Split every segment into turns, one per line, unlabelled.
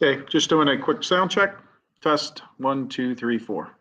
Okay, just doing a quick sound check. Test 1, 2, 3, 4.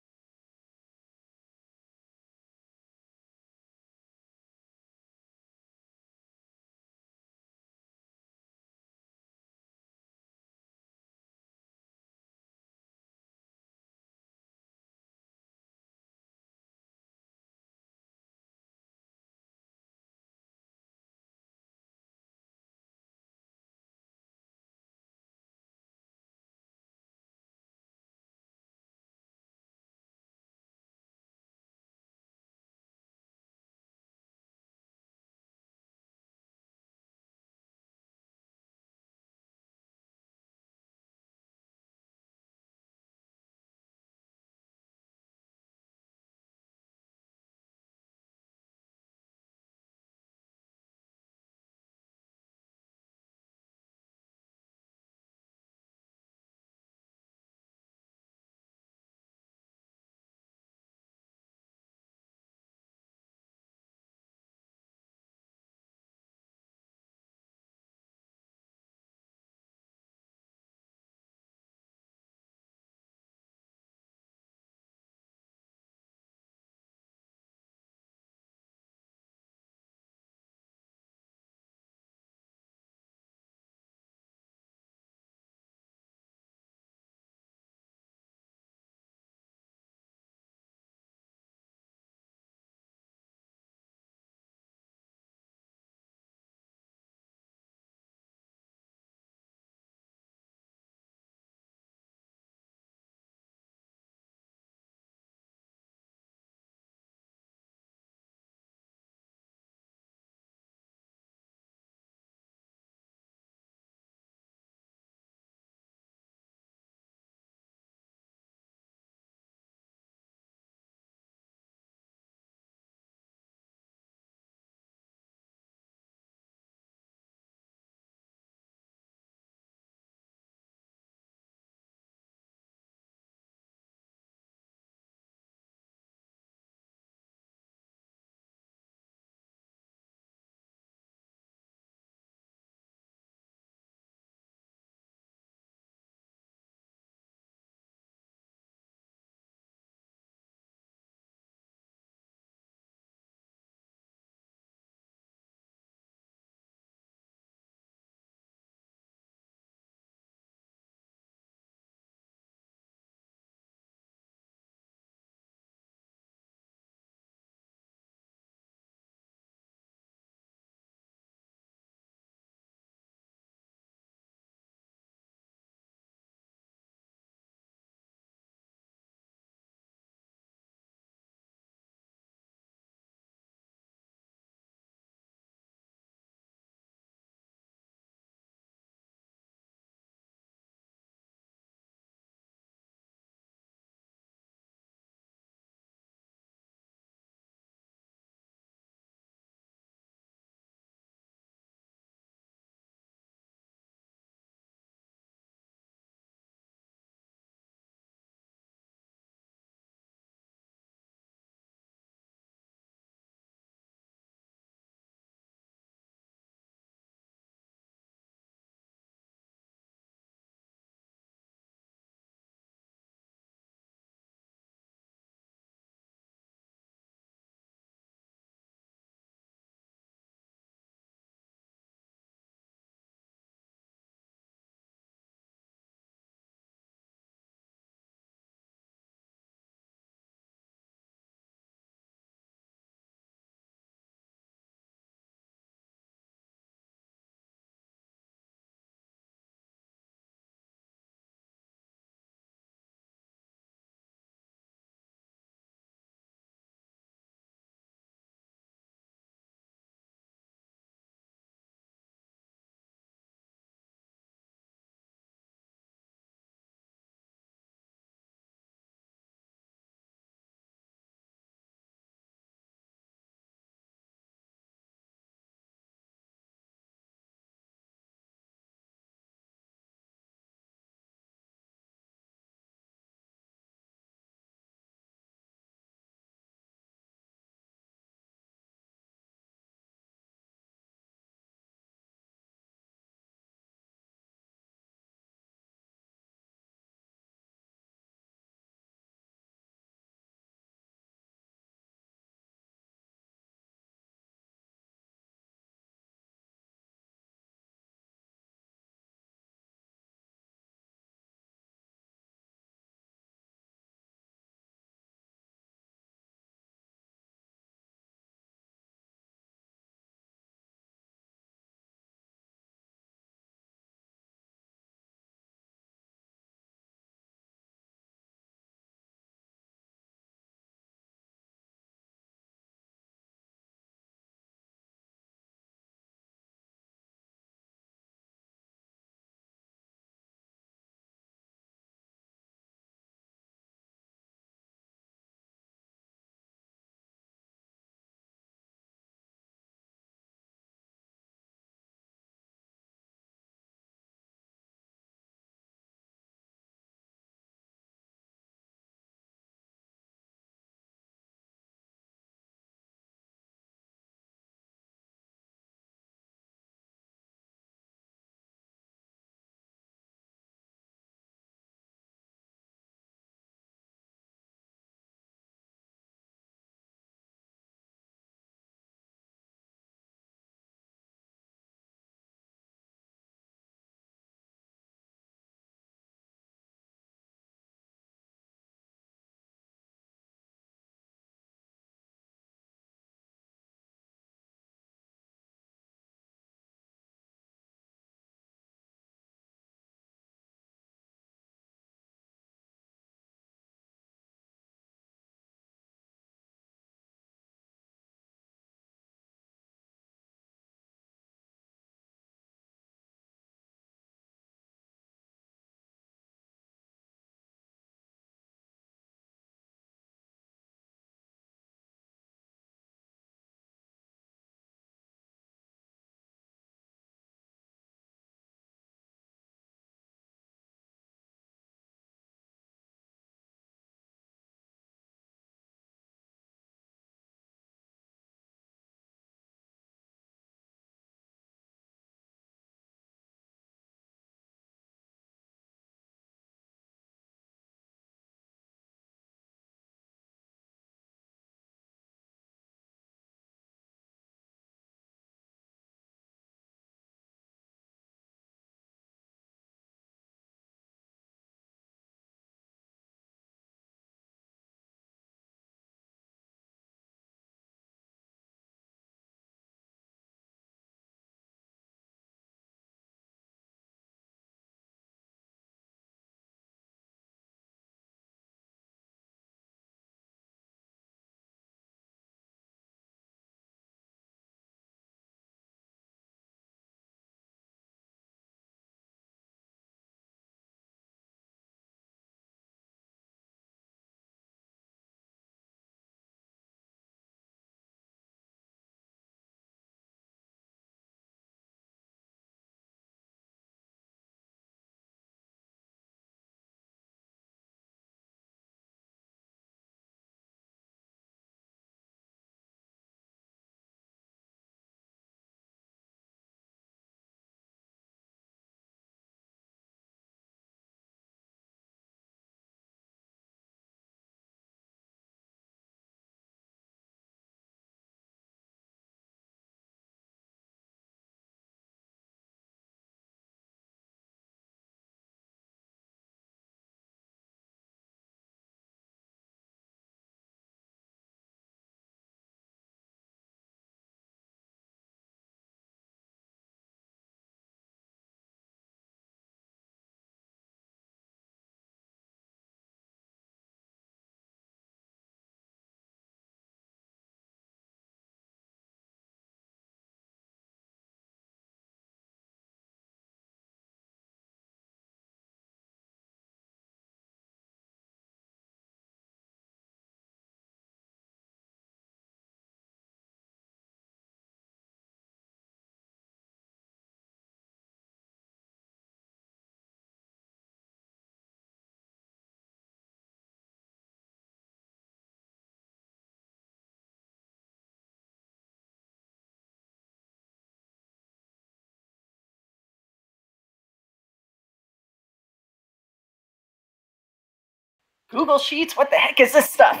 Google Sheets, what the heck is this stuff?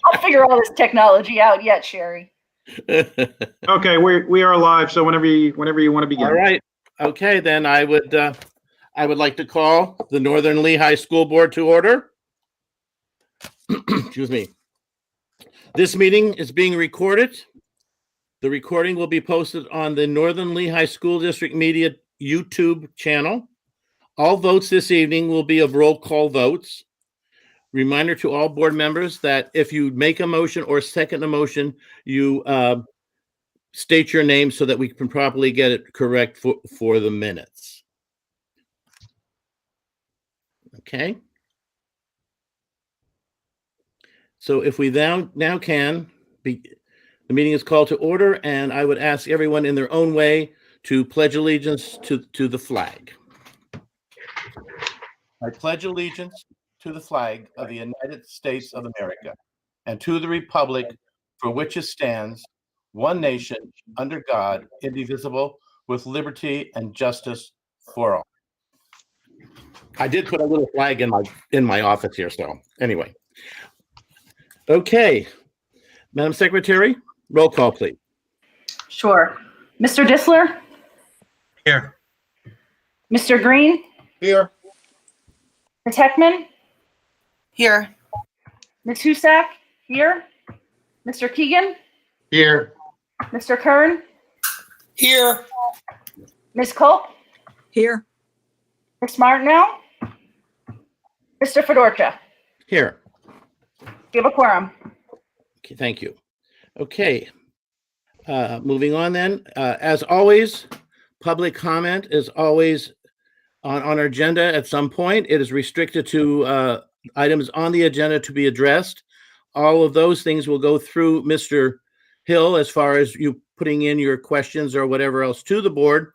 I'll figure all this technology out yet, Sherry.
Okay, we are live, so whenever you want to begin.
All right. Okay, then I would like to call the Northern Lehigh School Board to order. Excuse me. This meeting is being recorded. The recording will be posted on the Northern Lehigh School District Media YouTube channel. All votes this evening will be of roll call votes. Reminder to all board members that if you make a motion or second a motion, you state your name so that we can properly get it correct for the minutes. Okay. So if we now can, the meeting is called to order, and I would ask everyone in their own way to pledge allegiance to the flag. I pledge allegiance to the flag of the United States of America and to the republic for which it stands, one nation, under God, indivisible, with liberty and justice for all. I did put a little flag in my office here, so anyway. Okay, Madam Secretary, roll call, please.
Sure. Mr. Dissler?
Here.
Mr. Green?
Here.
Ms. Heckman?
Here.
Ms. Husak? Here. Mr. Keegan?
Here.
Mr. Kern?
Here.
Ms. Culp?
Here.
Ms. Martineau? Mr. Fedorcha?
Here.
You have a quorum.
Okay, thank you. Okay, moving on then. As always, public comment is always on our agenda at some point. It is restricted to items on the agenda to be addressed. All of those things will go through Mr. Hill as far as you putting in your questions or whatever else to the board.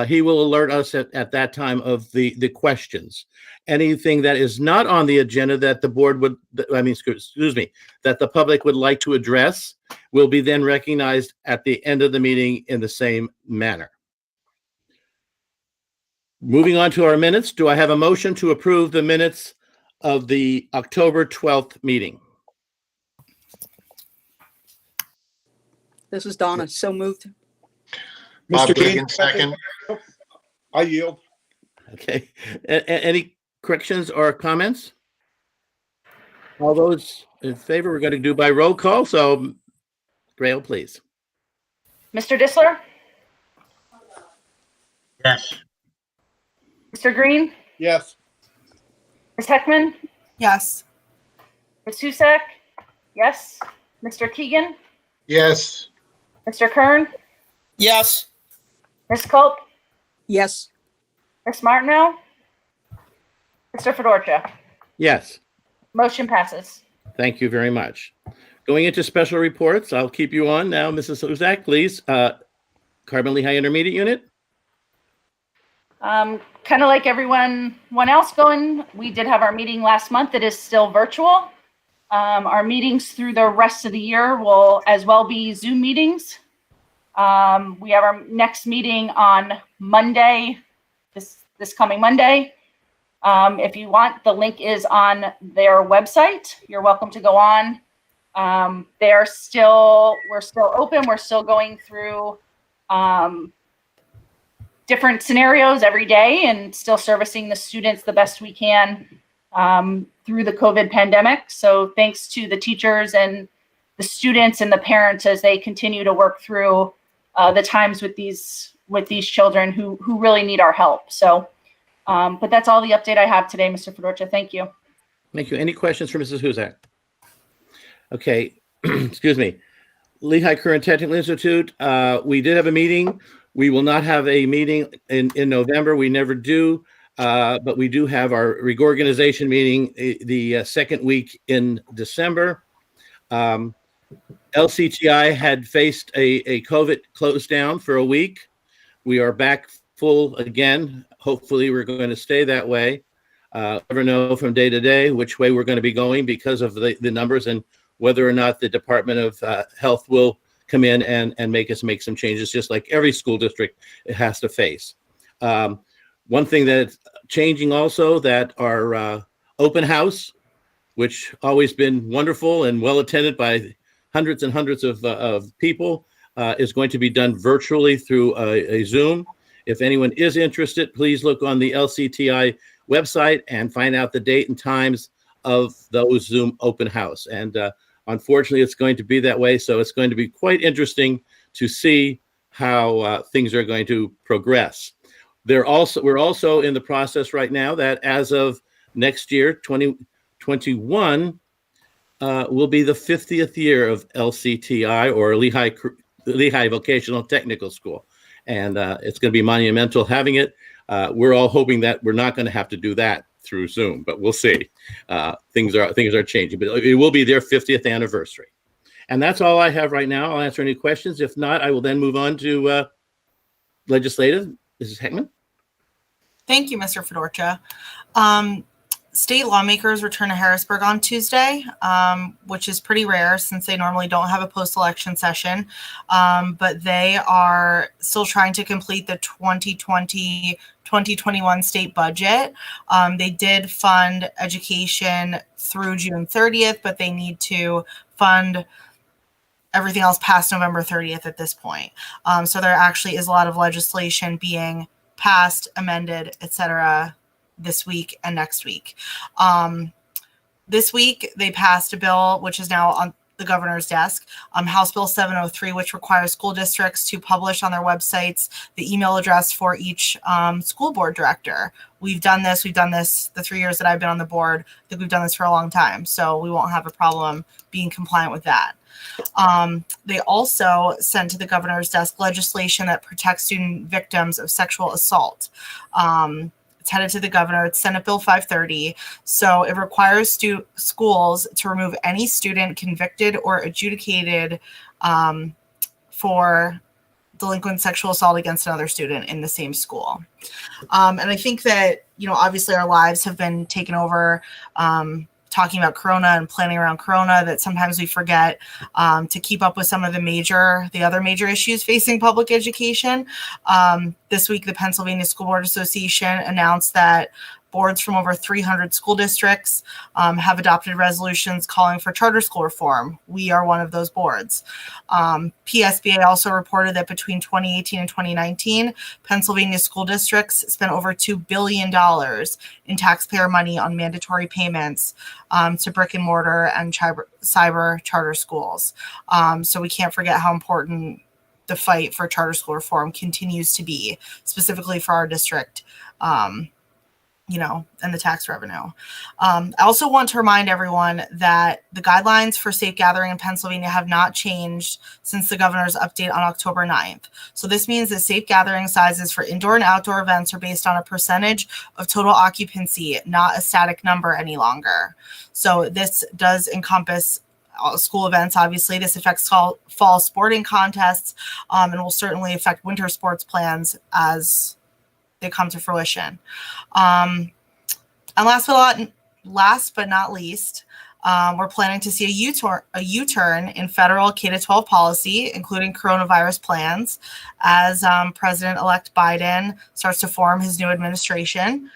He will alert us at that time of the questions. Anything that is not on the agenda that the board would, excuse me, that the public would like to address will be then recognized at the end of the meeting in the same manner. Moving on to our minutes, do I have a motion to approve the minutes of the October 12th meeting?
This is Donna. So moved.
Bob Keegan, second.
I yield.
Okay. Any corrections or comments? All those in favor, we're going to do by roll call. So, Grail, please.
Mr. Dissler?
Yes.
Mr. Green?
Yes.
Ms. Heckman?
Yes.
Ms. Husak? Yes. Mr. Keegan?
Yes.
Mr. Kern?
Yes.
Ms. Culp?
Yes.
Ms. Martineau? Mr. Fedorcha?
Yes.
Motion passes.
Thank you very much. Going into special reports, I'll keep you on now, Mrs. Uzak, please. Carbon Lehigh Intermediate Unit.
Kind of like everyone else going, we did have our meeting last month. It is still virtual. Our meetings through the rest of the year will as well be Zoom meetings. We have our next meeting on Monday, this coming Monday. If you want, the link is on their website. You're welcome to go on. We're still open. We're still going through different scenarios every day and still servicing the students the best we can through the COVID pandemic. So thanks to the teachers and the students and the parents as they continue to work through the times with these children who really need our help. So, but that's all the update I have today, Mr. Fedorcha. Thank you.
Thank you. Any questions for Mrs. Huzak? Okay, excuse me. Lehigh Current Technical Institute, we did have a meeting. We will not have a meeting in November. We never do, but we do have our reorganization meeting the second week in December. LCTI had faced a COVID close down for a week. We are back full again. Hopefully we're going to stay that way. Never know from day to day which way we're going to be going because of the numbers and whether or not the Department of Health will come in and make some changes, just like every school district has to face. One thing that's changing also that our open house, which always been wonderful and well attended by hundreds and hundreds of people, is going to be done virtually through a Zoom. If anyone is interested, please look on the LCTI website and find out the date and times of those Zoom open house. And unfortunately, it's going to be that way. So it's going to be quite interesting to see how things are going to progress. We're also in the process right now that as of next year, 2021, will be the 50th year of LCTI, or Lehigh Vocational Technical School. And it's going to be monumental having it. We're all hoping that we're not going to have to do that through Zoom, but we'll see. Things are changing, but it will be their 50th anniversary. And that's all I have right now. I'll answer any questions. If not, I will then move on to legislative. Mrs. Heckman?
Thank you, Mr. Fedorcha. State lawmakers return to Harrisburg on Tuesday, which is pretty rare since they normally don't have a post-election session. But they are still trying to complete the 2020-2021 state budget. They did fund education through June 30th, but they need to fund everything else past November 30th at this point. So there actually is a lot of legislation being passed, amended, etc., this week and next week. This week, they passed a bill, which is now on the governor's desk, House Bill 703, which requires school districts to publish on their websites the email address for each school board director. We've done this the 3 years that I've been on the board. I think we've done this for a long time, so we won't have a problem being compliant with that. They also sent to the governor's desk legislation that protects student victims of sexual assault. It's headed to the governor. It's Senate Bill 530. So it requires schools to remove any student convicted or adjudicated for delinquent sexual assault against another student in the same school. And I think that, obviously our lives have been taken over talking about Corona and planning around Corona, that sometimes we forget to keep up with some of the other major issues facing public education. This week, the Pennsylvania School Board Association announced that boards from over 300 school districts have adopted resolutions calling for charter school reform. We are one of those boards. PSBA also reported that between 2018 and 2019, Pennsylvania school districts spent over $2 billion in taxpayer money on mandatory payments to brick and mortar and cyber charter schools. So we can't forget how important the fight for charter school reform continues to be, specifically for our district. And the tax revenue. I also want to remind everyone that the guidelines for safe gathering in Pennsylvania have not changed since the governor's update on October 9th. So this means that safe gathering sizes for indoor and outdoor events are based on a percentage of total occupancy, not a static number any longer. So this does encompass school events. Obviously, this affects fall sporting contests and will certainly affect winter sports plans as they come to fruition. And last but not least, we're planning to see a U-turn in federal K-12 policy, including coronavirus plans, as President-elect Biden starts to form his new administration.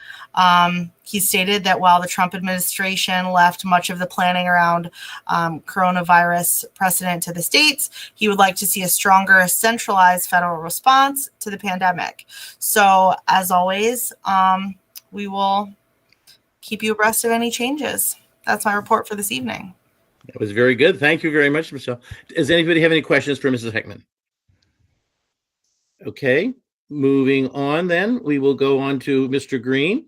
He stated that while the Trump administration left much of the planning around coronavirus precedent to the states, he would like to see a stronger centralized federal response to the pandemic. So as always, we will keep you abreast of any changes. That's my report for this evening.
That was very good. Thank you very much, Michelle. Does anybody have any questions for Mrs. Heckman? Okay, moving on then, we will go on to Mr. Green.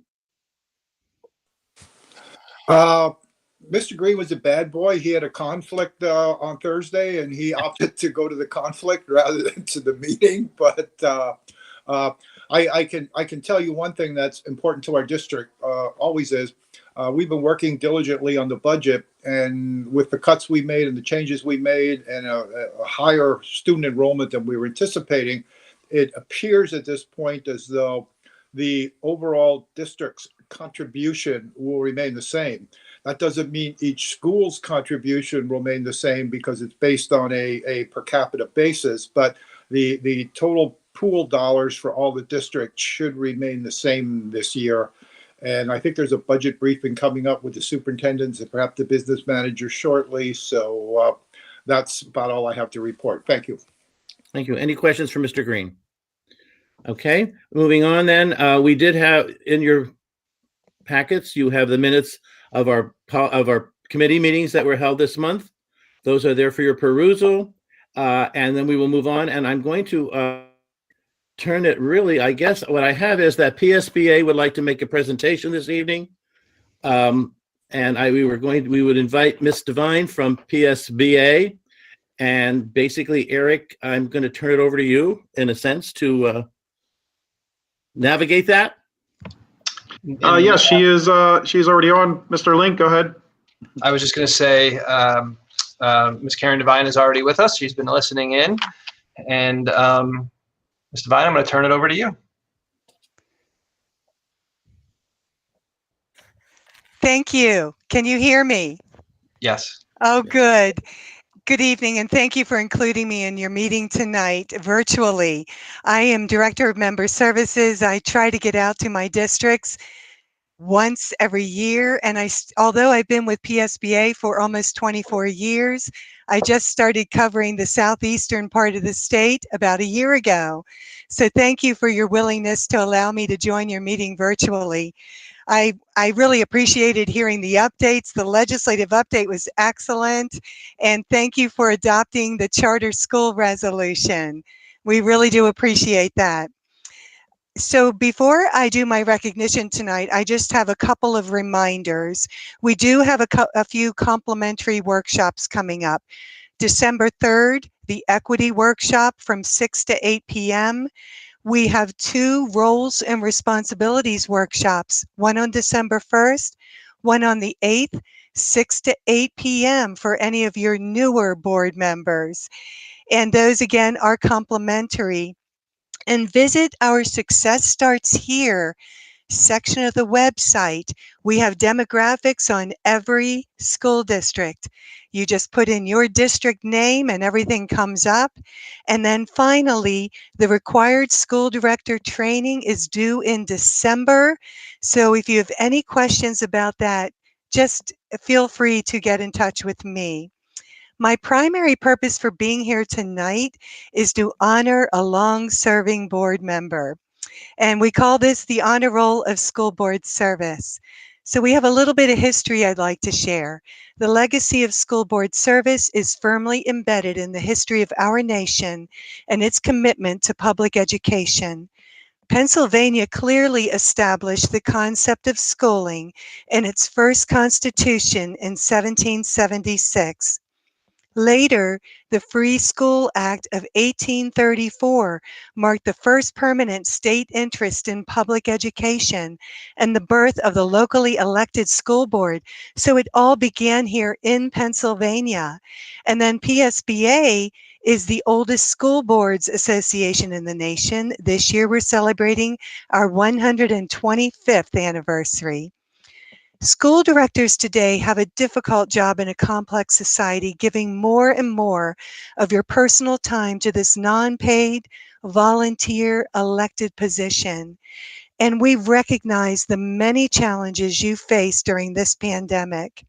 Mr. Green was a bad boy. He had a conflict on Thursday, and he opted to go to the conflict rather than to the meeting. But I can tell you one thing that's important to our district, always is. We've been working diligently on the budget, and with the cuts we made and the changes we made and a higher student enrollment than we were anticipating, it appears at this point as though the overall district's contribution will remain the same. That doesn't mean each school's contribution will remain the same because it's based on a per capita basis, but the total pool dollars for all the districts should remain the same this year. And I think there's a budget briefing coming up with the superintendents and perhaps the business manager shortly. So that's about all I have to report. Thank you.
Thank you. Any questions for Mr. Green? Okay, moving on then. We did have in your packets, you have the minutes of our committee meetings that were held this month. Those are there for your perusal. And then we will move on. And I'm going to turn it really, I guess what I have is that PSBA would like to make a presentation this evening. And we would invite Ms. Devine from PSBA. And basically, Eric, I'm going to turn it over to you in a sense to navigate that.
Yes, she's already on. Mr. Link, go ahead.
I was just going to say, Ms. Karen Devine is already with us. She's been listening in. And Ms. Devine, I'm going to turn it over to you.
Thank you. Can you hear me?
Yes.
Oh, good. Good evening, and thank you for including me in your meeting tonight virtually. I am Director of Member Services. I try to get out to my districts once every year, and although I've been with PSBA for almost 24 years, I just started covering the southeastern part of the state about a year ago. So thank you for your willingness to allow me to join your meeting virtually. I really appreciated hearing the updates. The legislative update was excellent, and thank you for adopting the charter school resolution. We really do appreciate that. So before I do my recognition tonight, I just have a couple of reminders. We do have a few complimentary workshops coming up. December 3rd, the equity workshop from 6 to 8 p.m. We have 2 roles and responsibilities workshops, one on December 1st, one on the 8th, 6 to 8 p.m. for any of your newer board members. And those again are complimentary. And visit our Success Starts Here section of the website. We have demographics on every school district. You just put in your district name and everything comes up. And then finally, the required school director training is due in December. So if you have any questions about that, just feel free to get in touch with me. My primary purpose for being here tonight is to honor a long-serving board member. And we call this the Honor Roll of School Board Service. So we have a little bit of history I'd like to share. The legacy of school board service is firmly embedded in the history of our nation and its commitment to public education. Pennsylvania clearly established the concept of schooling in its first constitution in 1776. Later, the Free School Act of 1834 marked the first permanent state interest in public education and the birth of the locally elected school board. So it all began here in Pennsylvania. And then PSBA is the oldest school boards association in the nation. This year we're celebrating our 125th anniversary. School directors today have a difficult job in a complex society, giving more and more of your personal time to this non-paid, volunteer elected position. And we recognize the many challenges you face during this pandemic.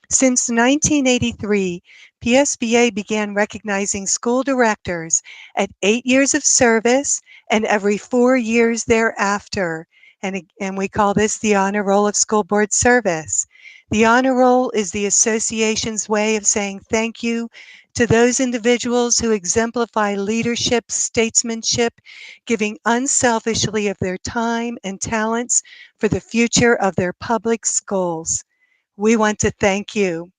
Since 1983, PSBA began recognizing school directors at 8 years of service and every 4 years thereafter. And we call this the Honor Roll of School Board Service. The Honor Roll is the association's way of saying thank you to those individuals who exemplify leadership, statesmanship, giving unselfishly of their time and talents for the future of their public schools. We want to thank you.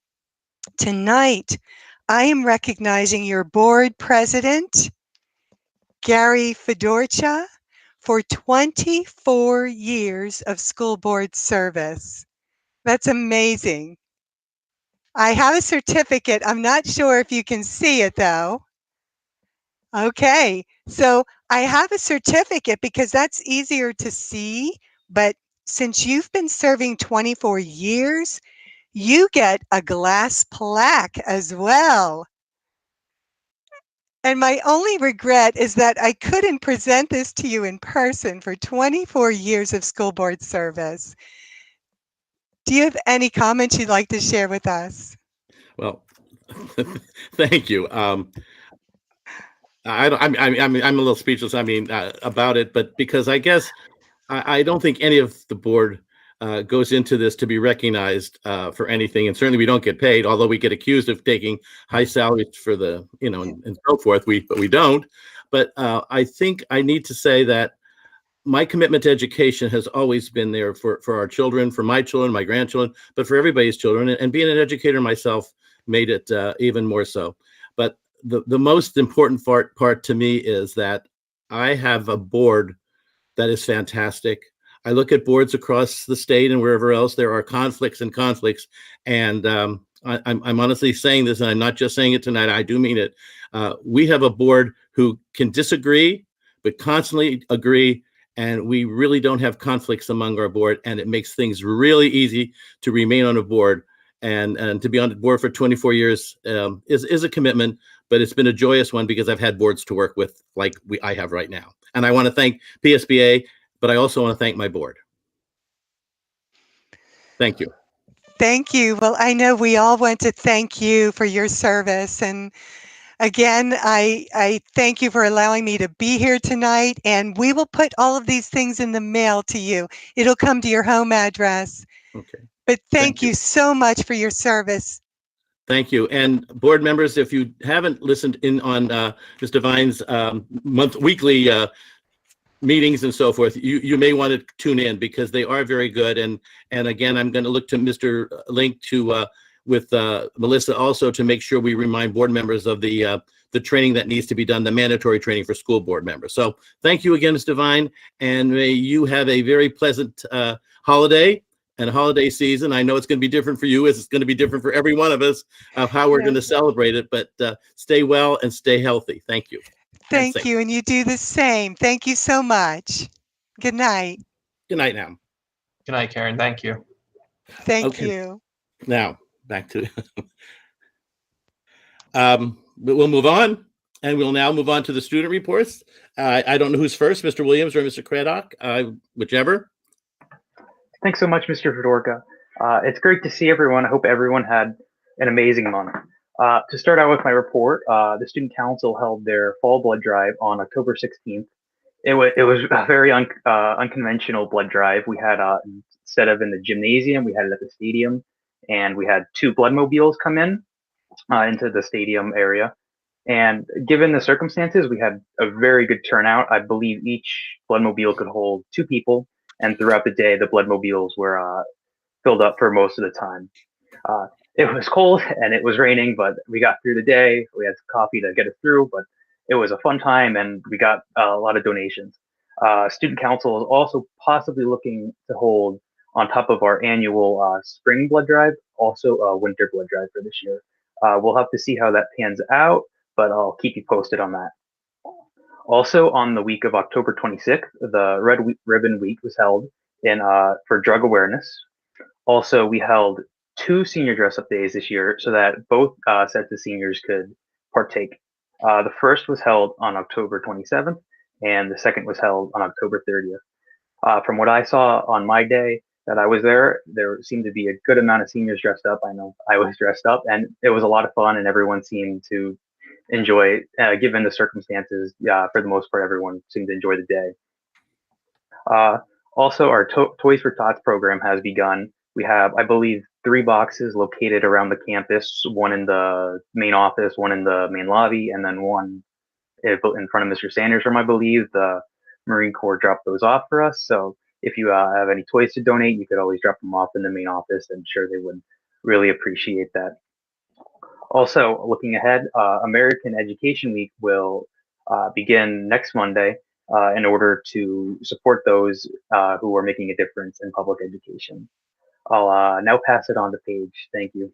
Tonight, I am recognizing your board president, Gary Fedorcha, for 24 years of school board service. That's amazing. I have a certificate. I'm not sure if you can see it though. Okay, so I have a certificate because that's easier to see, but since you've been serving 24 years, you get a glass plaque as well. And my only regret is that I couldn't present this to you in person for 24 years of school board service. Do you have any comments you'd like to share with us?
Well, thank you. I'm a little speechless. About it, but because I guess I don't think any of the board goes into this to be recognized for anything, and certainly we don't get paid. Although we get accused of taking high salaries for the, and so forth. But we don't. But I think I need to say that my commitment to education has always been there for our children, for my children, my grandchildren, but for everybody's children. And being an educator myself made it even more so. But the most important part to me is that I have a board that is fantastic. I look at boards across the state and wherever else there are conflicts. And I'm honestly saying this, and I'm not just saying it tonight, I do mean it. We have a board who can disagree, but constantly agree. And we really don't have conflicts among our board, and it makes things really easy to remain on a board. And to be on the board for 24 years is a commitment, but it's been a joyous one because I've had boards to work with like I have right now. And I want to thank PSBA, but I also want to thank my board. Thank you.
Thank you. Well, I know we all want to thank you for your service. And again, I thank you for allowing me to be here tonight. And we will put all of these things in the mail to you. It'll come to your home address.
Okay.
But thank you so much for your service.
Thank you. And board members, if you haven't listened in on Ms. Devine's weekly meetings and so forth, you may want to tune in because they are very good. And again, I'm going to look to Mr. Link to with Melissa also to make sure we remind board members of the training that needs to be done, the mandatory training for school board members. So thank you again, Ms. Devine, and may you have a very pleasant holiday and holiday season. I know it's going to be different for you as it's going to be different for every one of us of how we're going to celebrate it, but stay well and stay healthy. Thank you.
Thank you, and you do the same. Thank you so much. Good night.
Good night now.
Good night, Karen. Thank you.
Thank you.
Now, back to we'll move on, and we'll now move on to the student reports. I don't know who's first, Mr. Williams or Mr. Craddock, whichever.
Thanks so much, Mr. Fedorka. It's great to see everyone. I hope everyone had an amazing month. To start out with my report, the Student Council held their fall blood drive on October 16th. It was a very unconventional blood drive. We had, instead of in the gymnasium, we had it at the stadium, and we had 2 blood mobiles come in into the stadium area. And given the circumstances, we had a very good turnout. I believe each blood mobile could hold 2 people, and throughout the day, the blood mobiles were filled up for most of the time. It was cold and it was raining, but we got through the day. We had some coffee to get us through, but it was a fun time and we got a lot of donations. Student Council is also possibly looking to hold, on top of our annual spring blood drive, also a winter blood drive for this year. We'll have to see how that pans out, but I'll keep you posted on that. Also, on the week of October 26th, the Red Ribbon Week was held for drug awareness. Also, we held 2 senior dress-up days this year so that both sets of seniors could partake. The first was held on October 27th, and the second was held on October 30th. From what I saw on my day that I was there seemed to be a good amount of seniors dressed up. I know I was dressed up, and it was a lot of fun, and everyone seemed to enjoy it, given the circumstances. For the most part, everyone seemed to enjoy the day. Also, our Toys for Tots program has begun. We have, I believe, 3 boxes located around the campus, one in the main office, one in the main lobby, and then one in front of Mr. Sanders' room. I believe the Marine Corps dropped those off for us. So if you have any toys to donate, you could always drop them off in the main office. I'm sure they would really appreciate that. Also, looking ahead, American Education Week will begin next Monday in order to support those who are making a difference in public education. I'll now pass it on to Paige. Thank you.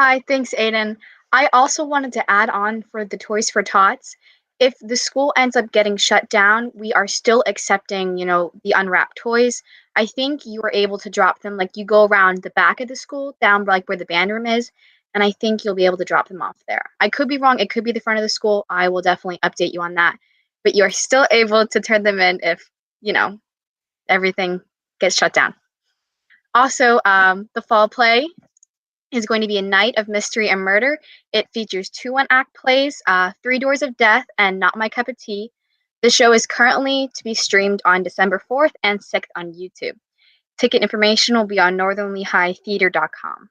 Hi, thanks, Aiden. I also wanted to add on for the Toys for Tots. If the school ends up getting shut down, we are still accepting, the unwrapped toys. I think you are able to drop them, like you go around the back of the school, down like where the band room is, and I think you'll be able to drop them off there. I could be wrong. It could be the front of the school. I will definitely update you on that. But you're still able to turn them in if, everything gets shut down. Also, the fall play is going to be a night of mystery and murder. It features 2 one-act plays, 3 Doors of Death, and Not My Cup of Tea. The show is currently to be streamed on December 4th and 6th on YouTube. Ticket information will be on northernlehightheater.com.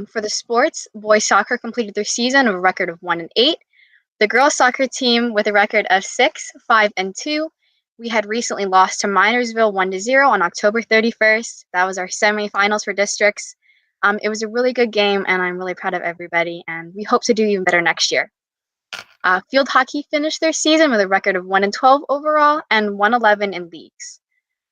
For the sports, boys soccer completed their season with a record of 1-8. The girls soccer team with a record of 6-5-2. We had recently lost to Minersville 1-0 on October 31st. That was our semifinals for districts. It was a really good game, and I'm really proud of everybody, and we hope to do even better next year. Field hockey finished their season with a record of 1-12 overall and 1-11 in leagues.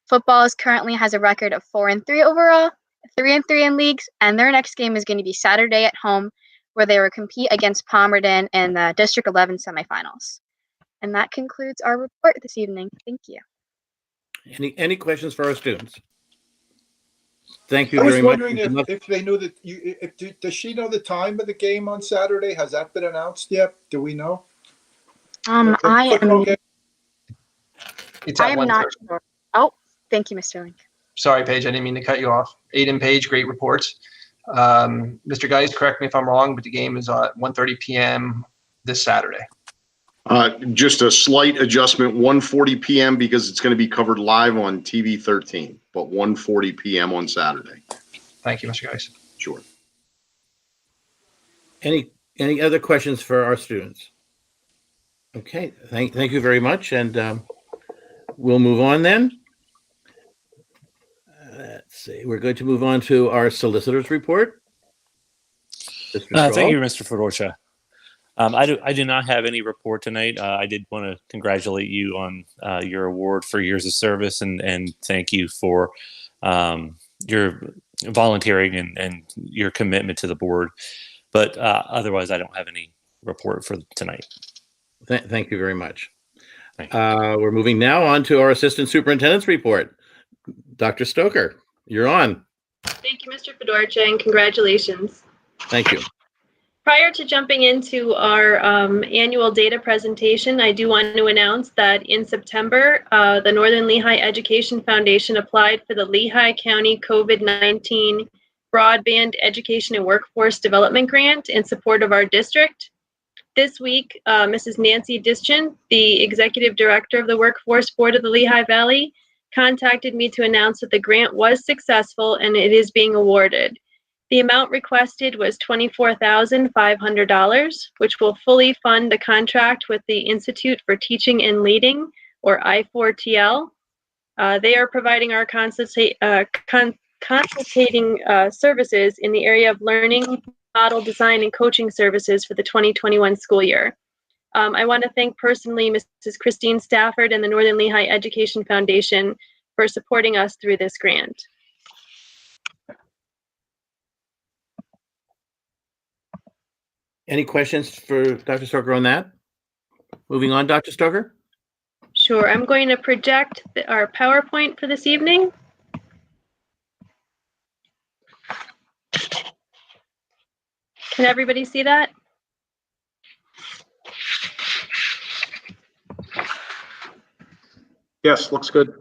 Football currently has a record of 4-3 overall, 3-3 in leagues, and their next game is going to be Saturday at home, where they will compete against Palmerton in the District 11 semifinals. And that concludes our report this evening. Thank you.
Any questions for our students? Thank you
I was
very much.
wondering if they knew that, does she know the time of the game on Saturday? Has that been announced yet? Do we know?
I am
It's at
not
1:30.
sure. Oh, thank you, Mr. Link.
Sorry, Paige, I didn't mean to cut you off. Aiden Page, great reports. Mr. Geis, correct me if I'm wrong, but the game is at 1:30 p.m. this Saturday.
Just a slight adjustment, 1:40 p.m. because it's going to be covered live on TV 13, but 1:40 p.m. on Saturday.
Thank you, Mr. Geis.
Sure.
Any other questions for our students? Okay, thank you very much, and we'll move on then. Let's see, we're going to move on to our solicitor's report.
Thank you, Mr. Fedorcha. I do not have any report tonight. I did want to congratulate you on your award for years of service, and thank you for your volunteering and your commitment to the board. But otherwise, I don't have any report for tonight.
Thank you very much. We're moving now on to our assistant superintendent's report. Dr. Stoker, you're on.
Thank you, Mr. Fedorcha, and congratulations.
Thank you.
Prior to jumping into our annual data presentation, I do want to announce that in September, the Northern Lehigh Education Foundation applied for the Lehigh County COVID-19 Broadband Education and Workforce Development Grant in support of our district. This week, Mrs. Nancy Dischin, the Executive Director of the Workforce Board of the Lehigh Valley, contacted me to announce that the grant was successful and it is being awarded. The amount requested was $24,500, which will fully fund the contract with the Institute for Teaching and Leading, or I4TL. They are providing our consultating services in the area of learning, model design, and coaching services for the 2021 school year. I want to thank personally Mrs. Christine Stafford and the Northern Lehigh Education Foundation for supporting us through this grant.
Any questions for Dr. Stoker on that? Moving on, Dr. Stoker?
Sure, I'm going to project our PowerPoint for this evening. Can everybody see that?
Yes, looks good.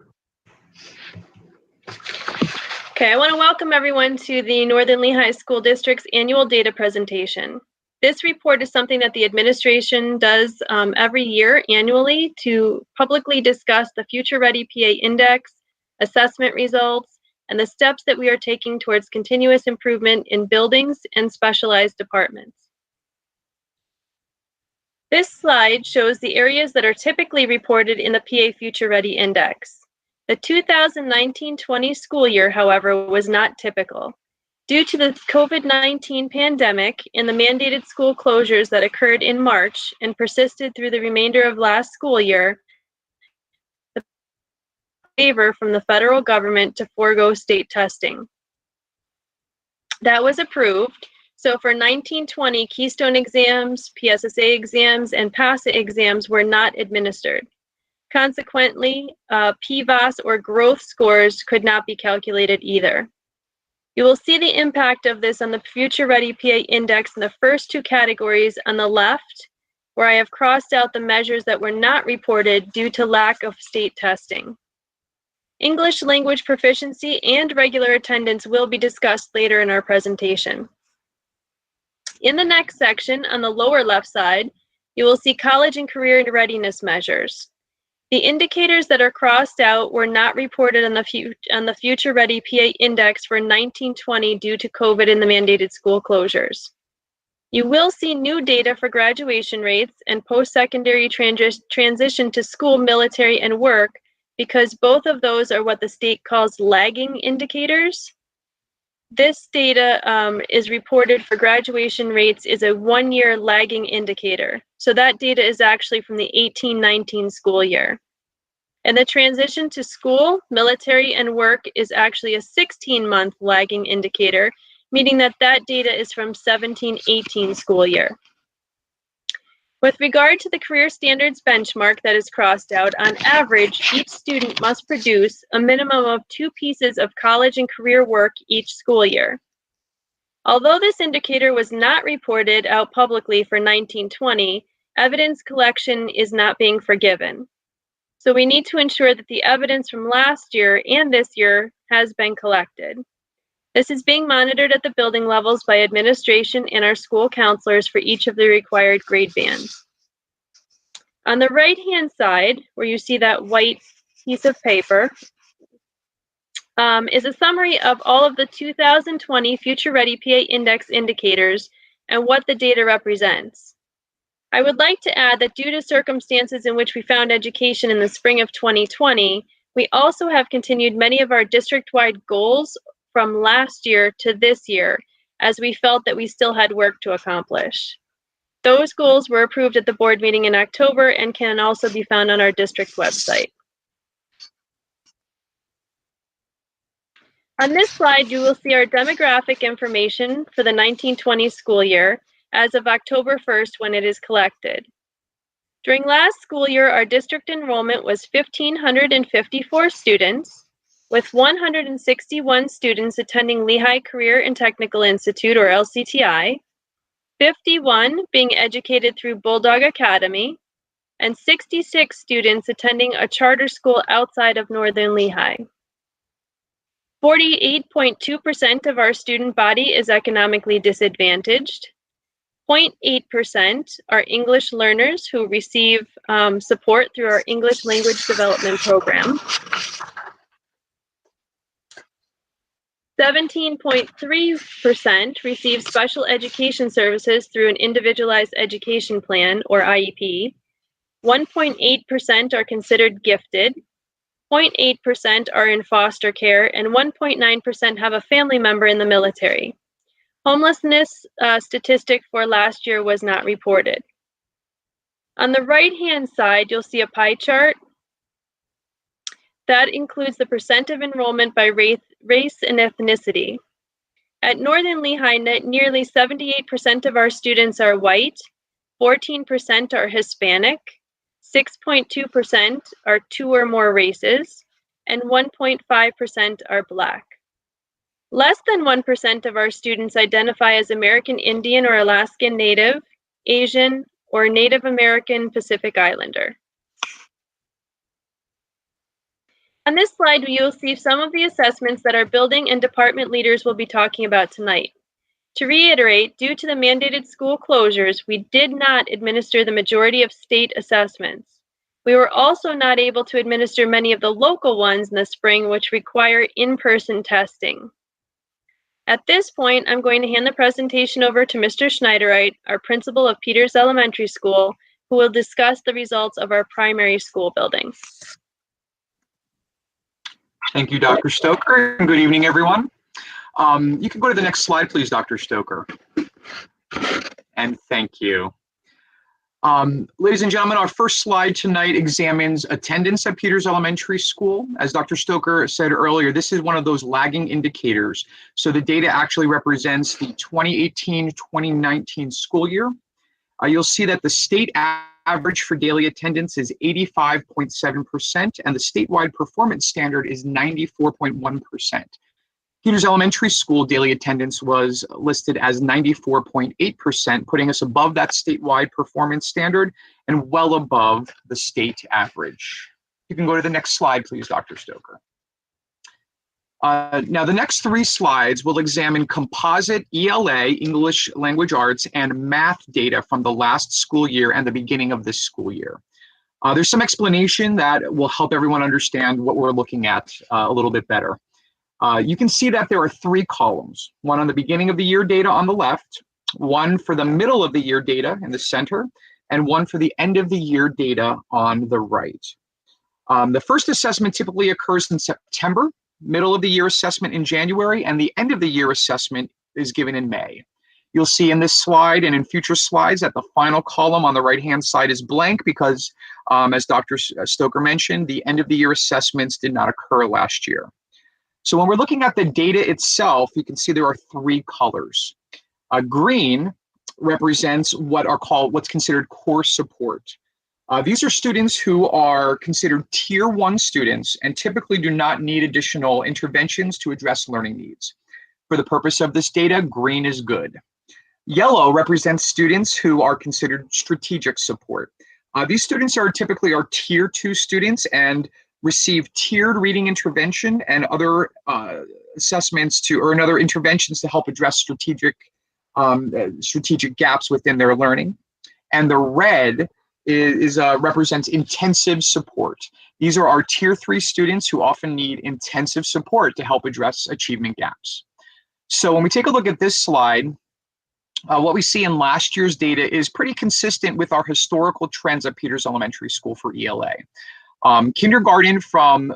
Okay, I want to welcome everyone to the Northern Lehigh School District's annual data presentation. This report is something that the administration does every year annually to publicly discuss the Future Ready PA Index, assessment results, and the steps that we are taking towards continuous improvement in buildings and specialized departments. This slide shows the areas that are typically reported in the PA Future Ready Index. The 2019-20 school year, however, was not typical. Due to the COVID-19 pandemic and the mandated school closures that occurred in March and persisted through the remainder of last school year, the favor from the federal government to forego state testing. That was approved. So for 1920, Keystone exams, PSSA exams, and PASA exams were not administered. Consequently, PVAS or growth scores could not be calculated either. You will see the impact of this on the Future Ready PA Index in the first two categories on the left, where I have crossed out the measures that were not reported due to lack of state testing. English language proficiency and regular attendance will be discussed later in our presentation. In the next section, on the lower left side, you will see college and career readiness measures. The indicators that are crossed out were not reported on the Future Ready PA Index for 1920 due to COVID and the mandated school closures. You will see new data for graduation rates and post-secondary transition to school, military, and work, because both of those are what the state calls lagging indicators. This data is reported for graduation rates is a one-year lagging indicator. So that data is actually from the 18-19 school year. And the transition to school, military, and work is actually a 16-month lagging indicator, meaning that that data is from 17-18 school year. With regard to the career standards benchmark that is crossed out, on average, each student must produce a minimum of 2 pieces of college and career work each school year. Although this indicator was not reported out publicly for 1920, evidence collection is not being forgiven. So we need to ensure that the evidence from last year and this year has been collected. This is being monitored at the building levels by administration and our school counselors for each of the required grade bands. On the right-hand side, where you see that white piece of paper, is a summary of all of the 2020 Future Ready PA Index indicators and what the data represents. I would like to add that due to circumstances in which we found education in the spring of 2020, we also have continued many of our district-wide goals from last year to this year, as we felt that we still had work to accomplish. Those goals were approved at the board meeting in October and can also be found on our district website. On this slide, you will see our demographic information for the 1920 school year as of October 1st when it is collected. During last school year, our district enrollment was 1,554 students, with 161 students attending Lehigh Career and Technical Institute, or LCTI, 51 being educated through Bulldog Academy, and 66 students attending a charter school outside of Northern Lehigh. 48.2% of our student body is economically disadvantaged. 0.8% are English learners who receive support through our English Language Development Program. 17.3% receive special education services through an Individualized Education Plan, or IEP. 1.8% are considered gifted. 0.8% are in foster care, and 1.9% have a family member in the military. Homelessness statistic for last year was not reported. On the right-hand side, you'll see a pie chart. That includes the percent of enrollment by race and ethnicity. At Northern Lehigh, nearly 78% of our students are white, 14% are Hispanic, 6.2% are 2 or more races, and 1.5% are Black. Less than 1% of our students identify as American Indian or Alaskan Native, Asian, or Native American Pacific Islander. On this slide, you will see some of the assessments that our building and department leaders will be talking about tonight. To reiterate, due to the mandated school closures, we did not administer the majority of state assessments. We were also not able to administer many of the local ones in the spring, which require in-person testing. At this point, I'm going to hand the presentation over to Mr. Schneiderite, our principal of Peters Elementary School, who will discuss the results of our primary school building.
Thank you, Dr. Stoker, and good evening, everyone. You can go to the next slide, please, Dr. Stoker. And thank you. Ladies and gentlemen, our first slide tonight examines attendance at Peters Elementary School. As Dr. Stoker said earlier, this is one of those lagging indicators. So the data actually represents the 2018-2019 school year. You'll see that the state average for daily attendance is 85.7%, and the statewide performance standard is 94.1%. Peters Elementary School daily attendance was listed as 94.8%, putting us above that statewide performance standard and well above the state average. You can go to the next slide, please, Dr. Stoker. Now, the next 3 slides will examine composite ELA, English Language Arts, and math data from the last school year and the beginning of this school year. There's some explanation that will help everyone understand what we're looking at a little bit better. You can see that there are 3 columns, one on the beginning of the year data on the left, one for the middle of the year data in the center, and one for the end of the year data on the right. The first assessment typically occurs in September, middle of the year assessment in January, and the end of the year assessment is given in May. You'll see in this slide and in future slides that the final column on the right-hand side is blank because, as Dr. Stoker mentioned, the end of the year assessments did not occur last year. So when we're looking at the data itself, you can see there are 3 colors. Green represents what's considered core support. These are students who are considered Tier 1 students and typically do not need additional interventions to address learning needs. For the purpose of this data, green is good. Yellow represents students who are considered strategic support. These students are typically our Tier 2 students and receive tiered reading intervention and other assessments and other interventions to help address strategic gaps within their learning. And the red represents intensive support. These are our Tier 3 students who often need intensive support to help address achievement gaps. So when we take a look at this slide, what we see in last year's data is pretty consistent with our historical trends at Peters Elementary School for ELA. Kindergarten from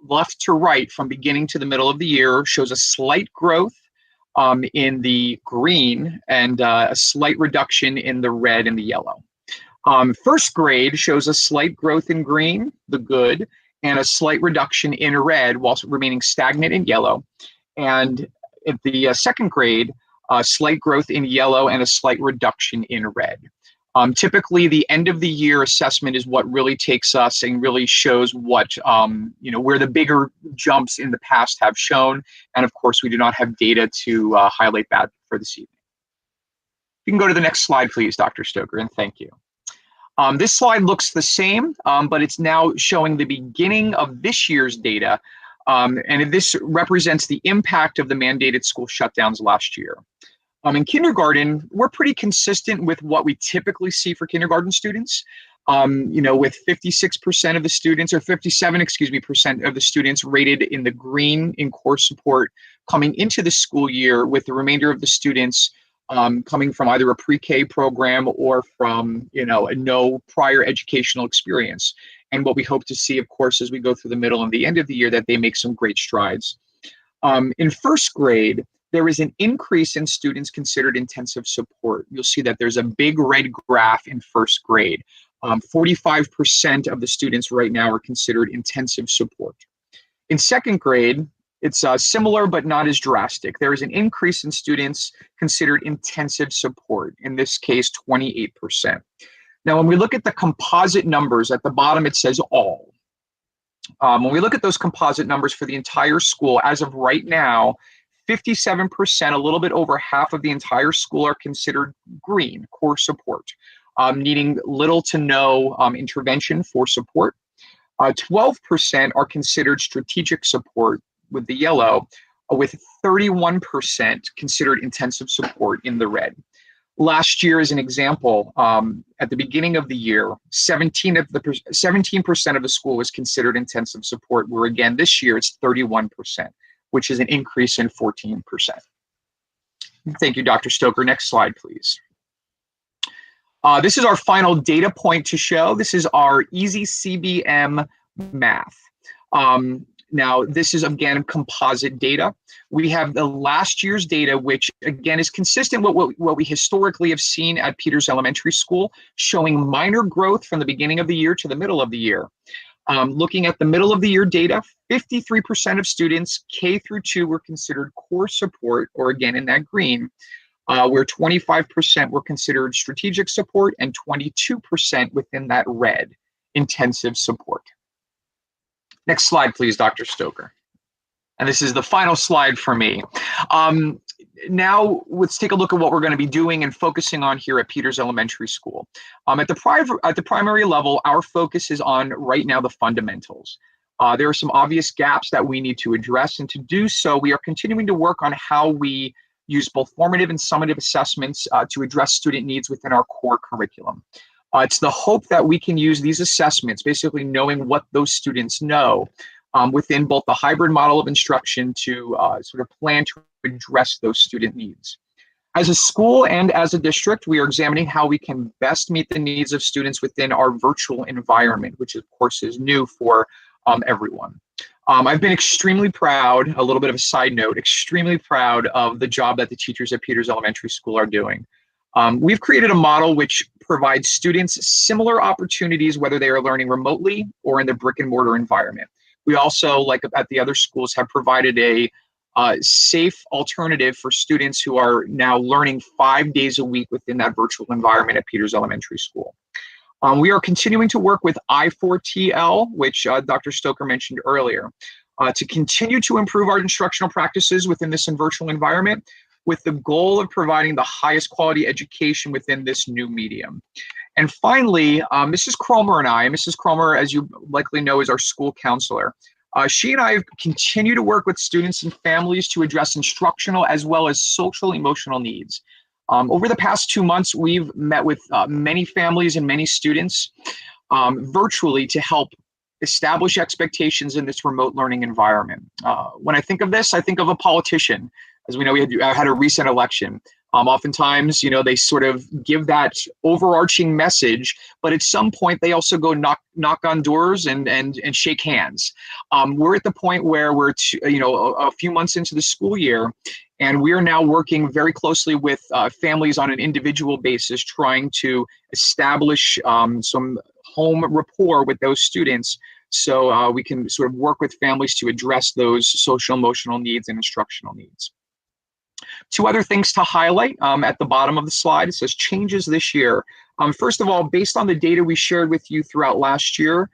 left to right, from beginning to the middle of the year, shows a slight growth in the green and a slight reduction in the red and the yellow. First grade shows a slight growth in green, the good, and a slight reduction in red whilst remaining stagnant in yellow. And at the second grade, a slight growth in yellow and a slight reduction in red. Typically, the end of the year assessment is what really takes us and really shows what, where the bigger jumps in the past have shown. And of course, we do not have data to highlight that for this evening. You can go to the next slide, please, Dr. Stoker, and thank you. This slide looks the same, but it's now showing the beginning of this year's data. And this represents the impact of the mandated school shutdowns last year. In kindergarten, we're pretty consistent with what we typically see for kindergarten students. With 56% of the students, or 57% of the students rated in the green in core support coming into the school year, with the remainder of the students coming from either a pre-K program or from, a no prior educational experience. And what we hope to see, of course, as we go through the middle and the end of the year, that they make some great strides. In first grade, there is an increase in students considered intensive support. You'll see that there's a big red graph in first grade. 45% of the students right now are considered intensive support. In second grade, it's similar but not as drastic. There is an increase in students considered intensive support, in this case, 28%. Now, when we look at the composite numbers, at the bottom it says all. When we look at those composite numbers for the entire school, as of right now, 57%, a little bit over half of the entire school, are considered green, core support, needing little to no intervention for support. 12% are considered strategic support with the yellow, with 31% considered intensive support in the red. Last year, as an example, at the beginning of the year, 17% of the school was considered intensive support, where again, this year it's 31%, which is an increase in 14%. Thank you, Dr. Stoker. Next slide, please. This is our final data point to show. This is our easy CBM math. Now, this is, again, composite data. We have the last year's data, which, again, is consistent with what we historically have seen at Peters Elementary School, showing minor growth from the beginning of the year to the middle of the year. Looking at the middle of the year data, 53% of students K through 2 were considered core support, or again, in that green, where 25% were considered strategic support and 22% within that red, intensive support. Next slide, please, Dr. Stoker. And this is the final slide for me. Now let's take a look at what we're going to be doing and focusing on here at Peters Elementary School. At the primary level, our focus is on right now the fundamentals. There are some obvious gaps that we need to address, and to do so, we are continuing to work on how we use both formative and summative assessments to address student needs within our core curriculum. It's the hope that we can use these assessments, basically knowing what those students know, within both the hybrid model of instruction to sort of plan to address those student needs. As a school and as a district, we are examining how we can best meet the needs of students within our virtual environment, which of course is new for everyone. I've been extremely proud, a little bit of a side note, extremely proud of the job that the teachers at Peters Elementary School are doing. We've created a model which provides students similar opportunities, whether they are learning remotely or in the brick and mortar environment. We also, like at the other schools, have provided a safe alternative for students who are now learning 5 days a week within that virtual environment at Peters Elementary School. We are continuing to work with I4TL, which Dr. Stoker mentioned earlier, to continue to improve our instructional practices within this virtual environment, with the goal of providing the highest quality education within this new medium. And finally, Mrs. Cromer and I, Mrs. Cromer, as you likely know, is our school counselor. She and I continue to work with students and families to address instructional as well as social emotional needs. Over the past 2 months, we've met with many families and many students virtually to help establish expectations in this remote learning environment. When I think of this, I think of a politician. As we know, we had a recent election. Oftentimes, you know, they sort of give that overarching message, but at some point they also go knock on doors and shake hands. We're at the point where we're a few months into the school year, and we are now working very closely with families on an individual basis, trying to establish some home rapport with those students, so we can sort of work with families to address those social emotional needs and instructional needs. 2 other things to highlight at the bottom of the slide. It says changes this year. First of all, based on the data we shared with you throughout last year,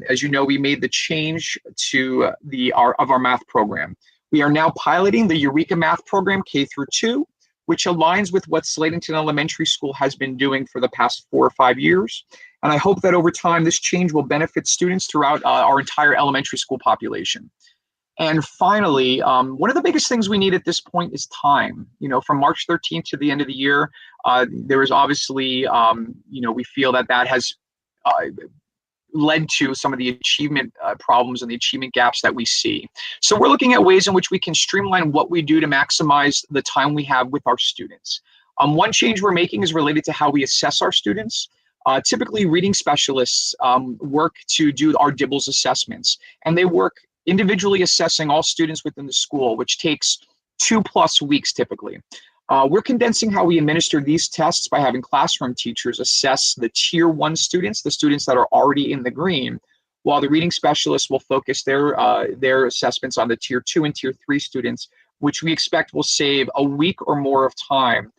as you know, we made the change to our math program. We are now piloting the Eureka Math program K-2, which aligns with what Slatington Elementary School has been doing for the past 4 or 5 years. And I hope that over time, this change will benefit students throughout our entire elementary school population. And finally, one of the biggest things we need at this point is time. You know, from March 13th to the end of the year, there is obviously, we feel that has led to some of the achievement problems and the achievement gaps that we see. So we're looking at ways in which we can streamline what we do to maximize the time we have with our students. One change we're making is related to how we assess our students. Typically, reading specialists work to do our DIBELS assessments, and they work individually assessing all students within the school, which takes 2+ weeks typically. We're condensing how we administer these tests by having classroom teachers assess the Tier 1 students, the students that are already in the green, while the reading specialists will focus their assessments on the Tier 2 and Tier 3 students, which we expect will save a week or more of time,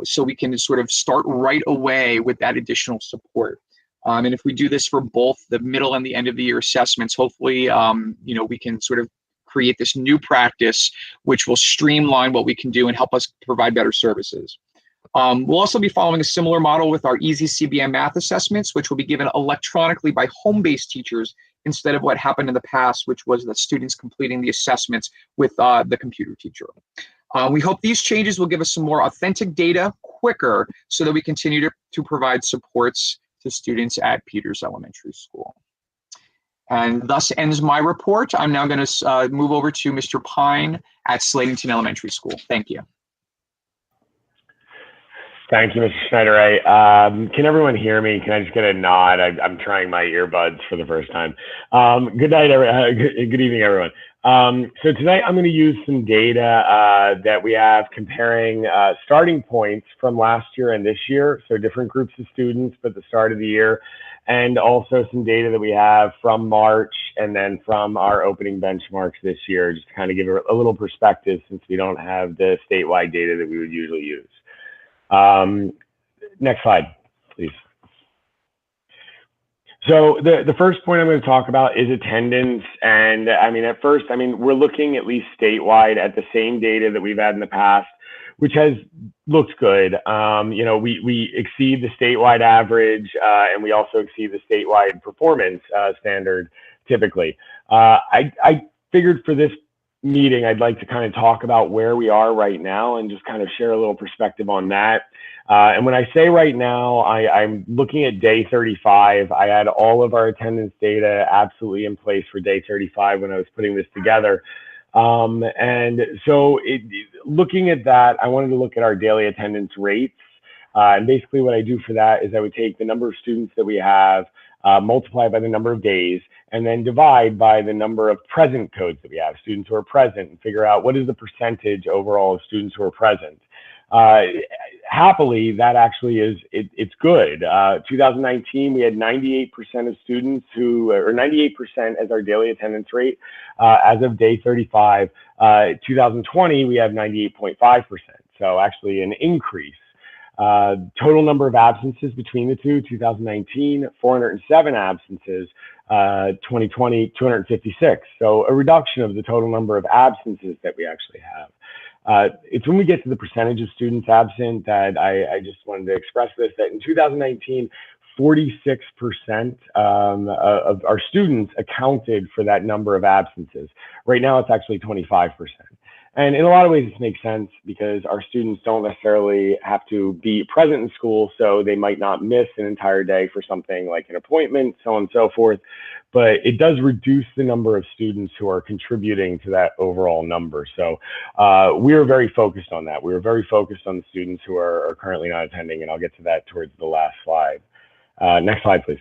so we can sort of start right away with that additional support. And if we do this for both the middle and the end of the year assessments, hopefully, we can sort of create this new practice, which will streamline what we can do and help us provide better services. We'll also be following a similar model with our Easy CBM math assessments, which will be given electronically by home-based teachers instead of what happened in the past, which was the students completing the assessments with the computer teacher. We hope these changes will give us some more authentic data quicker so that we continue to provide supports to students at Peters Elementary School. And thus ends my report. I'm now going to move over to Mr. Pine at Slatington Elementary School. Thank you.
Thank you, Mr. Schneider. Can everyone hear me? Can I just get a nod? I'm trying my earbuds for the first time. Good night, good evening, everyone. So tonight I'm going to use some data that we have comparing starting points from last year and this year, so different groups of students at the start of the year, and also some data that we have from March and then from our opening benchmarks this year, just to kind of give a little perspective since we don't have the statewide data that we would usually use. Next slide, please. So the first point I'm going to talk about is attendance. And I mean, at first, I mean, we're looking at least statewide at the same data that we've had in the past, which has looked good. You know, we exceed the statewide average, and we also exceed the statewide performance standard typically. I figured for this meeting, I'd like to kind of talk about where we are right now and just kind of share a little perspective on that. And when I say right now, I'm looking at day 35. I had all of our attendance data absolutely in place for day 35 when I was putting this together. And so looking at that, I wanted to look at our daily attendance rates. And basically what I do for that is I would take the number of students that we have, multiply by the number of days, and then divide by the number of present codes that we have, students who are present, and figure out what is the percentage overall of students who are present. Happily, that actually it's good. 2019, we had 98% of students who, or 98% as our daily attendance rate as of day 35. 2020, we have 98.5%. So actually an increase. Total number of absences between the two, 2019, 407 absences, 2020, 256. So a reduction of the total number of absences that we actually have. It's when we get to the percentage of students absent that I just wanted to express this, that in 2019, 46% of our students accounted for that number of absences. Right now, it's actually 25%. And in a lot of ways, this makes sense because our students don't necessarily have to be present in school, so they might not miss an entire day for something like an appointment, so on and so forth. But it does reduce the number of students who are contributing to that overall number. So we are very focused on that. We are very focused on the students who are currently not attending, and I'll get to that towards the last slide. Next slide, please.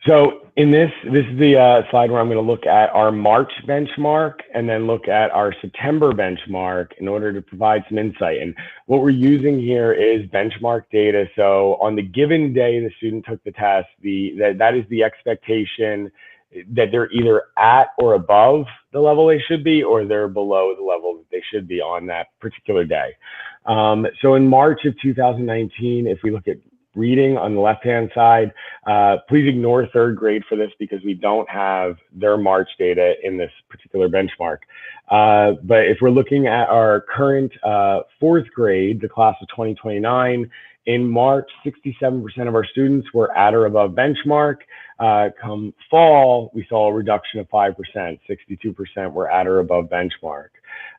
So in this is the slide where I'm going to look at our March benchmark and then look at our September benchmark in order to provide some insight. And what we're using here is benchmark data. So on the given day the student took the test, that is the expectation that they're either at or above the level they should be, or they're below the level that they should be on that particular day. So in March of 2019, if we look at reading on the left-hand side, please ignore third grade for this because we don't have their March data in this particular benchmark. But if we're looking at our current fourth grade, the class of 2029, in March, 67% of our students were at or above benchmark. Come fall, we saw a reduction of 5%, 62% were at or above benchmark.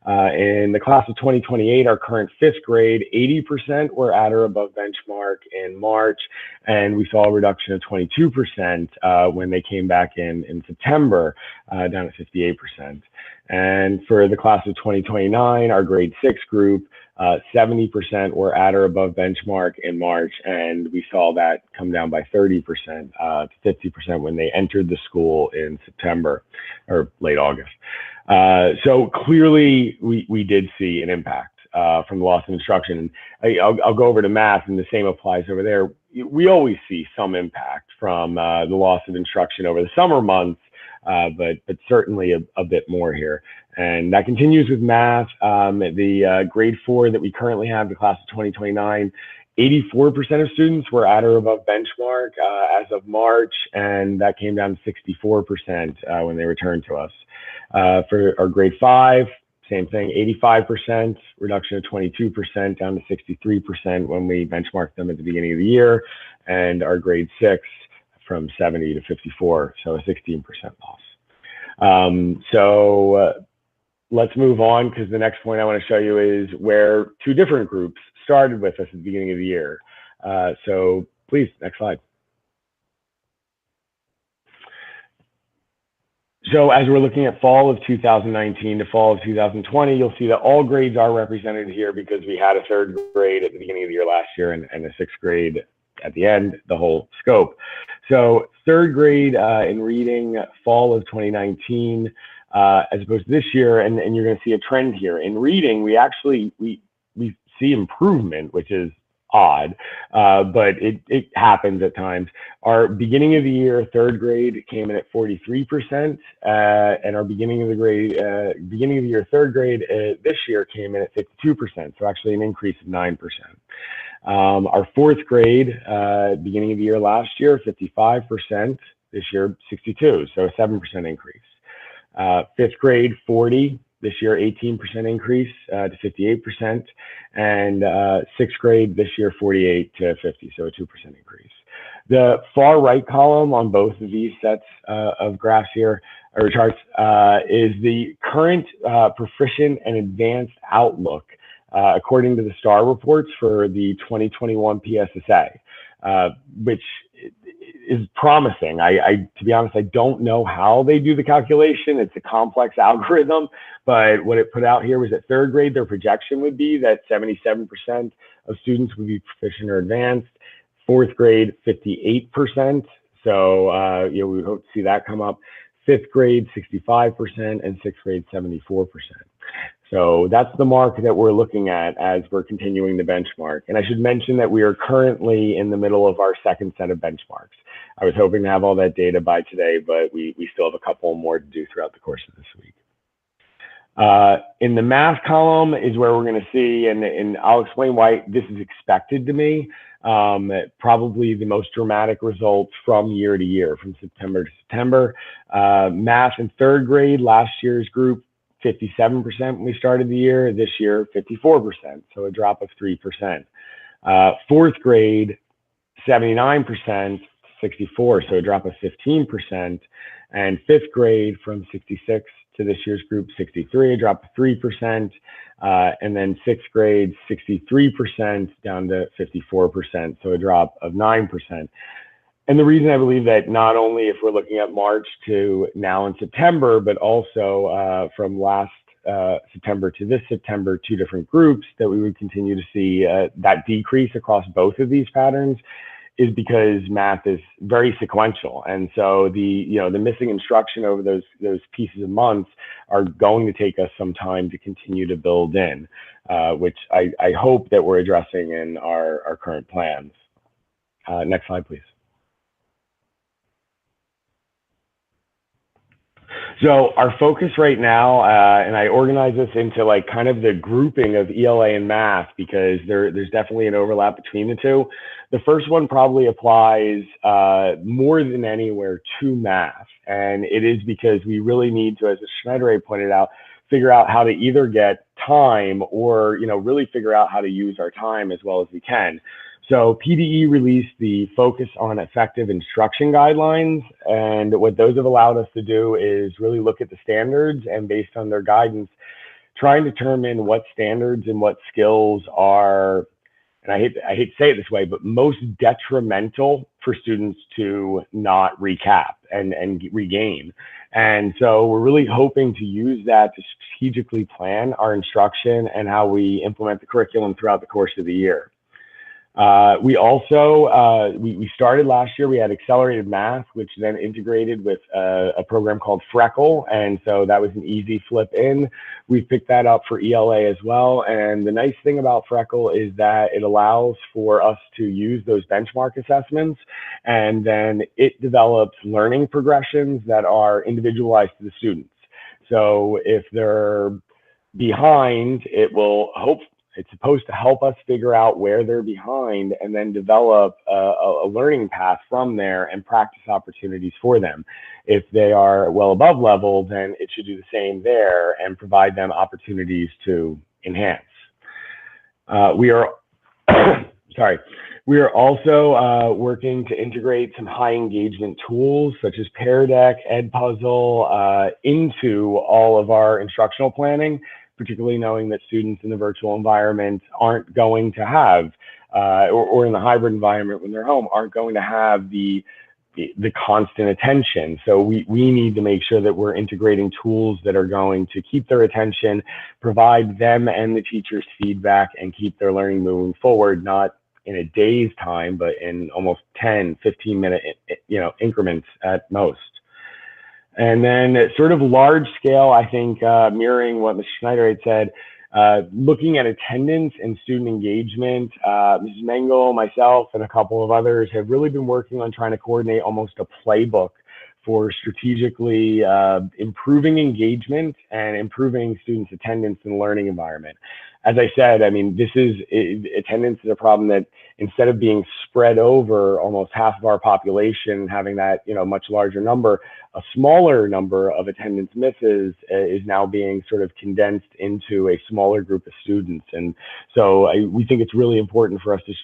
In the class of 2028, our current fifth grade, 80% were at or above benchmark in March, and we saw a reduction of 22% when they came back in September, down to 58%. And for the class of 2029, our grade 6 group, 70% were at or above benchmark in March, and we saw that come down by 30% to 50% when they entered the school in September or late August. So clearly, we did see an impact from the loss of instruction. And I'll go over to math, and the same applies over there. We always see some impact from the loss of instruction over the summer months, but certainly a bit more here. And that continues with math. The grade 4 that we currently have, the class of 2029, 84% of students were at or above benchmark as of March, and that came down to 64% when they returned to us. For our grade 5, same thing, 85%, reduction of 22% down to 63% when we benchmarked them at the beginning of the year, and our grade 6 from 70 to 54, so a 16% loss. Let's move on, because the next point I want to show you is where two different groups started with us at the beginning of the year. So please, next slide. So as we're looking at fall of 2019 to fall of 2020, you'll see that all grades are represented here because we had a third grade at the beginning of the year last year and a sixth grade at the end, the whole scope. So third grade in reading, fall of 2019, as opposed to this year, and you're going to see a trend here. In reading, we see improvement, which is odd, but it happens at times. Our beginning of the year third grade came in at 43%, and our beginning of the year third grade this year came in at 52%, so actually an increase of 9%. Our fourth grade, beginning of the year last year, 55%. This year, 62, so a 7% increase. Fifth grade, 40. This year, 18% increase to 58%. And sixth grade, this year, 48 to 50, so a 2% increase. The far right column on both of these sets of graphs here, or charts, is the current proficient and advanced outlook according to the STAR reports for the 2021 PSSA, which is promising. To be honest, I don't know how they do the calculation. It's a complex algorithm, but what it put out here was that third grade, their projection would be that 77% of students would be proficient or advanced. Fourth grade, 58%. So, we would hope to see that come up. Fifth grade, 65%, and sixth grade, 74%. So that's the mark that we're looking at as we're continuing the benchmark. And I should mention that we are currently in the middle of our second set of benchmarks. I was hoping to have all that data by today, but we still have a couple more to do throughout the course of this week. In the math column is where we're going to see, and I'll explain why this is expected to me, probably the most dramatic results from year to year, from September to September. Math in third grade, last year's group, 57% when we started the year. This year, 54%, so a drop of 3%. Fourth grade, 79%, 64, so a drop of 15%. And fifth grade from 66 to this year's group, 63, a drop of 3%. And then sixth grade, 63% down to 54%, so a drop of 9%. And the reason I believe that, not only if we're looking at March to now in September, but also from last September to this September, two different groups, that we would continue to see that decrease across both of these patterns, is because math is very sequential. And so the missing instruction over those pieces of months are going to take us some time to continue to build in, which I hope that we're addressing in our current plans. Next slide, please. So our focus right now, and I organize this into like kind of the grouping of ELA and math, because there's definitely an overlap between the two. The first one probably applies more than anywhere to math. And it is because we really need to, as Schneider pointed out, figure out how to either get time or, really figure out how to use our time as well as we can. So PDE released the Focus on Effective Instruction Guidelines, and what those have allowed us to do is really look at the standards, and based on their guidance, try and determine what standards and what skills are, and I hate to say it this way, but most detrimental for students to not recap and regain. And so we're really hoping to use that to strategically plan our instruction and how we implement the curriculum throughout the course of the year. We also, we started last year, we had accelerated math, which then integrated with a program called Freckle. And so that was an easy flip in. We picked that up for ELA as well. And the nice thing about Freckle is that it allows for us to use those benchmark assessments, and then it develops learning progressions that are individualized to the students. So if they're behind, it's supposed to help us figure out where they're behind and then develop a learning path from there and practice opportunities for them. If they are well above level, then it should do the same there and provide them opportunities to enhance. We are also working to integrate some high engagement tools such as Pear Deck, Edpuzzle into all of our instructional planning, particularly knowing that students in the virtual environment aren't going to have, or in the hybrid environment when they're home, aren't going to have the constant attention. So we need to make sure that we're integrating tools that are going to keep their attention, provide them and the teachers feedback, and keep their learning moving forward, not in a day's time, but in almost 10, 15-minute increments at most. And then sort of large scale, I think, mirroring what Ms. Schneider had said, looking at attendance and student engagement, Mrs. Mengel, myself, and a couple of others have really been working on trying to coordinate almost a playbook for strategically improving engagement and improving students' attendance in the learning environment. As I said, I mean, attendance is a problem that instead of being spread over almost half of our population, having that, much larger number, a smaller number of attendance misses is now being sort of condensed into a smaller group of students. And so we think it's really important for us to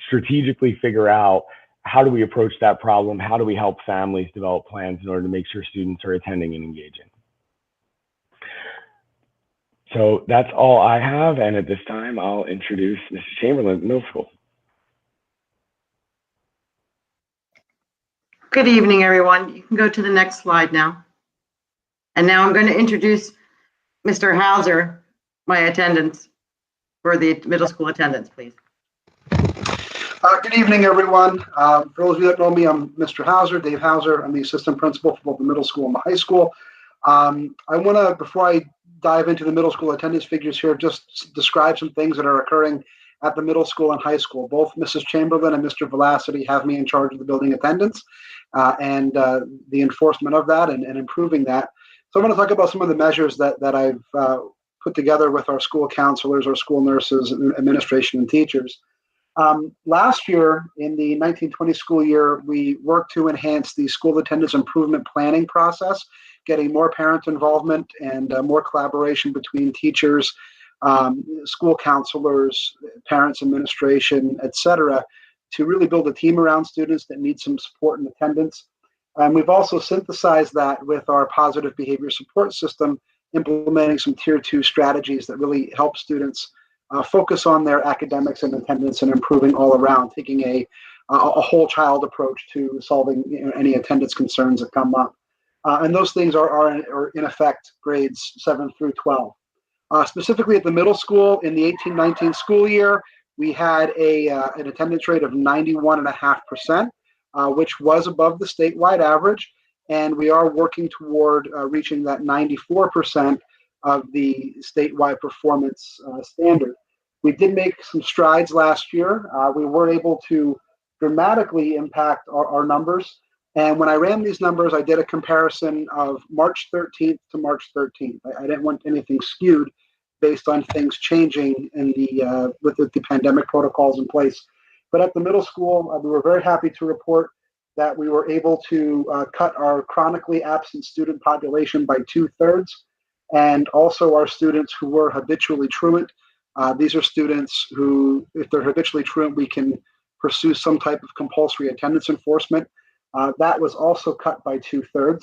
strategically figure out, how do we approach that problem? How do we help families develop plans in order to make sure students are attending and engaging? So that's all I have. And at this time, I'll introduce Mrs. Chamberlain at Middle School.
Good evening, everyone. You can go to the next slide now. And now I'm going to introduce Mr. Hauser, my attendance for the middle school attendance, please.
Good evening, everyone. For those of you that know me, I'm Mr. Hauser, Dave Hauser. I'm the assistant principal for both the middle school and the high school. I want to, before I dive into the middle school attendance figures here, just describe some things that are occurring at the middle school and high school. Both Mrs. Chamberlain and Mr. Velocity have me in charge of the building attendance and the enforcement of that and improving that. So I'm going to talk about some of the measures that I've put together with our school counselors, our school nurses, administration, and teachers. Last year, in the 1920 school year, we worked to enhance the school attendance improvement planning process, getting more parent involvement and more collaboration between teachers, school counselors, parents, administration, etc., to really build a team around students that need some support and attendance. And we've also synthesized that with our positive behavior support system, implementing some tier 2 strategies that really help students focus on their academics and attendance and improving all around, taking a whole child approach to solving any attendance concerns that come up. And those things are in effect grades 7 through 12. Specifically at the middle school, in the 18-19 school year, we had an attendance rate of 91.5%, which was above the statewide average. And we are working toward reaching that 94% of the statewide performance standard. We did make some strides last year. We were able to dramatically impact our numbers. And when I ran these numbers, I did a comparison of March 13th to March 13th. I didn't want anything skewed based on things changing in with the pandemic protocols in place. But at the middle school, we were very happy to report that we were able to cut our chronically absent student population by 2/3. And also our students who were habitually truant. These are students who, if they're habitually truant, we can pursue some type of compulsory attendance enforcement. That was also cut by 2/3.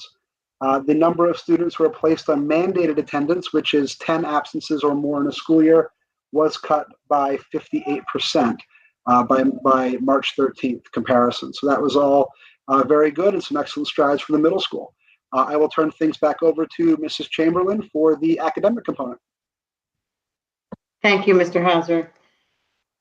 The number of students who are placed on mandated attendance, which is 10 absences or more in a school year, was cut by 58% by March 13th comparison. So that was all very good and some excellent strides for the middle school. I will turn things back over to Mrs. Chamberlain for the academic component.
Thank you, Mr. Hauser.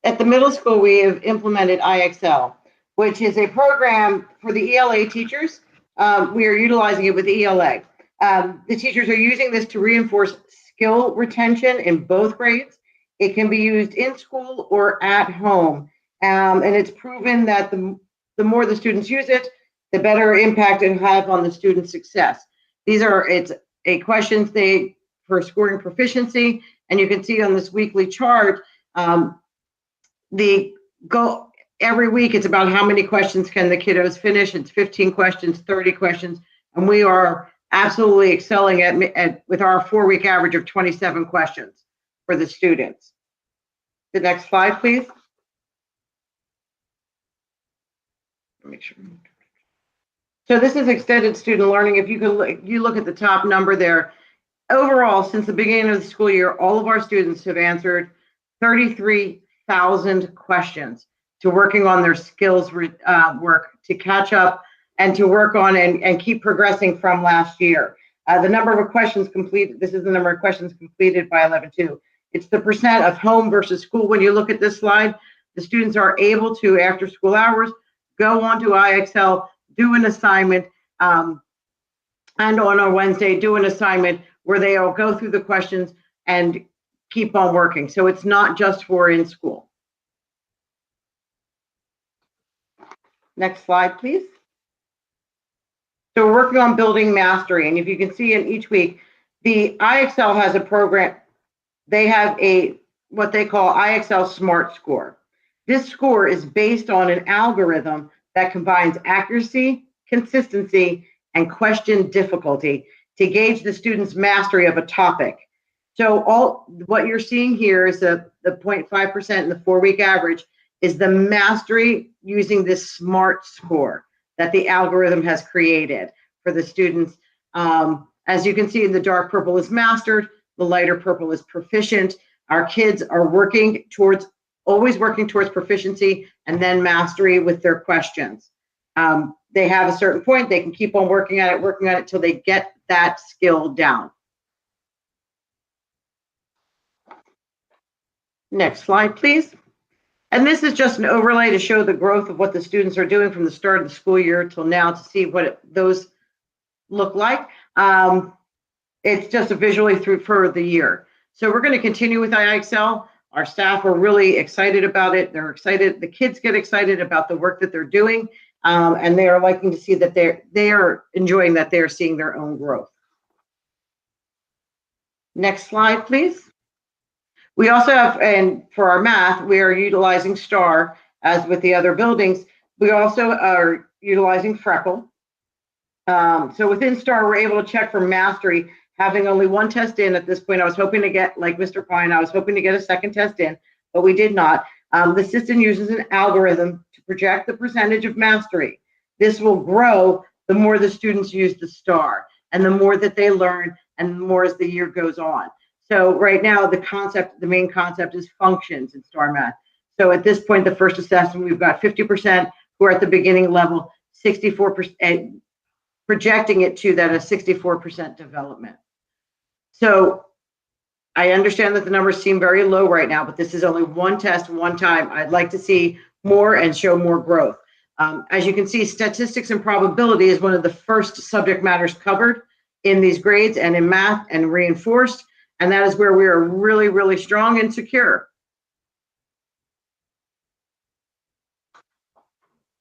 At the middle school, we have implemented IXL, which is a program for the ELA teachers. We are utilizing it with ELA. The teachers are using this to reinforce skill retention in both grades. It can be used in school or at home. And it's proven that the more the students use it, the better impact it has on the student's success. It's a questions for scoring proficiency, and you can see on this weekly chart, every week it's about how many questions can the kiddos finish. It's 15 questions, 30 questions, and we are absolutely excelling with our 4-week average of 27 questions for the students. The next slide, please. Make sure. So this is extended student learning. If you look at the top number there, overall, since the beginning of the school year, all of our students have answered 33,000 questions to working on their skills work to catch up and to work on and keep progressing from last year. The number of questions completed, this is the number of questions completed by 11-2. It's the percent of home versus school. When you look at this slide, the students are able to, after school hours, go on to IXL, do an assignment, and on a Wednesday, do an assignment where they all go through the questions and keep on working. So it's not just for in school. Next slide, please. So we're working on building mastery. And if you can see in each week, the IXL has a program. They have what they call IXL Smart Score. This score is based on an algorithm that combines accuracy, consistency, and question difficulty to gauge the student's mastery of a topic. So what you're seeing here is the 0.5% in the 4-week average is the mastery using this SMART score that the algorithm has created for the students. As you can see, the dark purple is mastered, the lighter purple is proficient. Our kids are always working towards proficiency and then mastery with their questions. They have a certain point, they can keep on working at it till they get that skill down. Next slide, please. And this is just an overlay to show the growth of what the students are doing from the start of the school year till now to see what those look like. It's just a visually for the year. So we're going to continue with IXL. Our staff are really excited about it. They're excited. The kids get excited about the work that they're doing, and they are liking to see that they are enjoying that they're seeing their own growth. Next slide, please. We also have, and for our math, we are utilizing STAR as with the other buildings. We also are utilizing Freckle. So within STAR, we're able to check for mastery, having only one test in at this point. I was hoping to get, like Mr. Pine, I was hoping to get a second test in, but we did not. The system uses an algorithm to project the percentage of mastery. This will grow the more the students use the STAR and the more that they learn and the more as the year goes on. So right now, the main concept is functions in STAR Math. So at this point, the first assessment, we've got 50% who are at the beginning level, 64%, projecting it to that a 64% development. So I understand that the numbers seem very low right now, but this is only one test, one time. I'd like to see more and show more growth. As you can see, statistics and probability is one of the first subject matters covered in these grades and in math and reinforced. And that is where we are really, really strong and secure.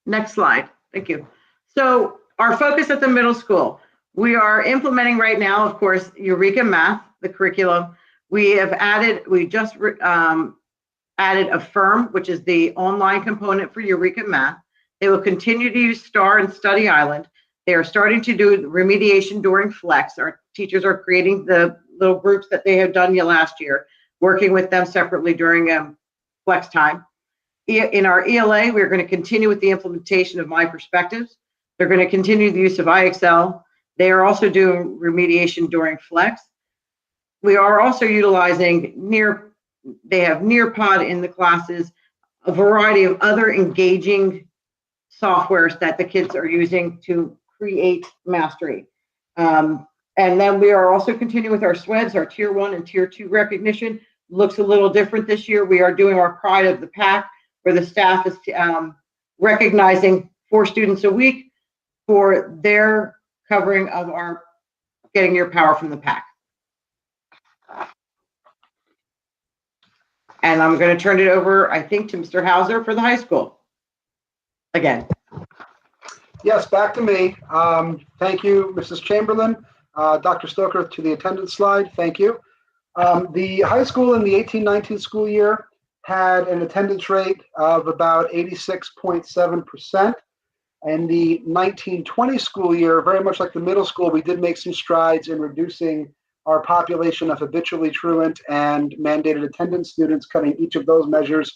Next slide. Thank you. So our focus at the middle school, we are implementing right now, of course, Eureka Math, the curriculum. We just added Affirm, which is the online component for Eureka Math. They will continue to use STAR and Study Island. They are starting to do remediation during Flex. Our teachers are creating the little groups that they have done last year, working with them separately during Flex time. In our ELA, we're going to continue with the implementation of My Perspectives. They're going to continue the use of IXL. They are also doing remediation during Flex. We are also utilizing they have Nearpod in the classes, a variety of other engaging softwares that the kids are using to create mastery. And then we are also continuing with our SWEDs, our Tier 1 and Tier 2 recognition. Looks a little different this year. We are doing our Pride of the Pack, where the staff is recognizing 4 students a week for their covering of our Getting Your Power from the Pack. And I'm going to turn it over, I think, to Mr. Hauser for the high school. Again.
Yes, back to me. Thank you, Mrs. Chamberlain. Dr. Stoker, to the attendance slide. Thank you. The high school in the 18-19 school year had an attendance rate of about 86.7%. And the 19-20 school year, very much like the middle school, we did make some strides in reducing our population of habitually truant and mandated attendance students, cutting each of those measures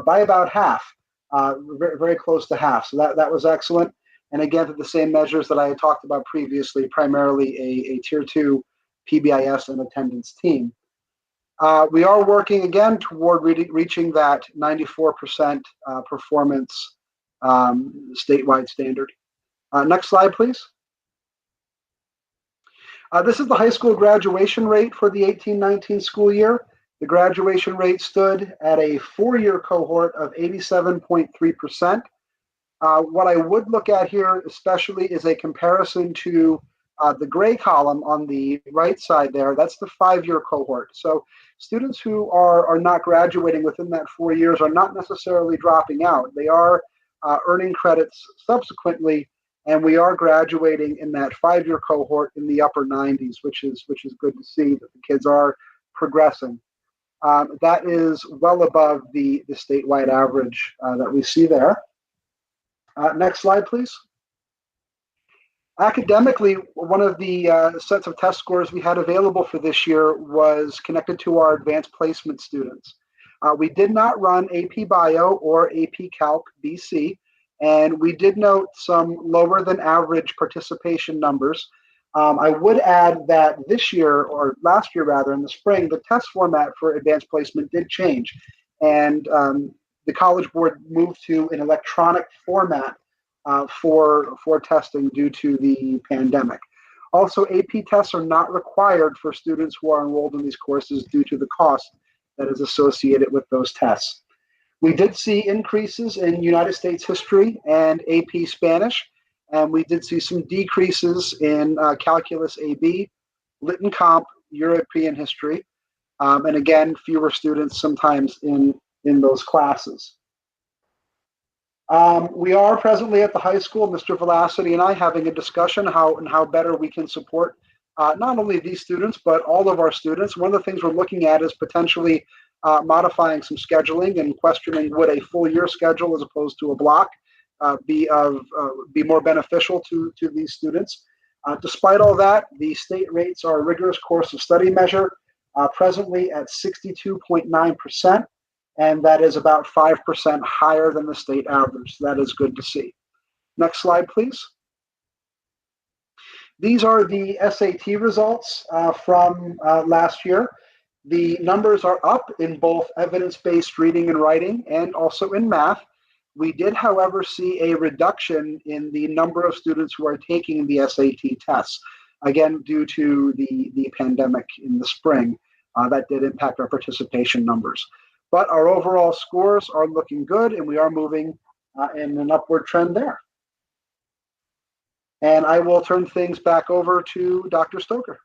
by about half, very, very close to half. So that was excellent. And again, the same measures that I had talked about previously, primarily a Tier 2 PBIS and attendance team. We are working again toward reaching that 94% performance statewide standard. Next slide, please. This is the high school graduation rate for the 18-19 school year. The graduation rate stood at a 4-year cohort of 87.3%. What I would look at here especially is a comparison to the gray column on the right side there. That's the 5-year cohort. So students who are not graduating within that 4 years are not necessarily dropping out. They are earning credits subsequently and we are graduating in that 5-year cohort in the upper 90s, which is good to see that the kids are progressing. That is well above the statewide average that we see there. Next slide, please. Academically, one of the sets of test scores we had available for this year was connected to our advanced placement students. We did not run AP Bio or AP Calc BC, and we did note some lower than average participation numbers. I would add that this year, or last year rather, in the spring, the test format for advanced placement did change, and the College Board moved to an electronic format for testing due to the pandemic. Also, AP tests are not required for students who are enrolled in these courses due to the cost that is associated with those tests. We did see increases in United States history and AP Spanish, and we did see some decreases in Calculus AB, Lit and Comp, European history, and again, fewer students sometimes in those classes. We are presently at the high school, Mr. Velocity and I, having a discussion how better we can support not only these students, but all of our students. One of the things we're looking at is potentially modifying some scheduling and questioning would a full year schedule as opposed to a block be more beneficial to these students. Despite all that, the state rates our rigorous course of study measure presently at 62.9%, and that is about 5% higher than the state average. That is good to see. Next slide, please. These are the SAT results from last year. The numbers are up in both evidence-based reading and writing and also in math. We did, however, see a reduction in the number of students who are taking the SAT tests, again, due to the pandemic in the spring. That did impact our participation numbers. But our overall scores are looking good, and we are moving in an upward trend there. And I will turn things back over to Dr. Stoker.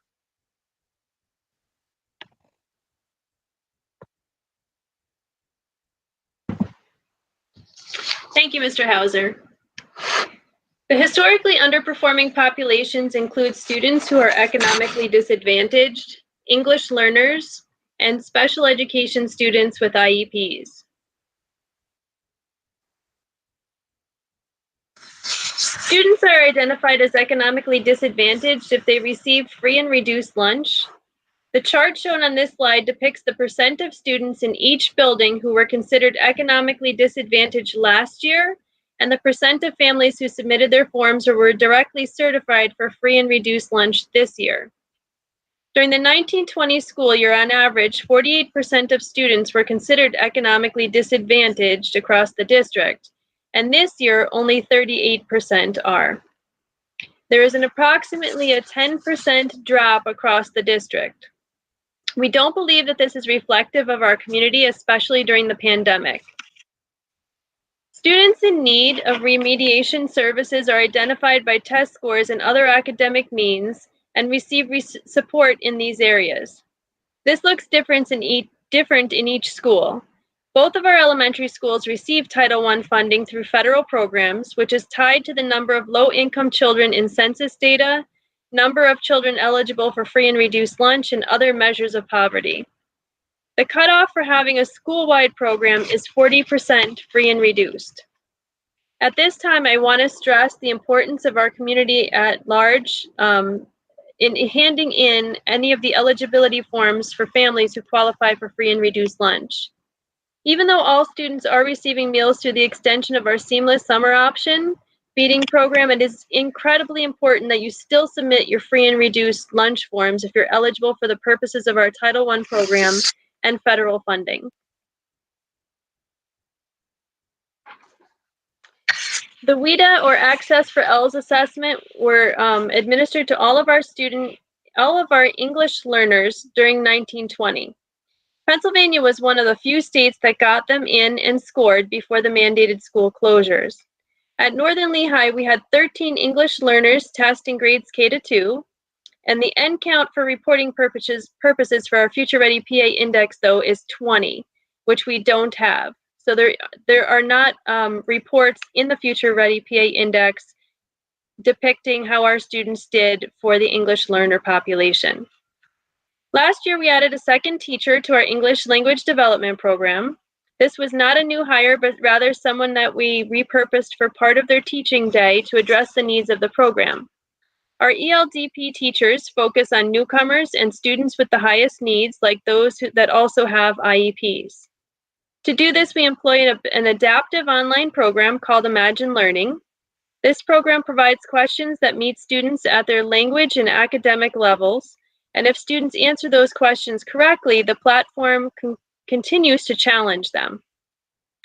Thank you, Mr. Hauser. The historically underperforming populations include students who are economically disadvantaged, English learners, and special education students with IEPs. Students are identified as economically disadvantaged if they receive free and reduced lunch. The chart shown on this slide depicts the percent of students in each building who were considered economically disadvantaged last year, and the percent of families who submitted their forms or were directly certified for free and reduced lunch this year. During the 1920 school year, on average, 48% of students were considered economically disadvantaged across the district, and this year, only 38% are. There is an approximately a 10% drop across the district. We don't believe that this is reflective of our community, especially during the pandemic. Students in need of remediation services are identified by test scores and other academic means and receive support in these areas. This looks different in each school. Both of our elementary schools receive Title I funding through federal programs, which is tied to the number of low-income children in census data, number of children eligible for free and reduced lunch, and other measures of poverty. The cutoff for having a school-wide program is 40% free and reduced. At this time, I want to stress the importance of our community at large in handing in any of the eligibility forms for families who qualify for free and reduced lunch. Even though all students are receiving meals through the extension of our seamless summer option feeding program, it is incredibly important that you still submit your free and reduced lunch forms if you're eligible for the purposes of our Title I program and federal funding. The WIDA, or Access for ELS assessment, were administered to all of our English learners during 1920. Pennsylvania was one of the few states that got them in and scored before the mandated school closures. At Northern Lehigh, we had 13 English learners test in grades K to 2, and the end count for reporting purposes for our Future Ready PA index, though, is 20, which we don't have. So there are not reports in the Future Ready PA index depicting how our students did for the English learner population. Last year, we added a second teacher to our English language development program. This was not a new hire, but rather someone that we repurposed for part of their teaching day to address the needs of the program. Our ELDP teachers focus on newcomers and students with the highest needs, like those that also have IEPs. To do this, we employ an adaptive online program called Imagine Learning. This program provides questions that meet students at their language and academic levels, and if students answer those questions correctly, the platform continues to challenge them.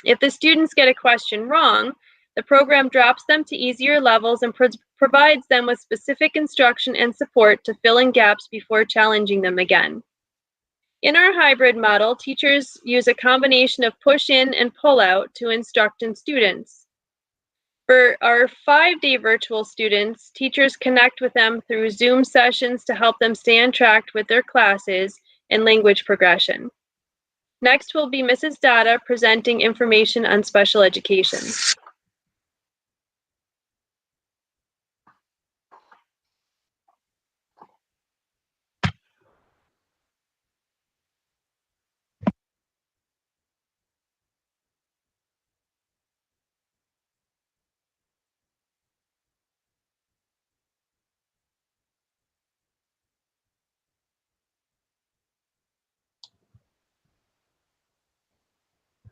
If the students get a question wrong, the program drops them to easier levels and provides them with specific instruction and support to fill in gaps before challenging them again. In our hybrid model, teachers use a combination of push-in and pull-out to instruct students. For our 5-day virtual students, teachers connect with them through Zoom sessions to help them stay on track with their classes and language progression. Next will be Mrs. Dada presenting information on special education.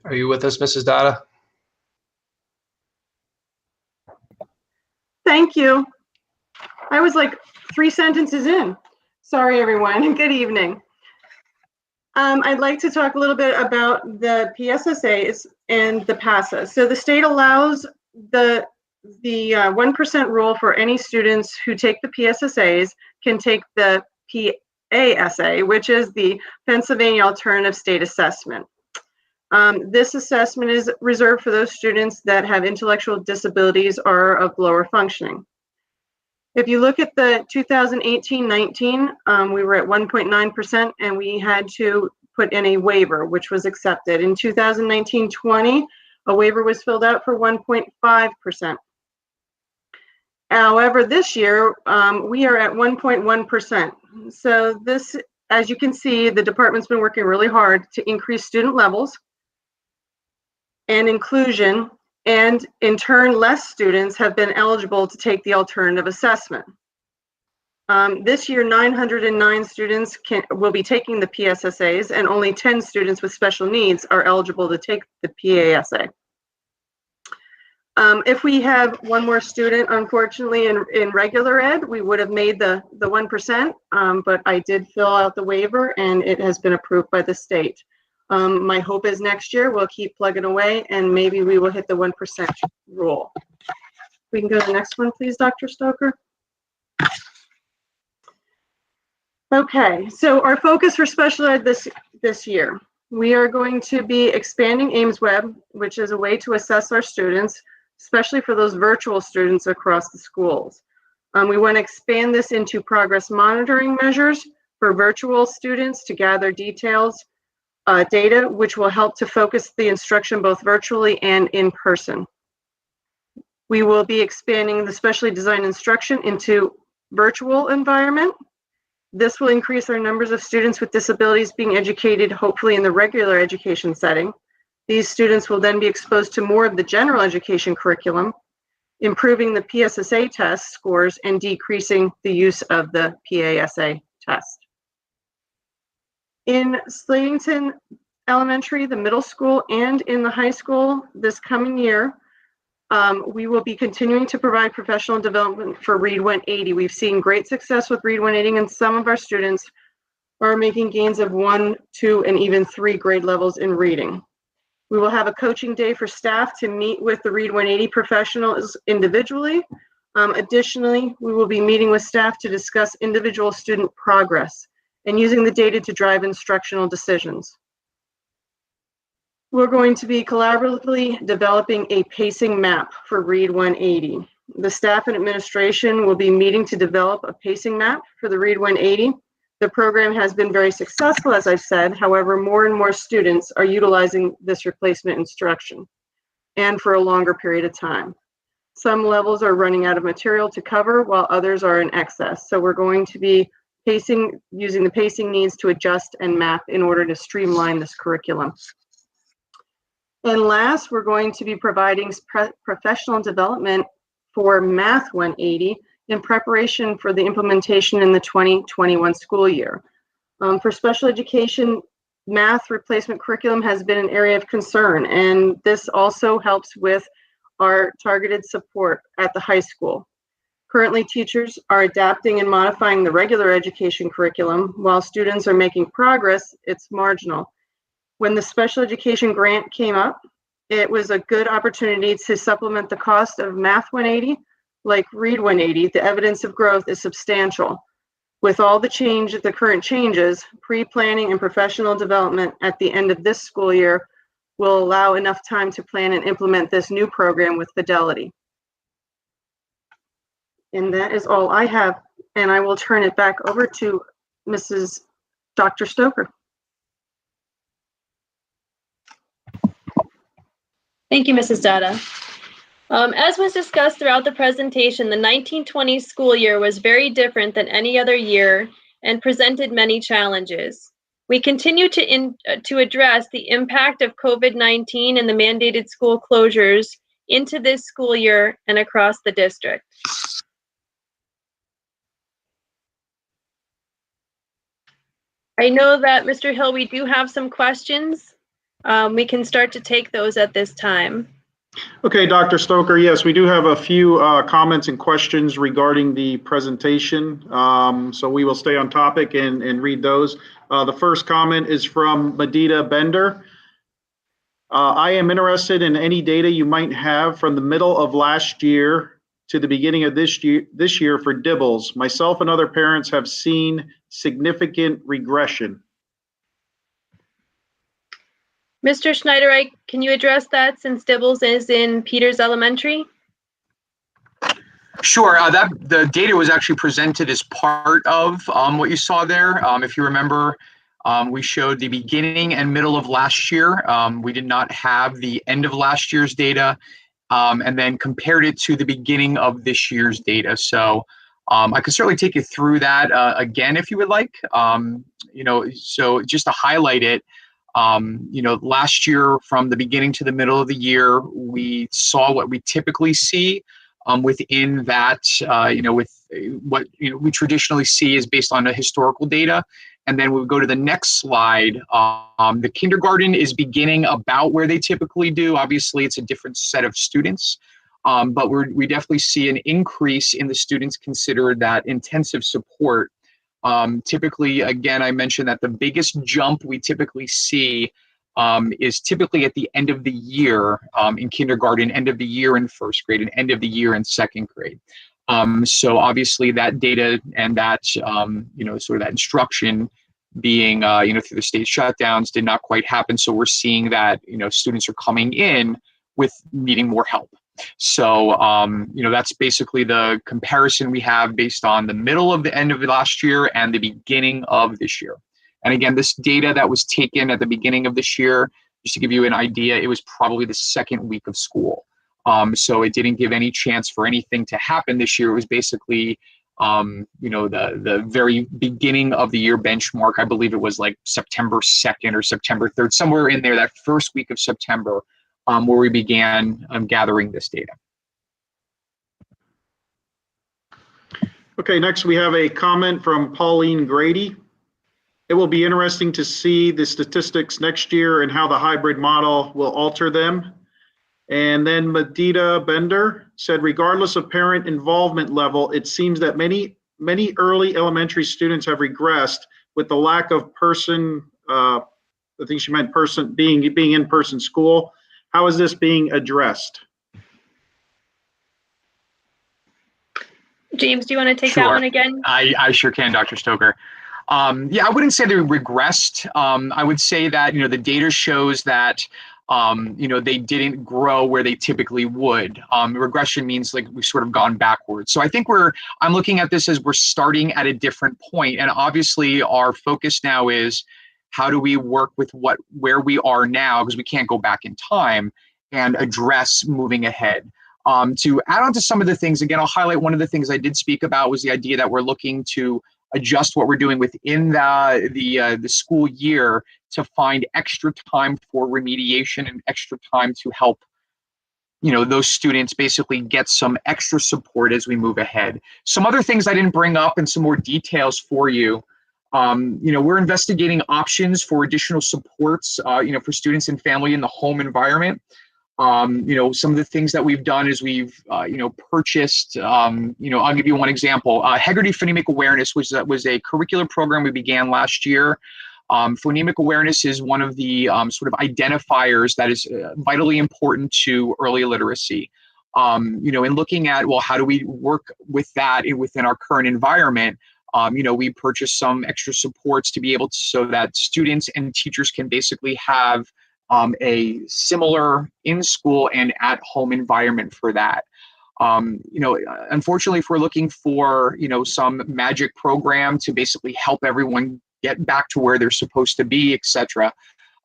Are you with us, Mrs. Dada?
Thank you. I was like 3 sentences in. Sorry, everyone. Good evening. I'd like to talk a little bit about the PSSAs and the PASA. So the state allows the 1% rule for any students who take the PSSAs can take the PASA, which is the Pennsylvania Alternative State Assessment. This assessment is reserved for those students that have intellectual disabilities or of lower functioning. If you look at the 2018-19, we were at 1.9% and we had to put in a waiver, which was accepted. In 2019-20, a waiver was filled out for 1.5%. However, this year, we are at 1.1%. So this, as you can see, the department's been working really hard to increase student levels and inclusion, and in turn, less students have been eligible to take the alternative assessment. This year, 909 students will be taking the PSSAs, and only 10 students with special needs are eligible to take the PASA. If we have one more student, unfortunately, in regular ed, we would have made the 1%, but I did fill out the waiver and it has been approved by the state. My hope is next year we'll keep plugging away and maybe we will hit the 1% rule. We can go to the next one, please, Dr. Stoker. Okay, so our focus for special ed this year, we are going to be expanding AIMSweb, which is a way to assess our students, especially for those virtual students across the schools. We want to expand this into progress monitoring measures for virtual students to gather details, data, which will help to focus the instruction both virtually and in person. We will be expanding the specially designed instruction into virtual environment. This will increase our numbers of students with disabilities being educated, hopefully in the regular education setting. These students will then be exposed to more of the general education curriculum, improving the PSSA test scores and decreasing the use of the PASA test. In Slatington Elementary, the middle school, and in the high school this coming year, we will be continuing to provide professional development for Read 180. We've seen great success with Read 180, and some of our students are making gains of 1, 2, and even 3 grade levels in reading. We will have a coaching day for staff to meet with the Read 180 professionals individually. Additionally, we will be meeting with staff to discuss individual student progress and using the data to drive instructional decisions. We're going to be collaboratively developing a pacing map for Read 180. The staff and administration will be meeting to develop a pacing map for the Read 180. The program has been very successful, as I've said. However, more and more students are utilizing this replacement instruction and for a longer period of time. Some levels are running out of material to cover while others are in excess. So we're going to be using the pacing needs to adjust and map in order to streamline this curriculum. And last, we're going to be providing professional development for Math 180 in preparation for the implementation in the 2021 school year. For special education, math replacement curriculum has been an area of concern, and this also helps with our targeted support at the high school. Currently, teachers are adapting and modifying the regular education curriculum. While students are making progress, it's marginal. When the special education grant came up, it was a good opportunity to supplement the cost of Math 180. Like Read 180, the evidence of growth is substantial. With all the current changes, pre-planning and professional development at the end of this school year will allow enough time to plan and implement this new program with fidelity. And that is all I have, and I will turn it back over to Dr. Stoker.
Thank you, Mrs. Dada. As was discussed throughout the presentation, the 1920 school year was very different than any other year and presented many challenges. We continue to address the impact of COVID-19 and the mandated school closures into this school year and across the district. I know that, Mr. Hill, we do have some questions. We can start to take those at this time.
Okay, Dr. Stoker, yes, we do have a few comments and questions regarding the presentation. So we will stay on topic and read those. The first comment is from Madita Bender. I am interested in any data you might have from the middle of last year to the beginning of this year for Dibbles. Myself and other parents have seen significant regression.
Mr. Schneiderreich, can you address that since Dibbles is in Peters Elementary?
Sure. The data was actually presented as part of what you saw there. If you remember, we showed the beginning and middle of last year. We did not have the end of last year's data, and then compared it to the beginning of this year's data. So I could certainly take you through that again if you would like. So just to highlight it, last year from the beginning to the middle of the year, we saw what we typically see within that, with what we traditionally see is based on the historical data. And then we'll go to the next slide. The kindergarten is beginning about where they typically do. Obviously, it's a different set of students, but we definitely see an increase in the students considered that intensive support. Typically, again, I mentioned that the biggest jump we typically see is typically at the end of the year in kindergarten, end of the year in first grade, and end of the year in second grade. So obviously that data and that, sort of that instruction being, through the state shutdowns did not quite happen. So we're seeing that, students are coming in with needing more help. So, that's basically the comparison we have based on the middle of the end of last year and the beginning of this year. And again, this data that was taken at the beginning of this year, just to give you an idea, it was probably the second week of school. So it didn't give any chance for anything to happen this year. It was basically, the very beginning of the year benchmark. I believe it was like September 2nd or September 3rd, somewhere in there, that first week of September, where we began gathering this data.
Okay, next we have a comment from Pauline Grady. It will be interesting to see the statistics next year and how the hybrid model will alter them. And then Madita Bender said, regardless of parent involvement level, it seems that many early elementary students have regressed with the lack of I think she meant being in-person school. How is this being addressed?
James, do you want to take that one again?
I sure can, Dr. Stoker. I wouldn't say they regressed. I would say that, the data shows that, they didn't grow where they typically would. Regression means like we've sort of gone backwards. So I think I'm looking at this as we're starting at a different point. And obviously our focus now is how do we work with where we are now, because we can't go back in time, and address moving ahead. To add on to some of the things, again, I'll highlight one of the things I did speak about was the idea that we're looking to adjust what we're doing within the school year to find extra time for remediation and extra time to help those students basically get some extra support as we move ahead. Some other things I didn't bring up and some more details for you. We're investigating options for additional supports, for students and family in the home environment. Some of the things that we've done is we've, purchased, I'll give you one example. Hegarty Phonemic Awareness was a curricular program we began last year. Phonemic awareness is one of the sort of identifiers that is vitally important to early literacy. In looking at, well, how do we work with that within our current environment? We purchased some extra supports to be able to, so that students and teachers can basically have a similar in-school and at-home environment for that. Unfortunately, if we're looking for, some magic program to basically help everyone get back to where they're supposed to be, etc.,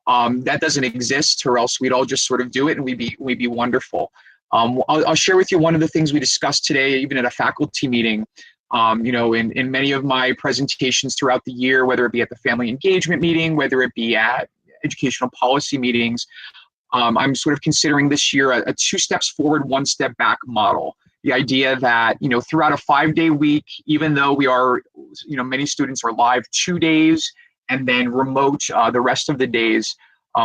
that doesn't exist, or else we'd all just sort of do it and we'd be wonderful. I'll share with you one of the things we discussed today, even at a faculty meeting. In many of my presentations throughout the year, whether it be at the family engagement meeting, whether it be at educational policy meetings, I'm sort of considering this year a 2 steps forward, 1 step back model. The idea that, throughout a 5-day week, even though we are, many students are live 2 days and then remote the rest of the days,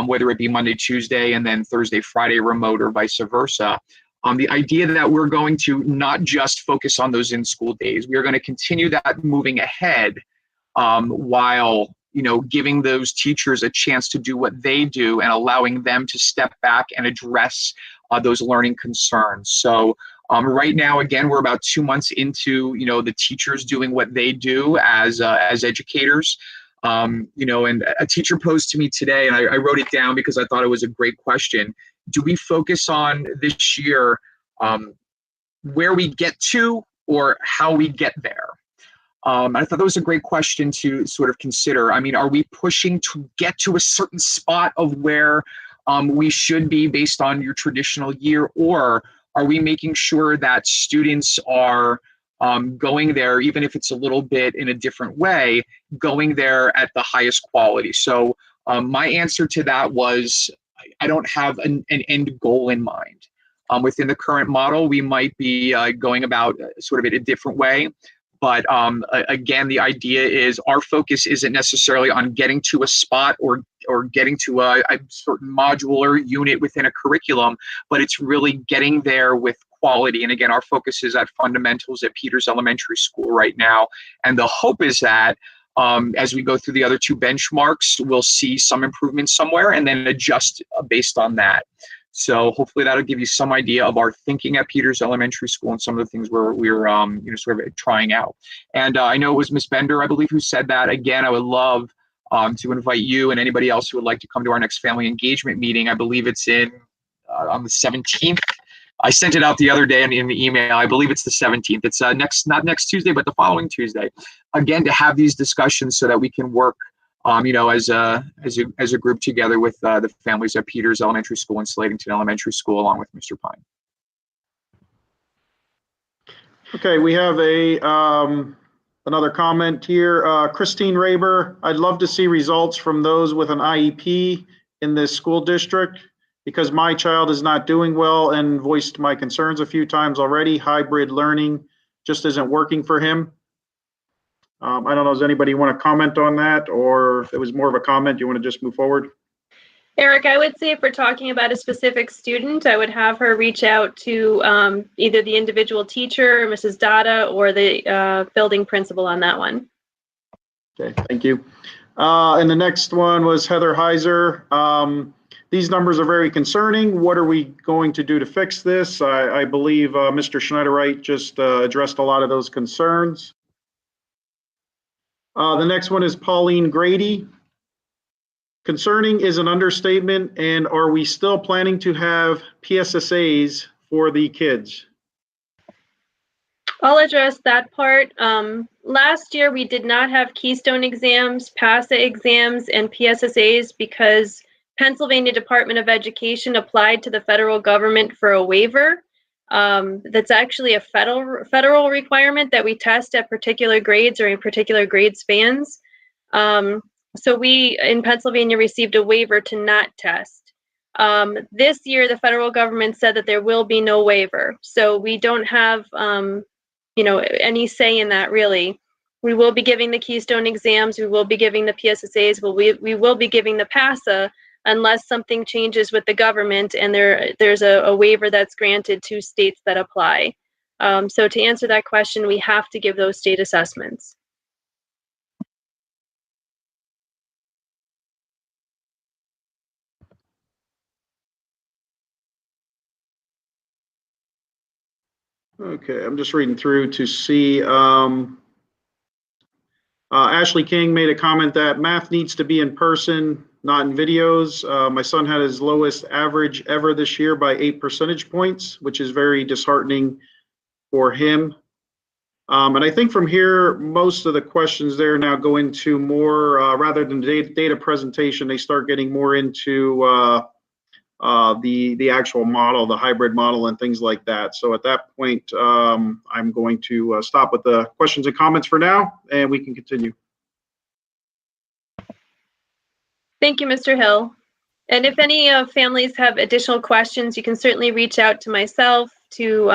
whether it be Monday, Tuesday, and then Thursday, Friday remote, or vice versa. The idea that we're going to not just focus on those in-school days, we are going to continue that moving ahead while giving those teachers a chance to do what they do and allowing them to step back and address those learning concerns. So right now, again, we're about 2 months into, the teachers doing what they do as educators. And a teacher posed to me today, and I wrote it down because I thought it was a great question. Do we focus on this year where we get to or how we get there? I thought that was a great question to sort of consider. I mean, are we pushing to get to a certain spot of where we should be based on your traditional year, or are we making sure that students are going there, even if it's a little bit in a different way, going there at the highest quality? So my answer to that was, I don't have an end goal in mind. Within the current model, we might be going about sort of in a different way. But again, the idea is our focus isn't necessarily on getting to a spot or getting to a certain module or unit within a curriculum, but it's really getting there with quality. And again, our focus is at fundamentals at Peters Elementary School right now. And the hope is that as we go through the other 2 benchmarks, we'll see some improvement somewhere and then adjust based on that. So hopefully that'll give you some idea of our thinking at Peters Elementary School and some of the things we're sort of trying out. And I know it was Ms. Bender, I believe, who said that. Again, I would love to invite you and anybody else who would like to come to our next family engagement meeting. I believe it's on the 17th. I sent it out the other day in the email. I believe it's the 17th. It's not next Tuesday, but the following Tuesday. Again, to have these discussions so that we can work as a group together with the families at Peters Elementary School and Slatington Elementary School, along with Mr. Pine.
Okay, we have another comment here. Christine Raber, I'd love to see results from those with an IEP in this school district because my child is not doing well and voiced my concerns a few times already. Hybrid learning just isn't working for him. I don't know, does anybody want to comment on that, or if it was more of a comment, you want to just move forward?
Eric, I would say if we're talking about a specific student, I would have her reach out to either the individual teacher, Mrs. Dada, or the building principal on that one.
Okay, thank you. And the next one was Heather Heiser. These numbers are very concerning. What are we going to do to fix this? I believe Mr. Schneiderite just addressed a lot of those concerns. The next one is Pauline Grady. Concerning is an understatement, and are we still planning to have PSSAs for the kids?
I'll address that part. Last year, we did not have Keystone exams, PASA exams, and PSSAs because Pennsylvania Department of Education applied to the federal government for a waiver. That's actually a federal requirement that we test at particular grades or in particular grade spans. So we in Pennsylvania received a waiver to not test. This year, the federal government said that there will be no waiver. So we don't have, any say in that really. We will be giving the Keystone exams. We will be giving the PSSAs. We will be giving the PASA unless something changes with the government and there's a waiver that's granted to states that apply. So to answer that question, we have to give those state assessments.
Okay, I'm just reading through to see. Ashley King made a comment that math needs to be in person, not in videos. My son had his lowest average ever this year by 8 percentage points, which is very disheartening for him. And I think from here, most of the questions there now go into more, rather than data presentation, they start getting more into the actual model, the hybrid model and things like that. So at that point, I'm going to stop with the questions and comments for now, and we can continue.
Thank you, Mr. Hill. And if any families have additional questions, you can certainly reach out to myself, to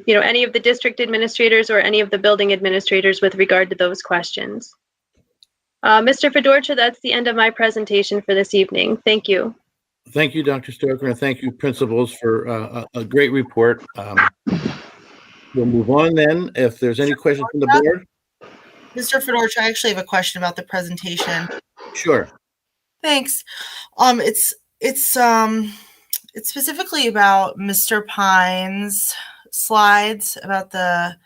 any of the district administrators or any of the building administrators with regard to those questions. Mr. Fedorcha, that's the end of my presentation for this evening. Thank you.
Thank you, Dr. Stoker, and thank you, principals, for a great report. We'll move on then. If there's any questions from the board.
Mr. Fedorcha, I actually have a question about the presentation.
Sure.
Thanks. It's specifically about Mr. Pine's slides about the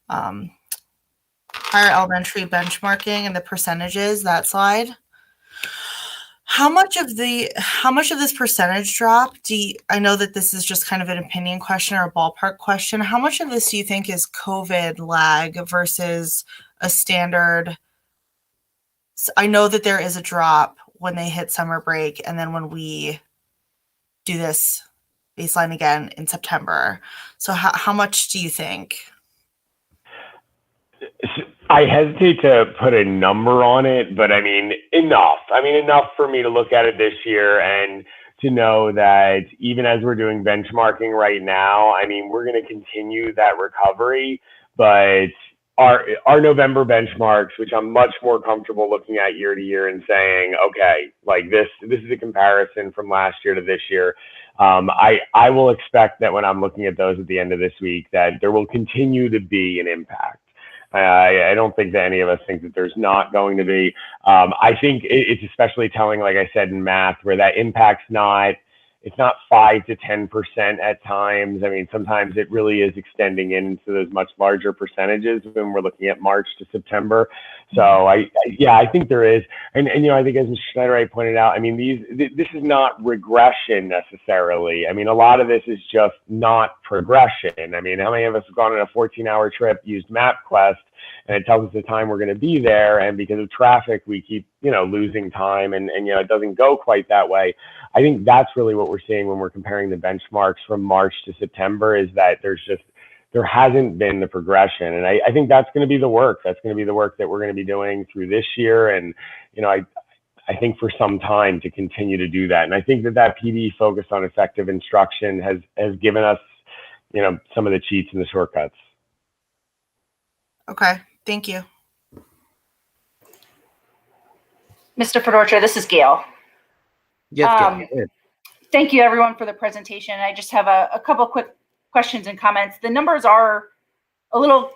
higher elementary benchmarking and the percentages, that slide. How much of this percentage drop I know that this is just kind of an opinion question or a ballpark question. How much of this do you think is COVID lag versus a standard? I know that there is a drop when they hit summer break and then when we do this baseline again in September. So how much do you think?
I hesitate to put a number on it, but I mean, enough. Enough for me to look at it this year and to know that even as we're doing benchmarking right now, we're going to continue that recovery, but our November benchmarks, which I'm much more comfortable looking at year to year and saying, okay, like this is a comparison from last year to this year. I will expect that when I'm looking at those at the end of this week, that there will continue to be an impact. I don't think that any of us think that there's not going to be. I think it's especially telling, like I said, in math, where that impact's it's not 5 to 10% at times. Sometimes it really is extending into those much larger percentages when we're looking at March to September. So I think there is. And I think as Mr. Schneider pointed out, this is not regression necessarily. A lot of this is just not progression. How many of us have gone on a 14-hour trip, used MapQuest, and it tells us the time we're going to be there, and because of traffic, we keep, losing time, and it doesn't go quite that way. I think that's really what we're seeing when we're comparing the benchmarks from March to September, is that there hasn't been the progression. And I think that's going to be the work. That's going to be the work that we're going to be doing through this year. And, I think for some time to continue to do that. And I think that PD focus on effective instruction has given us, some of the cheats and the shortcuts.
Okay, thank you.
Mr. Fedorcha, this is Gail.
Yes, Gail.
Thank you, everyone, for the presentation. I just have a couple quick questions and comments. The numbers are a little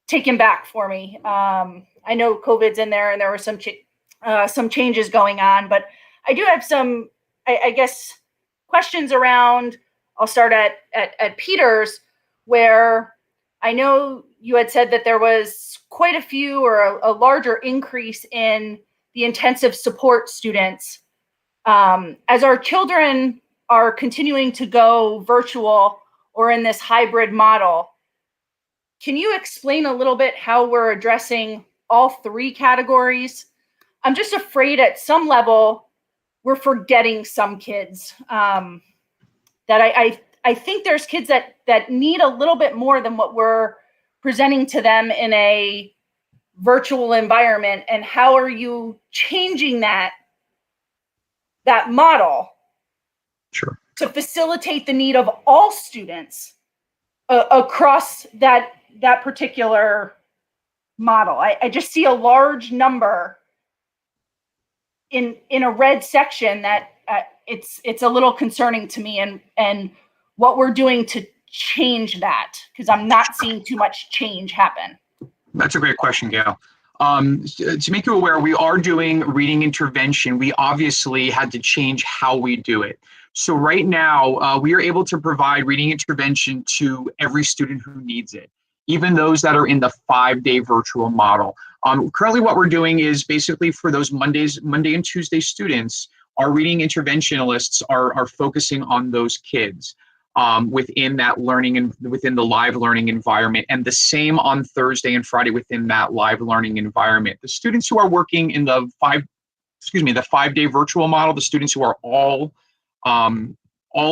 taken back for me. I know COVID's in there, and there were some changes going on, but I do have some, I guess, questions around. I'll start at Peters, where I know you had said that there was quite a few or a larger increase in the intensive support students. As our children are continuing to go virtual or in this hybrid model, can you explain a little bit how we're addressing all three categories? I'm just afraid at some level we're forgetting some kids that I think there's kids that need a little bit more than what we're presenting to them in a virtual environment. And how are you changing that model to facilitate the need of all students across that particular model? I just see a large number in a red section that it's a little concerning to me, and what we're doing to change that, because I'm not seeing too much change happen.
That's a great question, Gail. To make you aware, we are doing reading intervention. We obviously had to change how we do it. So right now, we are able to provide reading intervention to every student who needs it, even those that are in the 5-day virtual model. Currently, what we're doing is basically for those Monday and Tuesday students, our reading interventionists are focusing on those kids within that learning and within the live learning environment, and the same on Thursday and Friday within that live learning environment. The students who are working in the 5-day virtual model, the students who are all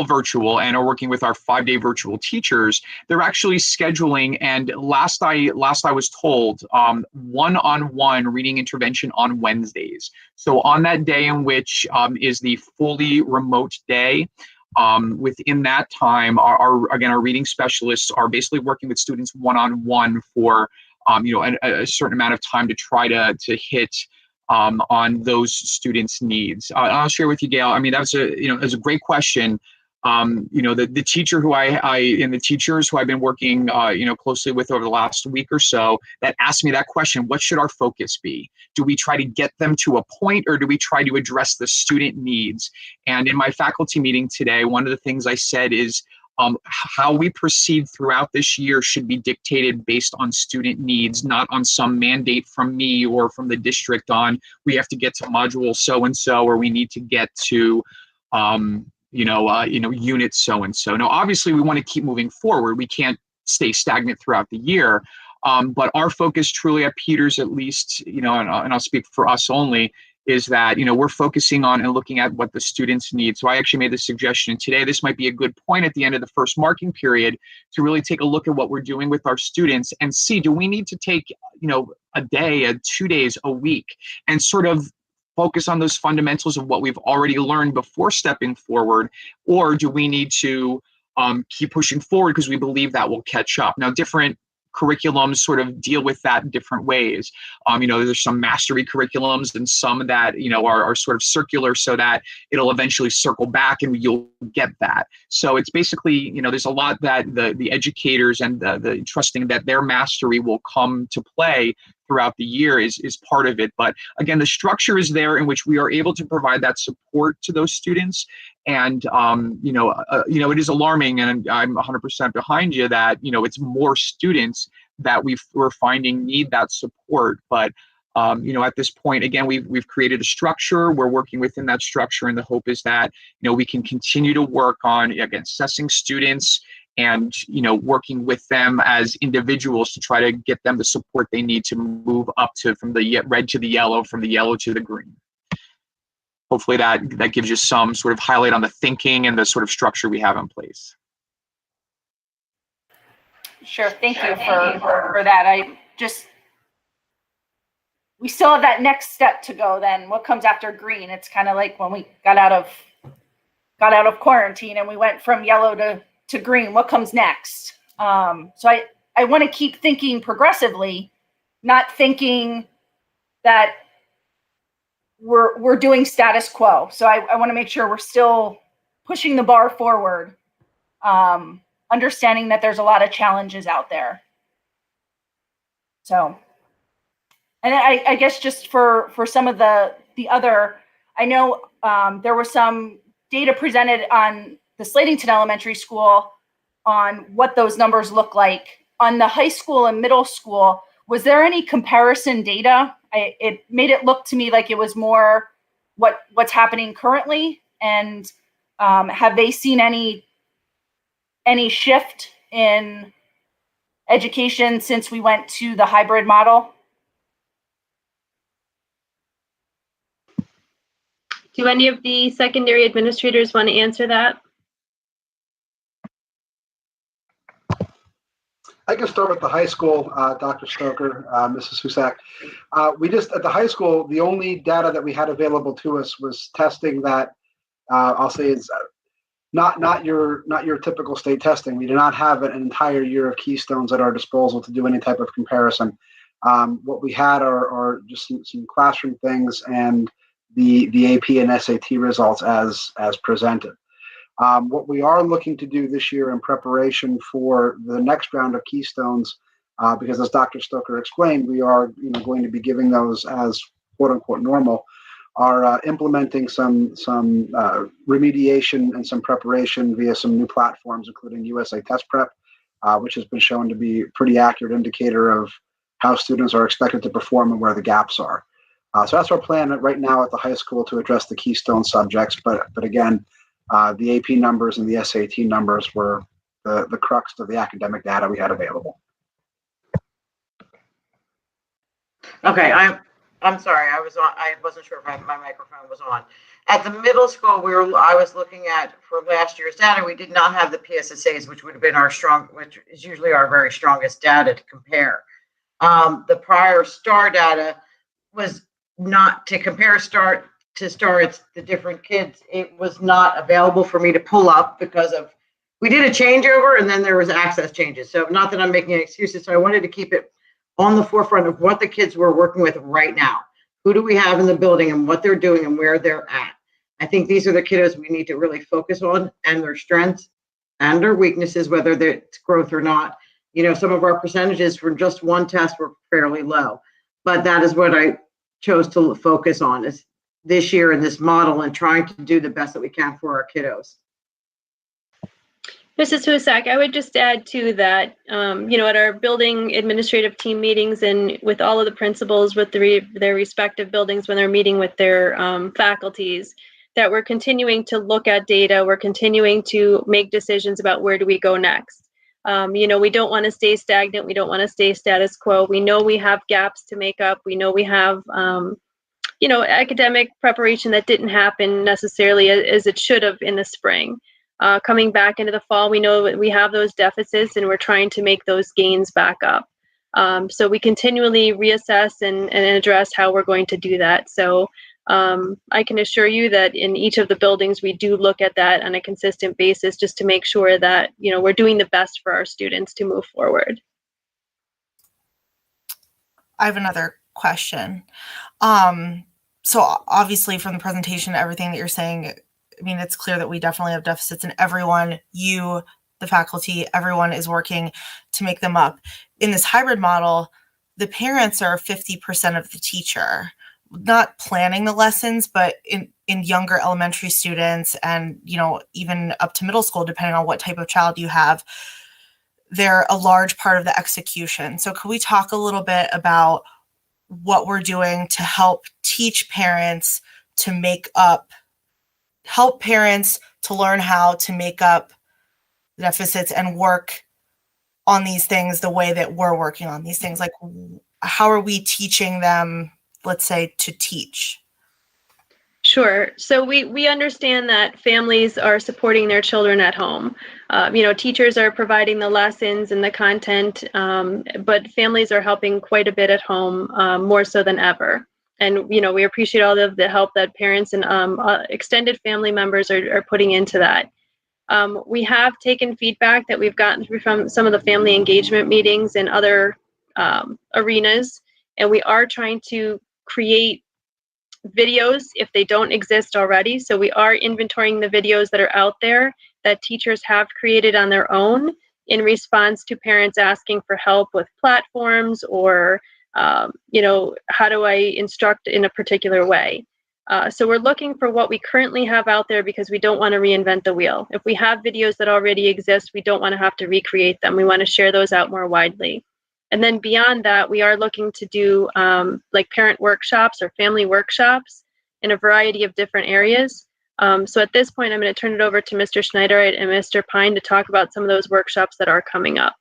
virtual and are working with our 5-day virtual teachers, they're actually scheduling, and last I was told, one-on-one reading intervention on Wednesdays. So on that day in which is the fully remote day, within that time, our reading specialists are basically working with students one-on-one for a certain amount of time to try to hit on those students' needs. I'll share with you, Gail. I mean, that's a great question. The teacher who and the teachers who I've been working closely with over the last week or so that asked me that question: what should our focus be? Do we try to get them to a point, or do we try to address the student needs? And in my faculty meeting today, one of the things I said is how we proceed throughout this year should be dictated based on student needs, not on some mandate from me or from the district on we have to get to module so-and-so, or we need to get to unit so-and-so. Now, obviously, we want to keep moving forward. We can't stay stagnant throughout the year. But our focus truly at Peters, at least, and I'll speak for us only, is that, we're focusing on and looking at what the students need. So I actually made this suggestion today. This might be a good point at the end of the first marking period to really take a look at what we're doing with our students and see, do we need to take, a day, 2 days, a week, and sort of focus on those fundamentals of what we've already learned before stepping forward, or do we need to keep pushing forward because we believe that will catch up? Now, different curriculums sort of deal with that in different ways. There's some mastery curriculums and some that, are sort of circular so that it'll eventually circle back and you'll get that. So it's basically, there's a lot that the educators and the trusting that their mastery will come to play throughout the year is part of it. But again, the structure is there in which we are able to provide that support to those students. And, it is alarming, and I'm 100% behind you that, it's more students that we're finding need that support. But, at this point, again, we've created a structure. We're working within that structure. And the hope is that, we can continue to work on, again, assessing students and, working with them as individuals to try to get them the support they need to move up from the red to the yellow, from the yellow to the green. Hopefully that gives you some sort of highlight on the thinking and the sort of structure we have in place.
Sure, thank you for that. We still have that next step to go then. What comes after green? It's kind of like when we got out of quarantine and we went from yellow to green. What comes next? So I want to keep thinking progressively, not thinking that we're doing status quo. So I want to make sure we're still pushing the bar forward, understanding that there's a lot of challenges out there. So, and I guess just for some of the other, I know there was some data presented on the Slatington Elementary School on what those numbers look like. On the high school and middle school, was there any comparison data? It made it look to me like it was more what's happening currently. And have they seen any shift in education since we went to the hybrid model?
Do any of the secondary administrators want to answer that?
I can start with the high school, Dr. Stoker, Mrs. Husak. We just, at the high school, the only data that we had available to us was testing that I'll say is not your typical state testing. We do not have an entire year of Keystones at our disposal to do any type of comparison. What we had are just some classroom things and the AP and SAT results as presented. What we are looking to do this year in preparation for the next round of Keystones, because as Dr. Stoker explained, we are going to be giving those as quote unquote normal, are implementing some remediation and some preparation via some new platforms, including USA Test Prep, which has been shown to be a pretty accurate indicator of how students are expected to perform and where the gaps are. So that's our plan right now at the high school to address the Keystone subjects. But again, the AP numbers and the SAT numbers were the crux of the academic data we had available.
Okay, I'm sorry. I wasn't sure if my microphone was on. At the middle school, I was looking at for last year's data. We did not have the PSSAs, which would have been which is usually our very strongest data to compare. The prior STAR data was not to compare STAR to STAR. It's the different kids. It was not available for me to pull up because we did a changeover and then there was access changes. So not that I'm making excuses. So I wanted to keep it on the forefront of what the kids we're working with right now. Who do we have in the building and what they're doing and where they're at? I think these are the kiddos we need to really focus on and their strengths and their weaknesses, whether it's growth or not. Some of our percentages for just one test were fairly low, but that is what I chose to focus on is this year in this model and trying to do the best that we can for our kiddos.
Mrs. Husak, I would just add to that, at our building administrative team meetings and with all of the principals with their respective buildings when they're meeting with their faculties, that we're continuing to look at data, we're continuing to make decisions about where do we go next. We don't want to stay stagnant, we don't want to stay status quo. We know we have gaps to make up, we know we have academic preparation that didn't happen necessarily as it should have in the spring. Coming back into the fall, we know that we have those deficits and we're trying to make those gains back up. So we continually reassess and address how we're going to do that. So I can assure you that in each of the buildings, we do look at that on a consistent basis just to make sure that, we're doing the best for our students to move forward.
I have another question. So obviously from the presentation, everything that you're saying, it's clear that we definitely have deficits and everyone, you, the faculty, everyone is working to make them up. In this hybrid model, the parents are 50% of the teacher, not planning the lessons, but in younger elementary students and, even up to middle school, depending on what type of child you have, they're a large part of the execution. So could we talk a little bit about what we're doing to help teach parents to help parents to learn how to make up deficits and work on these things the way that we're working on these things? Like, how are we teaching them, let's say, to teach?
Sure. So we understand that families are supporting their children at home. Teachers are providing the lessons and the content, but families are helping quite a bit at home, more so than ever. And, we appreciate all of the help that parents and extended family members are putting into that. We have taken feedback that we've gotten from some of the family engagement meetings and other arenas, and we are trying to create videos if they don't exist already. So we are inventorying the videos that are out there that teachers have created on their own in response to parents asking for help with platforms or how do I instruct in a particular way? So we're looking for what we currently have out there because we don't want to reinvent the wheel. If we have videos that already exist, we don't want to have to recreate them. We want to share those out more widely. And then beyond that, we are looking to do like parent workshops or family workshops in a variety of different areas. So at this point, I'm going to turn it over to Mr. Schneider and Mr. Pine to talk about some of those workshops that are coming up.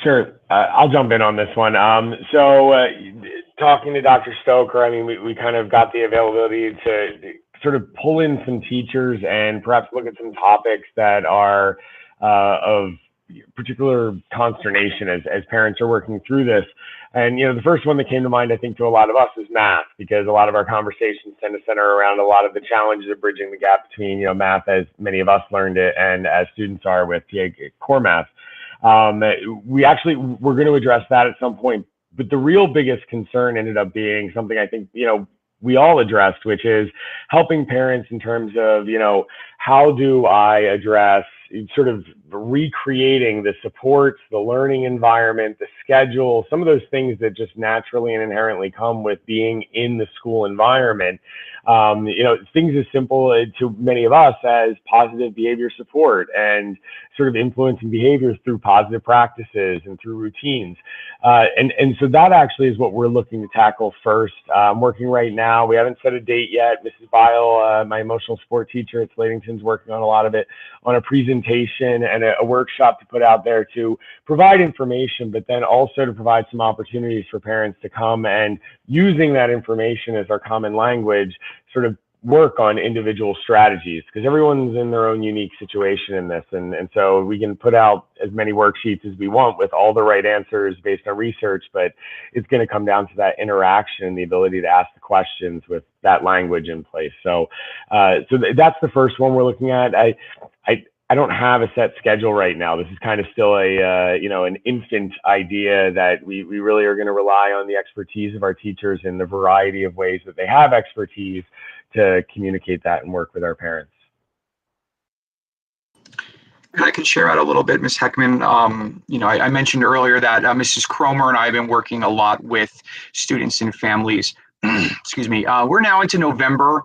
Sure. I'll jump in on this one. Talking to Dr. Stoker, we kind of got the availability to sort of pull in some teachers and perhaps look at some topics that are of particular consternation as parents are working through this. And, the first one that came to mind, I think, to a lot of us is math, because a lot of our conversations tend to center around a lot of the challenges of bridging the gap between, math as many of us learned it and as students are with PA core math. We're going to address that at some point. But the real biggest concern ended up being something I think, we all addressed, which is helping parents in terms of, how do I address sort of recreating the supports, the learning environment, the schedule, some of those things that just naturally and inherently come with being in the school environment. Things as simple to many of us as positive behavior support and sort of influencing behaviors through positive practices and through routines. And so that actually is what we're looking to tackle first. I'm working right now. We haven't set a date yet. Mrs. Bile, my emotional support teacher at Slatington's, working on a lot of it, on a presentation and a workshop to put out there to provide information, but then also to provide some opportunities for parents to come and, using that information as our common language, sort of work on individual strategies, because everyone's in their own unique situation in this. And so we can put out as many worksheets as we want with all the right answers based on research, but it's going to come down to that interaction and the ability to ask the questions with that language in place. So that's the first one we're looking at. I don't have a set schedule right now. This is kind of still an infant idea that we really are going to rely on the expertise of our teachers in the variety of ways that they have expertise to communicate that and work with our parents.
And I can share out a little bit, Ms. Heckman. I mentioned earlier that Mrs. Cromer and I have been working a lot with students and families. Excuse me. We're now into November.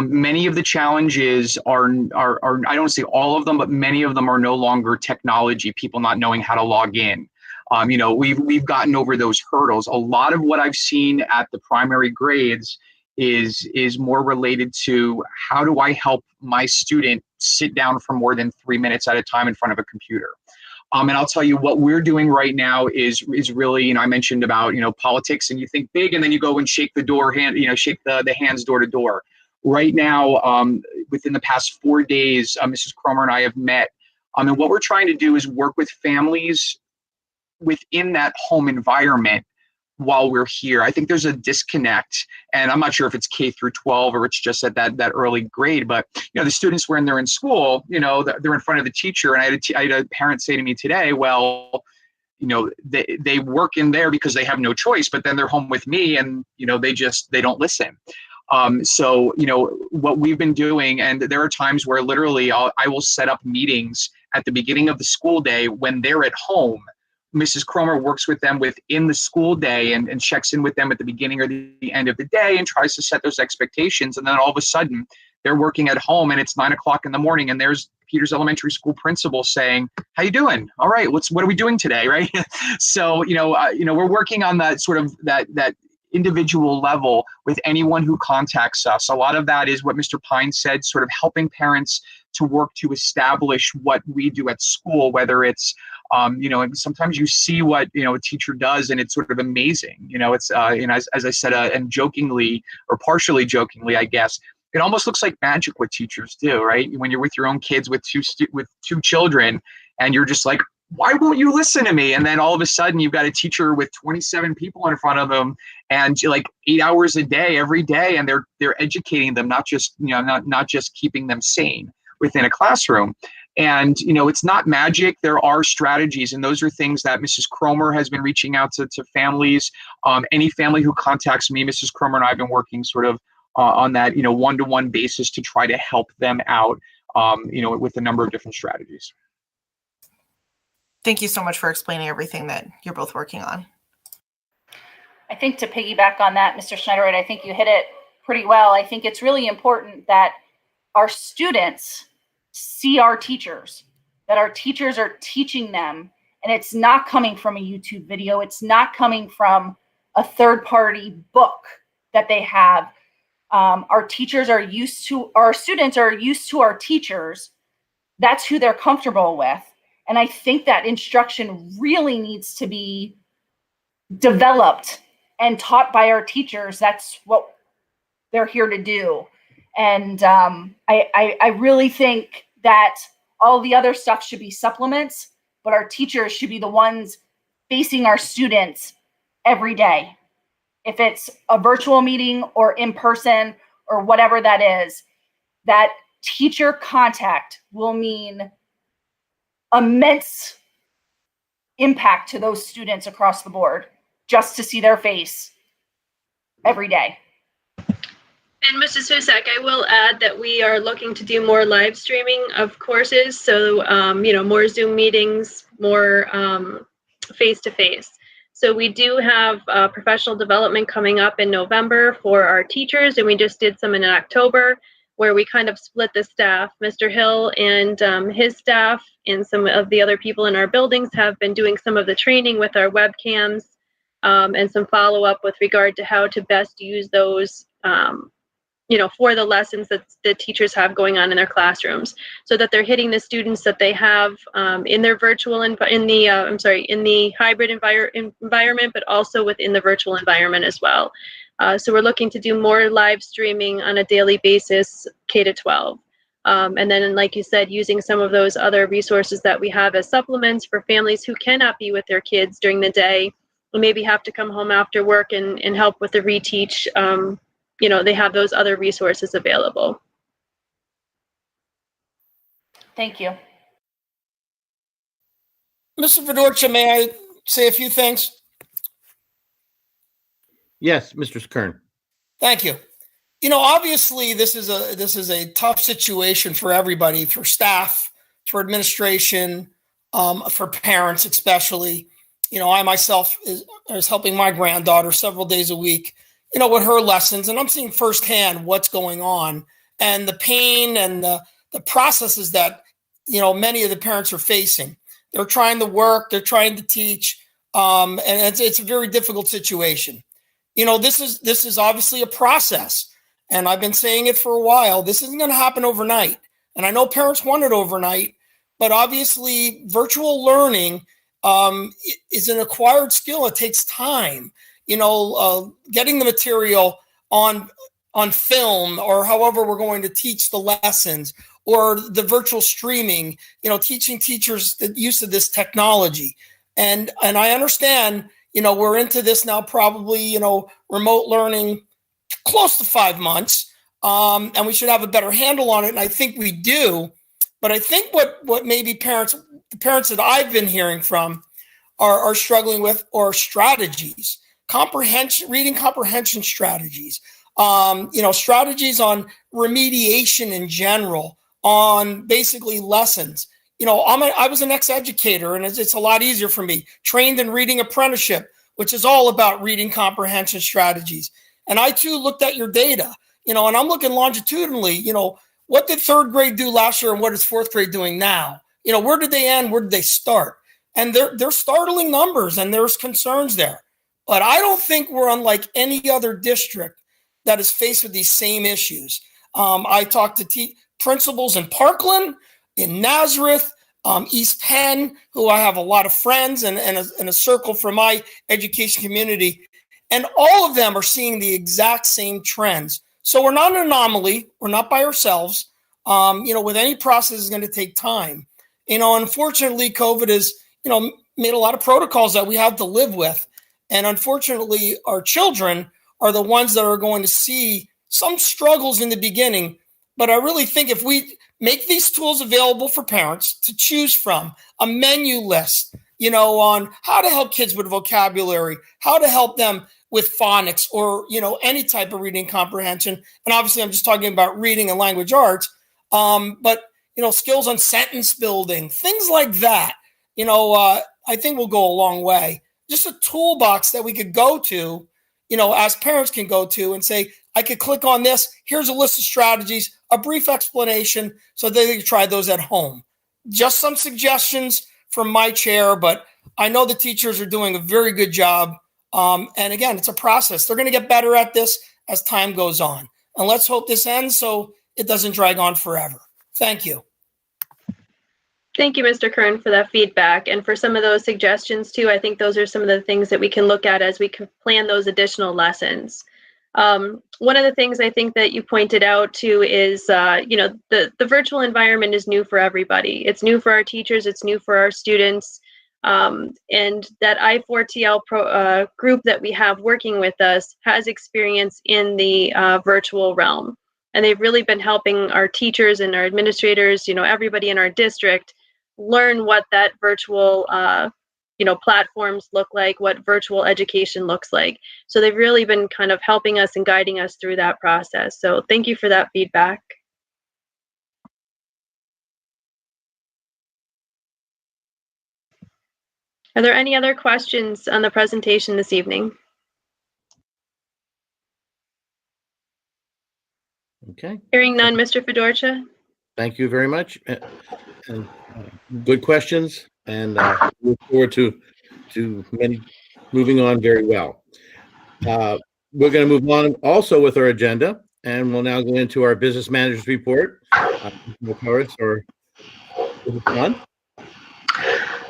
Many of the challenges are I don't say all of them, but many of them are no longer technology, people not knowing how to log in. We've gotten over those hurdles. A lot of what I've seen at the primary grades is more related to how do I help my student sit down for more than 3 minutes at a time in front of a computer. And I'll tell you what we're doing right now is really, I mentioned about, politics, and you think big and then you go and shake the hands door to door. Right now, within the past 4 days, Mrs. Cromer and I have met. And what we're trying to do is work with families within that home environment while we're here. I think there's a disconnect, and I'm not sure if it's K through 12 or it's just at that early grade, but the students, when they're in school, they're in front of the teacher. And I had a parent say to me today, well, they work in there because they have no choice, but then they're home with me and, they don't listen. So what we've been doing, and there are times where literally I will set up meetings at the beginning of the school day when they're at home. Mrs. Cromer works with them within the school day and checks in with them at the beginning or the end of the day and tries to set those expectations. And then all of a sudden they're working at home and it's 9 o'clock in the morning and there's Peters Elementary School principal saying, "How you doing? All right, what are we doing today?" Right? So we're working on that sort of that individual level with anyone who contacts us. A lot of that is what Mr. Pine said, sort of helping parents to work to establish what we do at school, whether it's sometimes you see what a teacher does and it's sort of amazing. It's as I said, and jokingly or partially jokingly, I guess, it almost looks like magic what teachers do, right? When you're with your own kids with two children and you're just like, why won't you listen to me? And then all of a sudden you've got a teacher with 27 people in front of them and like 8 hours a day, every day. And they're educating them, not just, not just keeping them sane within a classroom. And, it's not magic. There are strategies. And those are things that Mrs. Cromer has been reaching out to families. Any family who contacts me, Mrs. Cromer and I have been working sort of on that, one-to-one basis to try to help them out, with a number of different strategies.
Thank you so much for explaining everything that you're both working on.
I think to piggyback on that, Mr. Schneiderite, I think you hit it pretty well. I think it's really important that our students see our teachers, that our teachers are teaching them, and it's not coming from a YouTube video. It's not coming from a third-party book that they have. Our teachers are used to, our students are used to our teachers. That's who they're comfortable with. And I think that instruction really needs to be developed and taught by our teachers. That's what they're here to do. And I really think that all the other stuff should be supplements but our teachers should be the ones facing our students every day. If it's a virtual meeting or in person or whatever that is, that teacher contact will mean immense impact to those students across the board just to see their face every day.
And Mrs. Husak, I will add that we are looking to do more live streaming of courses. So, more Zoom meetings, more face-to-face. So we do have professional development coming up in November for our teachers, and we just did some in October where we kind of split the staff. Mr. Hill and his staff and some of the other people in our buildings have been doing some of the training with our webcams and some follow-up with regard to how to best use those for the lessons that the teachers have going on in their classrooms, so that they're hitting the students that they have in their virtual in the hybrid environment, but also within the virtual environment as well. So we're looking to do more live streaming on a daily basis, K to 12. And then, like you said, using some of those other resources that we have as supplements for families who cannot be with their kids during the day, and maybe have to come home after work and help with the reteach. They have those other resources available.
Thank you.
Mr. Fedorcha, may I say a few things?
Yes, Mr. Kern.
Thank you. Obviously, this is a tough situation for everybody, for staff, for administration, for parents especially. I myself is helping my granddaughter several days a week, with her lessons, and I'm seeing firsthand what's going on and the pain and the processes that, many of the parents are facing. They're trying to work, they're trying to teach, and it's a very difficult situation. This is obviously a process, and I've been saying it for a while. This isn't going to happen overnight, and I know parents want it overnight, but obviously virtual learning is an acquired skill. It takes time. Getting the material on film, or however we're going to teach the lessons, or the virtual streaming, teaching teachers the use of this technology. And I understand, we're into this now, probably, remote learning close to 5 months, and we should have a better handle on it. And I think we do. But I think what maybe the parents that I've been hearing from are struggling with are strategies. Reading comprehension strategies, strategies on remediation in general, on basically lessons. I was an ex-educator, and it's a lot easier for me. Trained in reading apprenticeship, which is all about reading comprehension strategies. And I too looked at your data, and I'm looking longitudinally. What did third grade do last year, and what is fourth grade doing now? Where did they end? Where did they start? And they're startling numbers, and there's concerns there. But I don't think we're unlike any other district that is faced with these same issues. I talked to principals in Parkland, in Nazareth, East Penn, who I have a lot of friends and a circle from my education community. And all of them are seeing the exact same trends. So we're not an anomaly. We're not by ourselves. With any process, it's going to take time. Unfortunately, COVID has, made a lot of protocols that we have to live with. And unfortunately, our children are the ones that are going to see some struggles in the beginning. But I really think if we make these tools available for parents to choose from, a menu list, on how to help kids with vocabulary, how to help them with phonics, or, any type of reading comprehension. And obviously, I'm just talking about reading and language arts. But, skills on sentence building, things like that, I think will go a long way. Just a toolbox that we could go to, as parents can go to and say, I could click on this. Here's a list of strategies, a brief explanation, so they can try those at home. Just some suggestions from my chair, but I know the teachers are doing a very good job. And again, it's a process. They're going to get better at this as time goes on. And let's hope this ends so it doesn't drag on forever. Thank you.
Thank you, Mr. Kern, for that feedback and for some of those suggestions too. I think those are some of the things that we can look at as we can plan those additional lessons. One of the things I think that you pointed out too is, the virtual environment is new for everybody. It's new for our teachers. It's new for our students. And that I4TL group that we have working with us has experience in the virtual realm. And they've really been helping our teachers and our administrators, everybody in our district, learn what that virtual platforms look like, what virtual education looks like. So they've really been kind of helping us and guiding us through that process. So thank you for that feedback. Are there any other questions on the presentation this evening?
Okay.
Hearing none, Mr. Fedorcha.
Thank you very much. And good questions, and look forward to many moving on very well. We're going to move on also with our agenda, and we'll now go into our business managers report.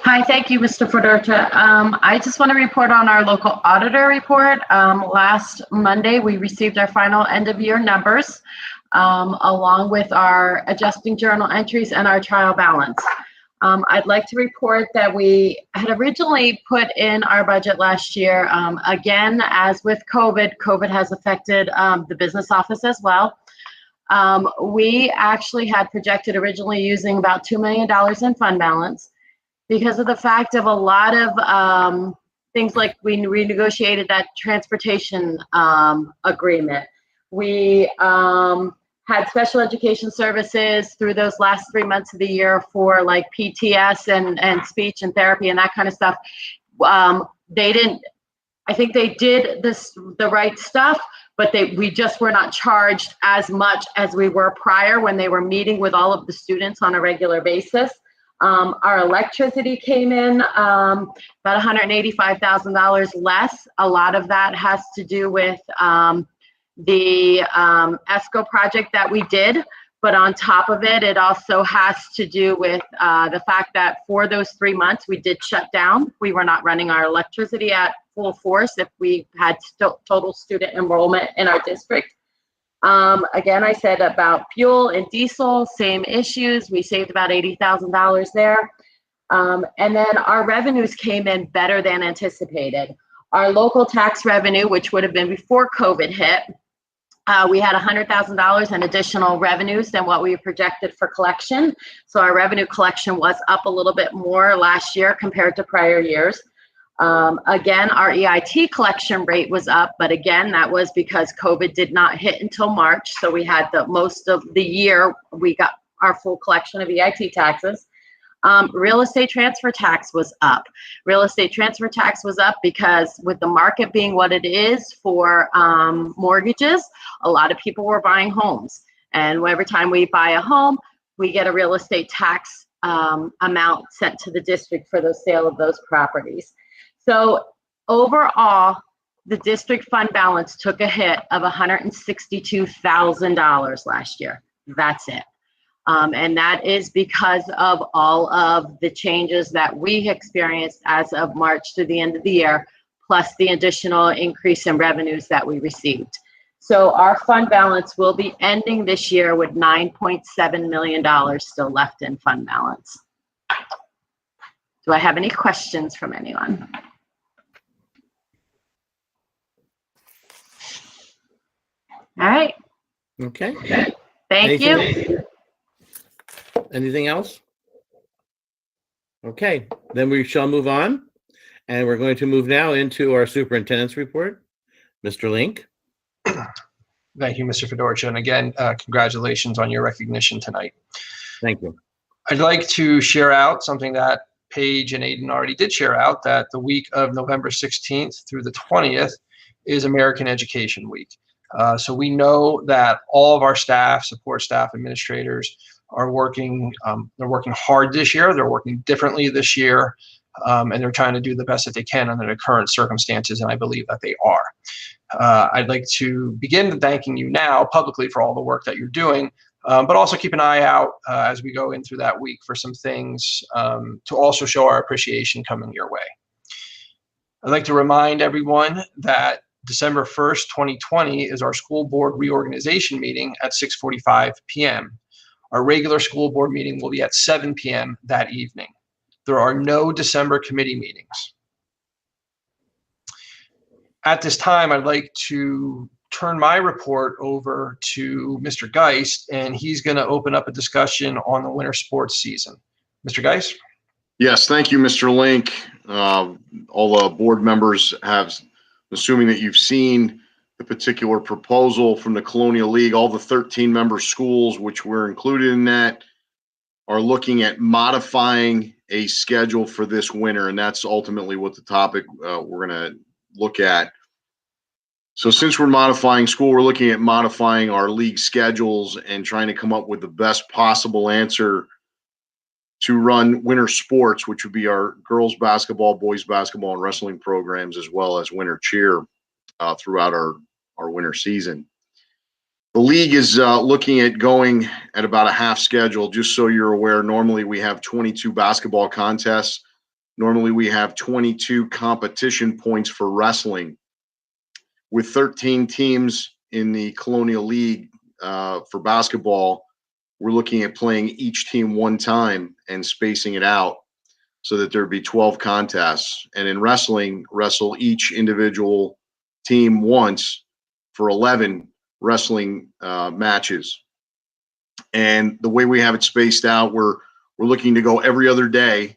Hi, thank you, Mr. Fedorcha. I just want to report on our local auditor report. Last Monday, we received our final end-of-year numbers, along with our adjusting journal entries and our trial balance. I'd like to report that we had originally put in our budget last year. Again, as with COVID has affected the business office as well. We actually had projected originally using about $2 million in fund balance. Because of the fact of a lot of things, like we renegotiated that transportation agreement. We had special education services through those last 3 months of the year for like PTS and speech and therapy and that kind of stuff. I think they did the right stuff, but we just were not charged as much as we were prior when they were meeting with all of the students on a regular basis. Our electricity came in about $185,000 less. A lot of that has to do with the ESCO project that we did. But on top of it, it also has to do with the fact that for those 3 months, we did shut down. We were not running our electricity at full force if we had total student enrollment in our district. Again, I said about fuel and diesel, same issues. We saved about $80,000 there. And then our revenues came in better than anticipated. Our local tax revenue, which would have been before COVID hit, we had $100,000 in additional revenues than what we projected for collection. So our revenue collection was up a little bit more last year compared to prior years. Again, our EIT collection rate was up, but again, that was because COVID did not hit until March. So we had most of the year, we got our full collection of EIT taxes. Real estate transfer tax was up. Real estate transfer tax was up because with the market being what it is for mortgages, a lot of people were buying homes. And every time we buy a home, we get a real estate tax amount sent to the district for the sale of those properties. So overall, the district fund balance took a hit of $162,000 last year. That's it. And that is because of all of the changes that we experienced as of March to the end of the year, plus the additional increase in revenues that we received. So our fund balance will be ending this year with $9.7 million still left in fund balance. Do I have any questions from anyone? All right.
Okay.
Thank you.
Anything else? Okay, then we shall move on. And we're going to move now into our superintendent's report. Mr. Link.
Thank you, Mr. Fedorcha. And again, congratulations on your recognition tonight.
Thank you.
I'd like to share out something that Paige and Aiden already did share out, that the week of November 16th through the 20th is American Education Week. So we know that all of our staff, support staff, administrators are working, they're working hard this year, they're working differently this year, and they're trying to do the best that they can under the current circumstances, and I believe that they are. I'd like to begin thanking you now publicly for all the work that you're doing, but also keep an eye out as we go in through that week for some things to also show our appreciation coming your way. I'd like to remind everyone that December 1st, 2020 is our school board reorganization meeting at 6:45 p.m. Our regular school board meeting will be at 7 p.m. that evening. There are no December committee meetings. At this time, I'd like to turn my report over to Mr. Geist, and he's going to open up a discussion on the winter sports season. Mr. Geist?
Yes, thank you, Mr. Link. All the board members have, assuming that you've seen the particular proposal from the Colonial League, all the 13-member schools, which were included in that, are looking at modifying a schedule for this winter, and that's ultimately what the topic we're going to look at. So since we're modifying school, we're looking at modifying our league schedules and trying to come up with the best possible answer to run winter sports, which would be our girls basketball, boys basketball, and wrestling programs, as well as winter cheer throughout our winter season. The league is looking at going at about a half schedule. Just so you're aware, normally we have 22 basketball contests. Normally we have 22 competition points for wrestling. With 13 teams in the Colonial League for basketball, we're looking at playing each team one time and spacing it out so that there'd be 12 contests. And in wrestling, wrestle each individual team once for 11 wrestling matches. And the way we have it spaced out, we're looking to go every other day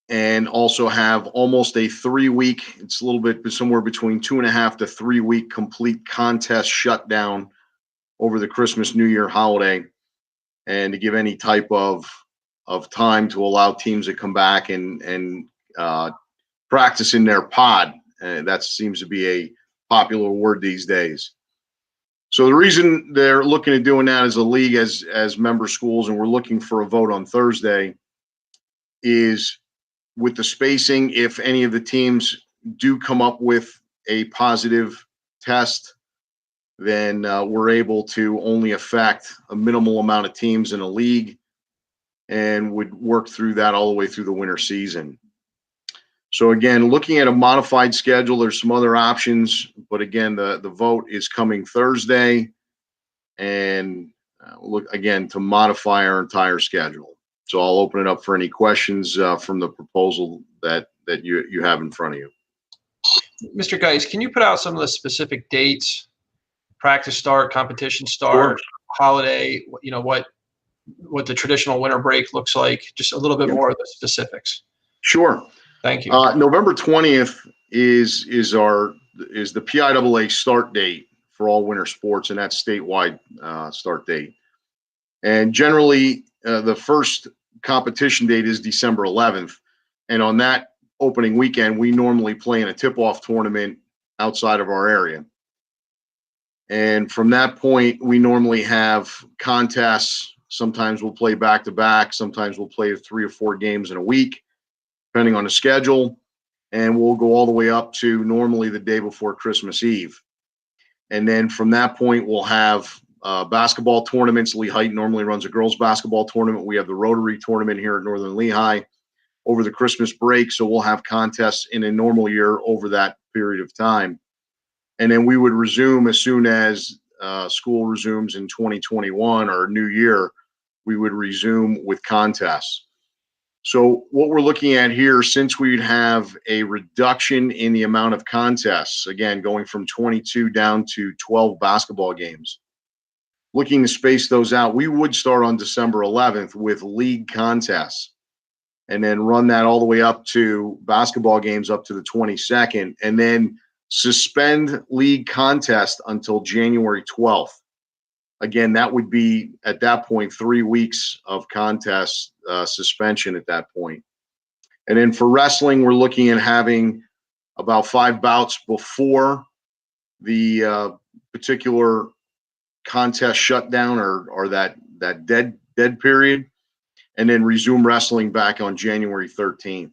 and also have almost a 3-week, it's a little bit somewhere between 2.5 to 3 week complete contest shutdown over the Christmas, New Year holiday, and to give any type of time to allow teams to come back and practice in their pod. That seems to be a popular word these days. So the reason they're looking at doing that as a league, as member schools, and we're looking for a vote on Thursday, is with the spacing. If any of the teams do come up with a positive test, then we're able to only affect a minimal amount of teams in a league and would work through that all the way through the winter season. So again, looking at a modified schedule, there's some other options, but again, the vote is coming Thursday, and look again to modify our entire schedule. So I'll open it up for any questions from the proposal that you have in front of you.
Mr. Geist, can you put out some of the specific dates, practice start, competition start, holiday, what the traditional winter break looks like, just a little bit more of the specifics?
Sure.
Thank you.
November 20th is the PIAA start date for all winter sports, and that's statewide start date. And generally, the first competition date is December 11th. And on that opening weekend, we normally play in a tip-off tournament outside of our area. And from that point, we normally have contests. Sometimes we'll play back-to-back. Sometimes we'll play 3 or 4 games in a week, depending on the schedule. And we'll go all the way up to normally the day before Christmas Eve. And then from that point, we'll have basketball tournaments. Lehigh normally runs a girls basketball tournament. We have the Rotary tournament here at Northern Lehigh over the Christmas break. So we'll have contests in a normal year over that period of time. And then we would resume as soon as school resumes in 2021 or new year, we would resume with contests. So what we're looking at here, since we'd have a reduction in the amount of contests, again, going from 22 down to 12 basketball games, looking to space those out, we would start on December 11th with league contests and then run that all the way up to basketball games up to the 22nd, and then suspend league contest until January 12th. Again, that would be at that point 3 weeks of contest suspension at that point. And then for wrestling, we're looking at having about 5 bouts before the particular contest shutdown or that dead period, and then resume wrestling back on January 13th.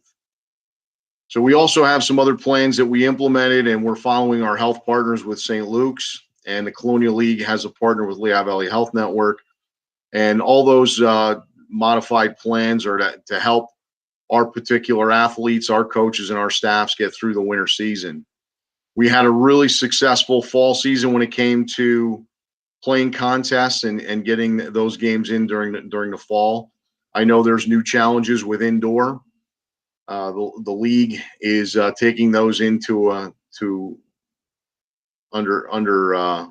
So we also have some other plans that we implemented, and we're following our health partners with St. Luke's, and the Colonial League has a partner with Lehigh Valley Health Network. And all those modified plans are to help our particular athletes, our coaches, and our staffs get through the winter season. We had a really successful fall season when it came to playing contests and getting those games in during the fall. I know there's new challenges with indoor. The league is taking those into under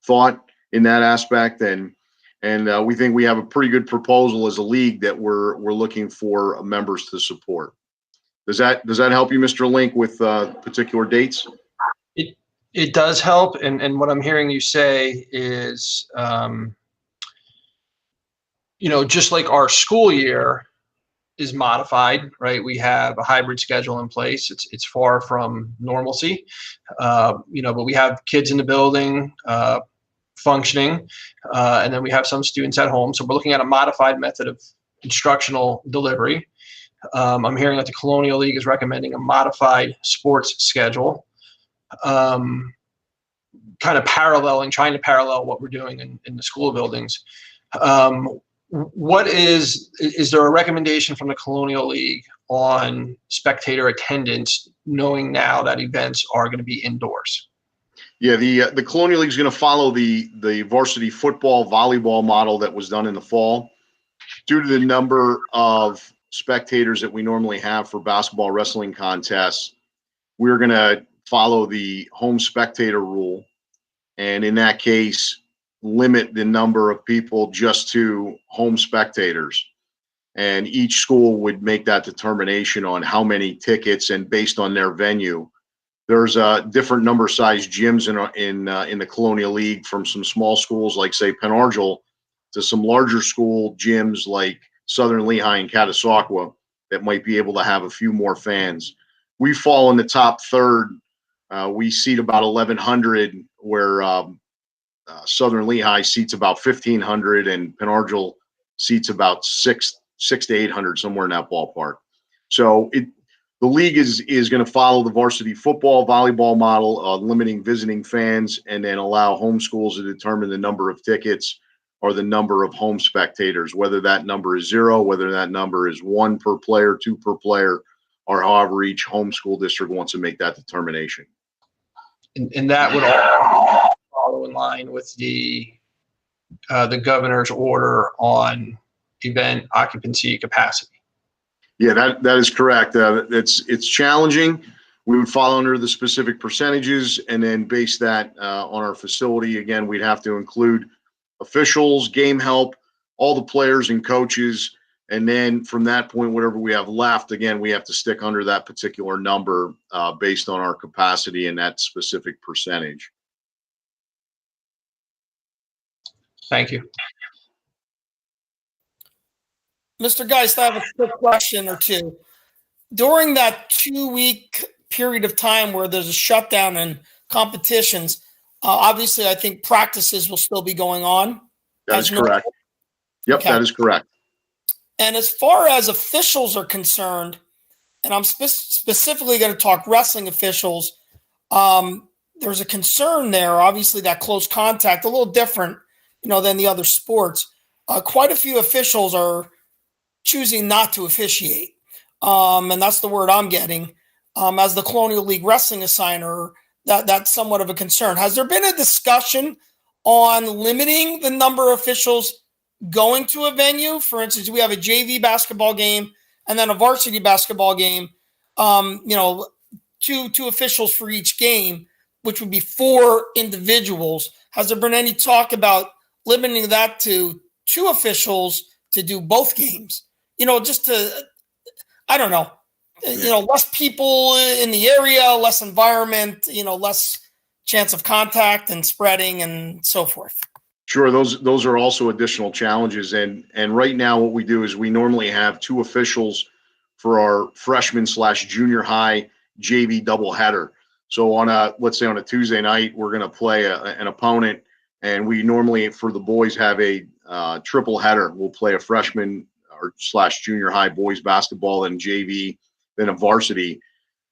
thought in that aspect, and we think we have a pretty good proposal as a league that we're looking for members to support. Does that help you, Mr. Link, with particular dates?
It does help, and what I'm hearing you say is, just like our school year is modified, right? We have a hybrid schedule in place. It's far from normalcy, but we have kids in the building functioning, and then we have some students at home. So we're looking at a modified method of instructional delivery. I'm hearing that the Colonial League is recommending a modified sports schedule, kind of trying to parallel what we're doing in the school buildings. Is there a recommendation from the Colonial League on spectator attendance, knowing now that events are going to be indoors?
Yeah, the Colonial League is going to follow the varsity football, volleyball model that was done in the fall. Due to the number of spectators that we normally have for basketball, wrestling contests, we're going to follow the home spectator rule, and in that case, limit the number of people just to home spectators. And each school would make that determination on how many tickets, and based on their venue. There's a different number size gyms in the Colonial League, from some small schools like, say, Penargil, to some larger school gyms like Southern Lehigh and Catasauqua that might be able to have a few more fans. We fall in the top third. We seat about 1,100, where Southern Lehigh seats about 1,500, and Penargil seats about 600 to 800, somewhere in that ballpark. So the league is going to follow the varsity football, volleyball model, limiting visiting fans, and then allow home schools to determine the number of tickets or the number of home spectators, whether that number is 0, whether that number is 1 per player, 2 per player, or however each home school district wants to make that determination.
And that would all follow in line with the governor's order on event occupancy capacity.
Yeah, that is correct. It's challenging. We would fall under the specific percentages and then base that on our facility. Again, we'd have to include officials, game help, all the players and coaches. And then from that point, whatever we have left, again, we have to stick under that particular number based on our capacity and that specific percentage.
Thank you.
Mr. Geist, I have a quick question or two. During that 2-week period of time where there's a shutdown in competitions, obviously I think practices will still be going on.
That is correct. Yep,
Okay.
that is correct.
And as far as officials are concerned, and I'm specifically going to talk wrestling officials, there's a concern there. Obviously, that close contact, a little different, than the other sports. Quite a few officials are choosing not to officiate, and that's the word I'm getting. As the Colonial League wrestling assigner, that's somewhat of a concern. Has there been a discussion on limiting the number of officials going to a venue? For instance, we have a JV basketball game and then a varsity basketball game, two officials for each game, which would be 4 individuals. Has there been any talk about limiting that to 2 officials to do both games? Just to, I don't know, less people in the area, less environment, less chance of contact and spreading and so forth.
Sure, those are also additional challenges. And right now what we do is we normally have 2 officials for our freshman/junior high JV doubleheader. So let's say on a Tuesday night, we're going to play an opponent, and we normally for the boys have a triple header. We'll play a freshman / junior high boys basketball and JV, then a varsity.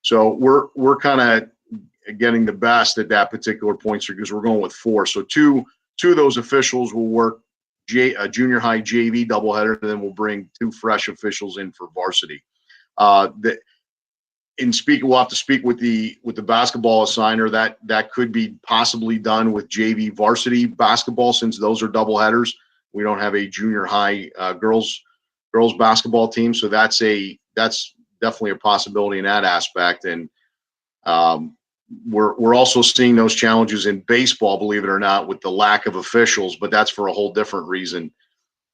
So we're kind of getting the best at that particular point because we're going with 4. So two of those officials will work a junior high JV doubleheader, and then we'll bring 2 fresh officials in for varsity. we'll have to speak with the basketball assigner. That could be possibly done with JV varsity basketball, since those are double headers. We don't have a junior high girls basketball team, so that's definitely a possibility in that aspect. And we're also seeing those challenges in baseball, believe it or not, with the lack of officials, but that's for a whole different reason.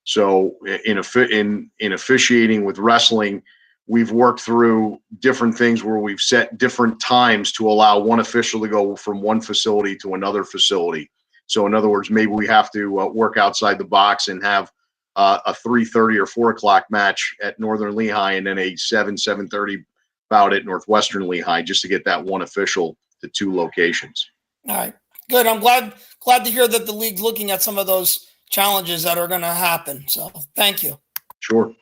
So in officiating with wrestling, we've worked through different things where we've set different times to allow one official to go from one facility to another facility. So in other words, maybe we have to work outside the box and have a 3:30 or 4 o'clock match at Northern Lehigh, and then a 7:30 bout at Northwestern Lehigh, just to get that one official to 2 locations.
All right, good. I'm glad to hear that the league's looking at some of those challenges that are going to happen. So thank you.
Sure.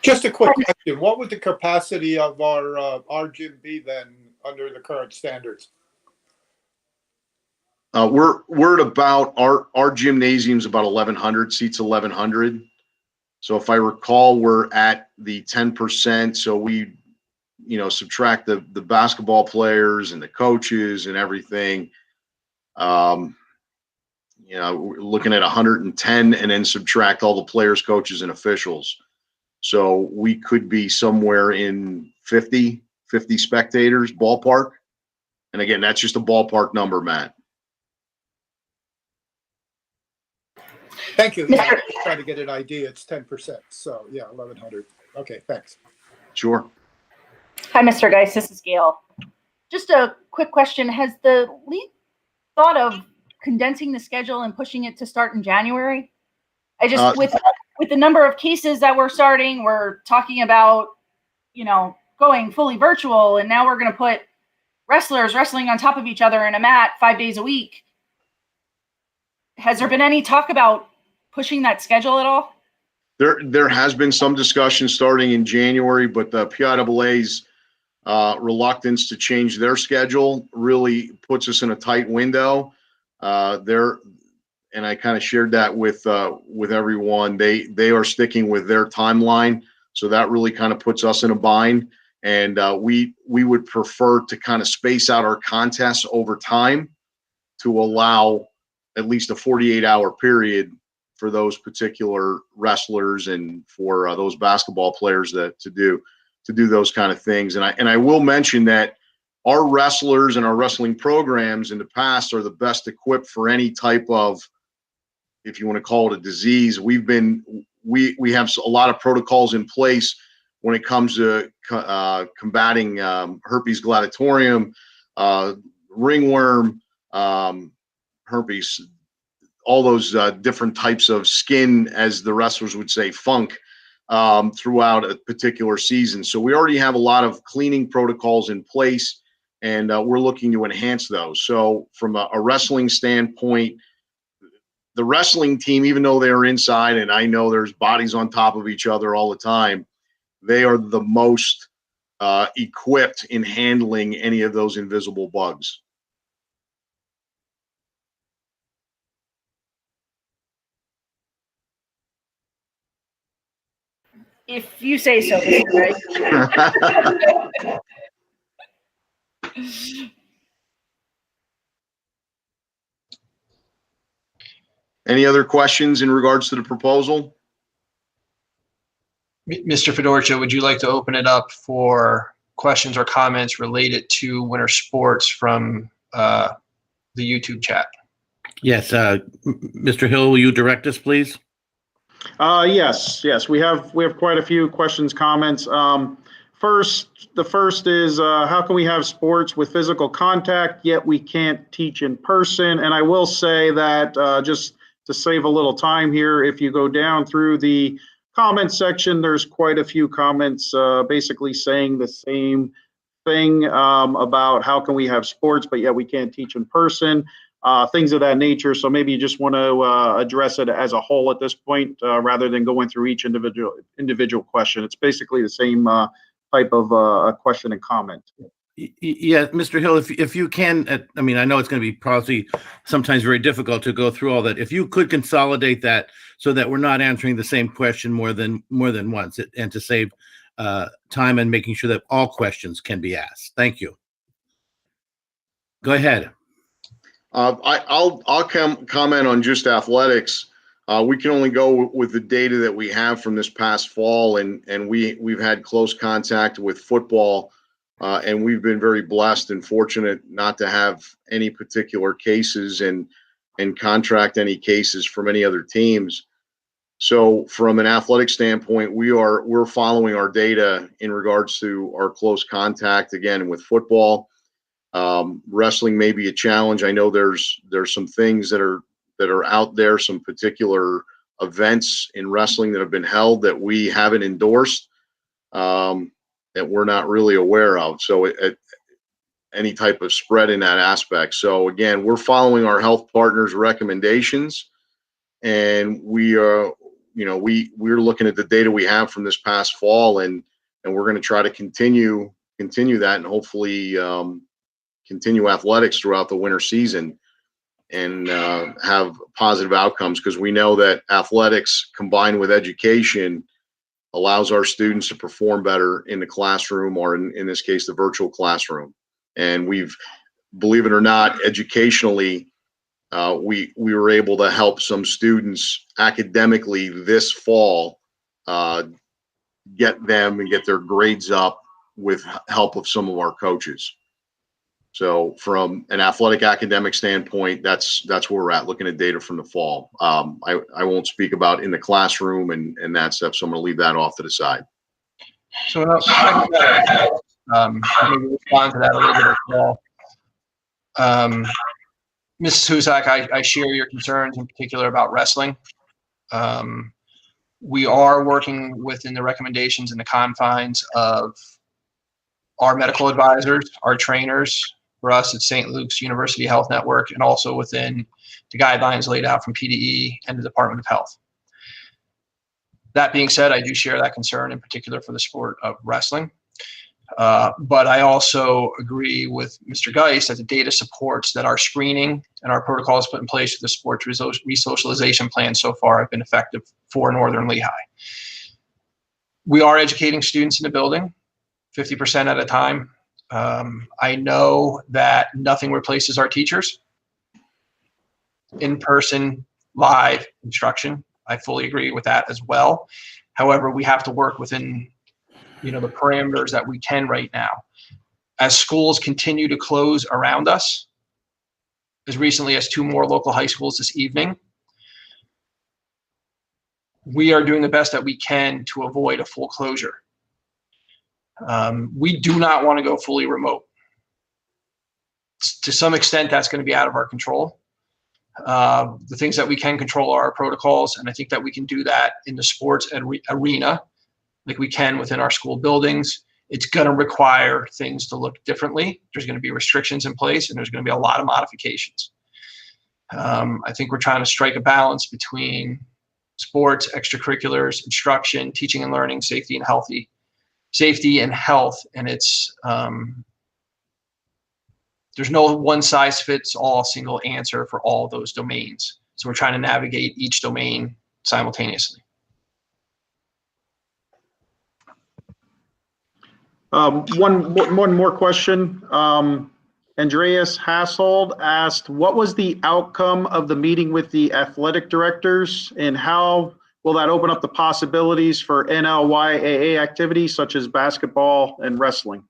Just a quick question. What would the capacity of our gym be then under the current standards?
We're at about, our gymnasium's about 1,100 seats, 1,100. So if I recall, we're at the 10%. So we, subtract the basketball players and the coaches and everything. We're looking at 110, and then subtract all the players, coaches, and officials. So we could be somewhere in 50 spectators, ballpark. And again, that's just a ballpark number, Matt.
Thank you. Yeah, I'm just trying to get an idea. It's 10%. So yeah, 1,100. Okay, thanks.
Sure.
Hi, Mr. Geis. This is Gail. Just a quick question. Has the league thought of condensing the schedule and pushing it to start in January? With the number of cases that we're starting, we're talking about, going fully virtual, and now we're going to put wrestlers wrestling on top of each other in a mat 5 days a week. Has there been any talk about pushing that schedule at all?
There has been some discussion starting in January, but the PIAA's reluctance to change their schedule really puts us in a tight window. And I kind of shared that with everyone. They are sticking with their timeline, so that really kind of puts us in a bind. And we would prefer to kind of space out our contests over time to allow at least a 48-hour period for those particular wrestlers and for those basketball players to do those kind of things. And I will mention that our wrestlers and our wrestling programs in the past are the best equipped for any type of, if you want to call it a disease. We have a lot of protocols in place when it comes to combating herpes gladiatorium, ringworm, herpes, all those different types of skin, as the wrestlers would say, funk, throughout a particular season. So we already have a lot of cleaning protocols in place, and we're looking to enhance those. So from a wrestling standpoint, the wrestling team, even though they're inside, and I know there's bodies on top of each other all the time, they are the most equipped in handling any of those invisible bugs.
If you say so, Mr. Geis.
Any other questions in regards to the proposal?
Mr. Fedorcha, would you like to open it up for questions or comments related to winter sports from the YouTube chat?
Yes, Mr. Hill, will you direct us, please?
Yes. We have quite a few questions, comments. The first is, how can we have sports with physical contact, yet we can't teach in person? And I will say that just to save a little time here, if you go down through the comment section, there's quite a few comments basically saying the same thing about how can we have sports, but yet we can't teach in person, things of that nature. So maybe you just want to address it as a whole at this point rather than going through each individual question. It's basically the same type of question and comment.
Yeah, Mr. Hill, if you can, I mean, I know it's going to be probably sometimes very difficult to go through all that. If you could consolidate that so that we're not answering the same question more than once, and to save time and making sure that all questions can be asked. Thank you. Go ahead.
I'll comment on just athletics. We can only go with the data that we have from this past fall, and we've had close contact with football, and we've been very blessed and fortunate not to have any particular cases and contract any cases from any other teams. So from an athletic standpoint, we're following our data in regards to our close contact again with football. Wrestling may be a challenge. I know there's some things that are out there, some particular events in wrestling that have been held that we haven't endorsed, that we're not really aware of. So any type of spread in that aspect. So again, we're following our health partners' recommendations, and we're looking at the data we have from this past fall, and we're going to try to continue that, and hopefully continue athletics throughout the winter season and have positive outcomes, because we know that athletics combined with education allows our students to perform better in the classroom, or in this case, the virtual classroom. And believe it or not, educationally, we were able to help some students academically this fall get their grades up with help of some of our coaches. So from an athletic academic standpoint, that's where we're at, looking at data from the fall. I won't speak about in the classroom and that stuff, so I'm going to leave that off to the side.
So maybe respond to that a little bit as well. Mrs. Husak, I share your concerns in particular about wrestling. We are working within the recommendations and the confines of our medical advisors, our trainers. For us, it's St. Luke's University Health Network, and also within the guidelines laid out from PDE and the Department of Health. That being said, I do share that concern in particular for the sport of wrestling. But I also agree with Mr. Geist that the data supports that our screening and our protocols put in place for the sports resocialization plan so far have been effective for Northern Lehigh. We are educating students in the building 50% at a time. I know that nothing replaces our teachers. In-person, live instruction, I fully agree with that as well. However, we have to work within the parameters that we can right now. As schools continue to close around us, as recently as 2 more local high schools this evening, we are doing the best that we can to avoid a full closure. We do not want to go fully remote. To some extent, that's going to be out of our control. The things that we can control are our protocols, and I think that we can do that in the sports arena like we can within our school buildings. It's going to require things to look differently. There's going to be restrictions in place, and there's going to be a lot of modifications. I think we're trying to strike a balance between sports, extracurriculars, instruction, teaching and learning, safety and health, and it's there's no one size fits all single answer for all of those domains. So we're trying to navigate each domain simultaneously.
One more question. Andreas Hassold asked, what was the outcome of the meeting with the athletic directors, and how will that open up the possibilities for NLYAA activities such as basketball and wrestling?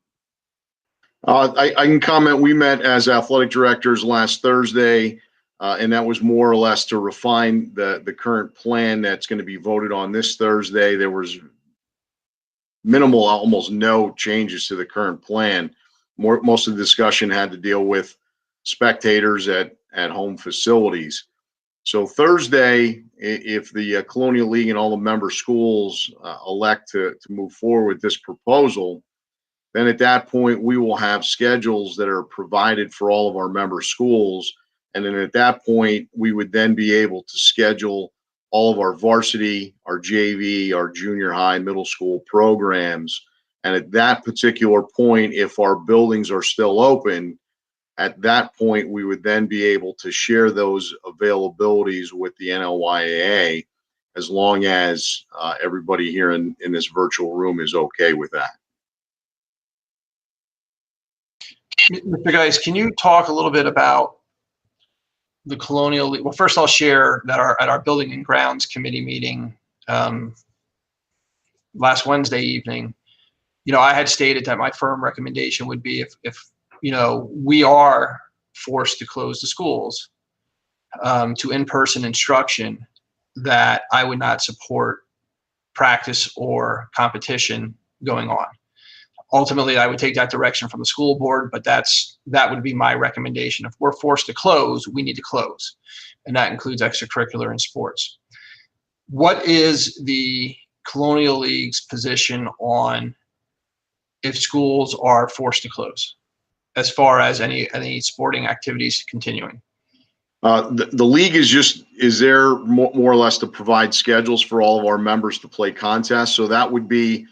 I can comment. We met as athletic directors last Thursday, and that was more or less to refine the current plan that's going to be voted on this Thursday. There was minimal, almost no changes to the current plan. Most of the discussion had to deal with spectators at home facilities. So Thursday, if the Colonial League and all the member schools elect to move forward with this proposal, then at that point, we will have schedules that are provided for all of our member schools. And then at that point, we would then be able to schedule all of our varsity, our JV, our junior high, middle school programs. And at that particular point, if our buildings are still open, at that point, we would then be able to share those availabilities with the NLYAA as long as everybody here in this virtual room is okay with that.
Mr. Geis, can you talk a little bit about the Colonial League? Well, first I'll share that at our Building and Grounds Committee meeting last Wednesday evening, I had stated that my firm recommendation would be if we are forced to close the schools to in-person instruction, that I would not support practice or competition going on. Ultimately, I would take that direction from the school board, but that would be my recommendation. If we're forced to close, we need to close, and that includes extracurricular and sports. What is the Colonial League's position on if schools are forced to close, as far as any sporting activities continuing?
The league is there more or less to provide schedules for all of our members to play contests. So that would be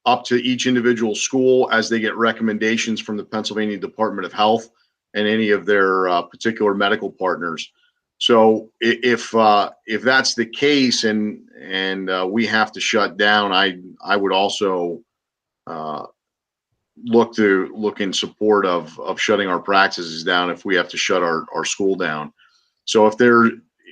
up to each individual school as they get recommendations from the Pennsylvania Department of Health and any of their particular medical partners. So if that's the case and we have to shut down, I would also look in support of shutting our practices down if we have to shut our school down. So if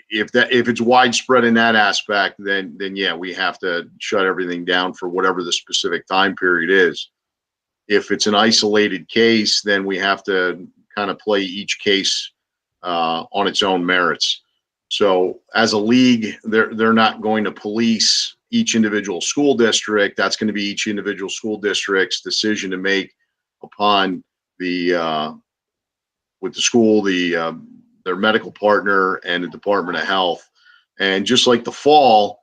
it's widespread in that aspect, then yeah, we have to shut everything down for whatever the specific time period is. If it's an isolated case, then we have to kind of play each case on its own merits. So as a league, they're not going to police each individual school district. That's going to be each individual school district's decision to make upon with the school, their medical partner and the Department of Health. And just like the fall,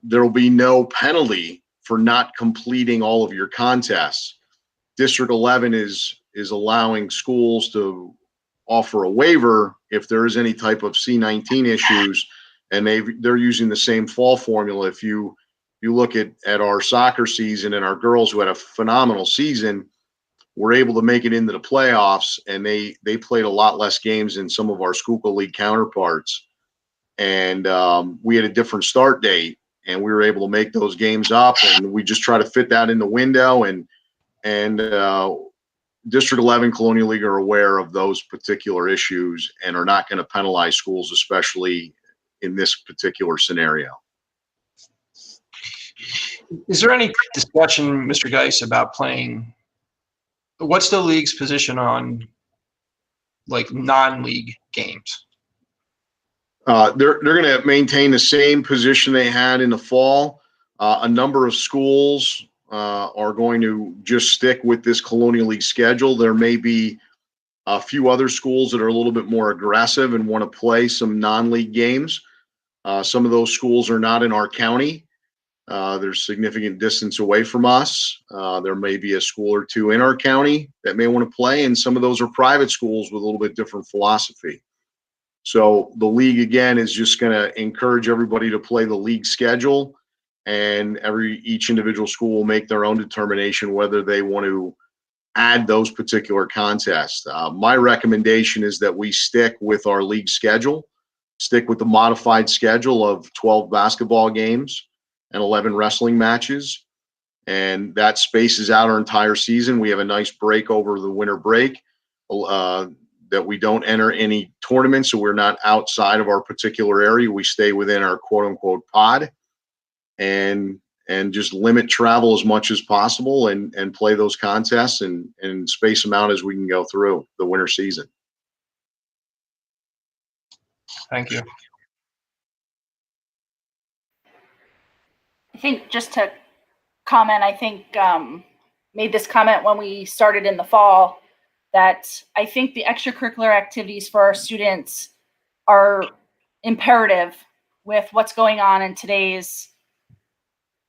there will be no penalty for not completing all of your contests. District 11 is allowing schools to offer a waiver if there is any type of C19 issues, and they're using the same fall formula. If you look at our soccer season and our girls who had a phenomenal season, were able to make it into the playoffs, and they played a lot less games than some of our Schuylkill League counterparts. And we had a different start date, and we were able to make those games up, and we just try to fit that in the window. And District 11 Colonial League are aware of those particular issues and are not going to penalize schools, especially in this particular scenario.
Is there any discussion, Mr. Geis, about playing? What's the league's position on like non-league games?
They're going to maintain the same position they had in the fall. A number of schools are going to just stick with this Colonial League schedule. There may be a few other schools that are a little bit more aggressive and want to play some non-league games. Some of those schools are not in our county. They're significant distance away from us. There may be a school or two in our county that may want to play, and some of those are private schools with a little bit different philosophy. So the league, again, is just going to encourage everybody to play the league schedule, and each individual school will make their own determination whether they want to add those particular contests. My recommendation is that we stick with our league schedule, stick with the modified schedule of 12 basketball games and 11 wrestling matches. And that spaces out our entire season. We have a nice break over the winter break that we don't enter any tournaments. So we're not outside of our particular area. We stay within our quote unquote pod and just limit travel as much as possible and play those contests and space them out as we can go through the winter season.
Thank you.
I think just to comment, I think made this comment when we started in the fall that I think the extracurricular activities for our students are imperative with what's going on in today's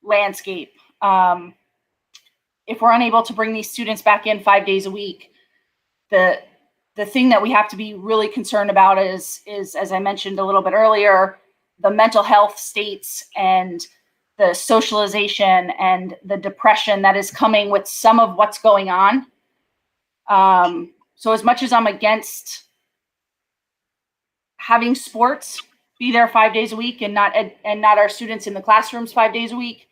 landscape. If we're unable to bring these students back in 5 days a week, the thing that we have to be really concerned about is, as I mentioned a little bit earlier, the mental health states and the socialization and the depression that is coming with some of what's going on. So as much as I'm against having sports, be there 5 days a week and not our students in the classrooms 5 days a week.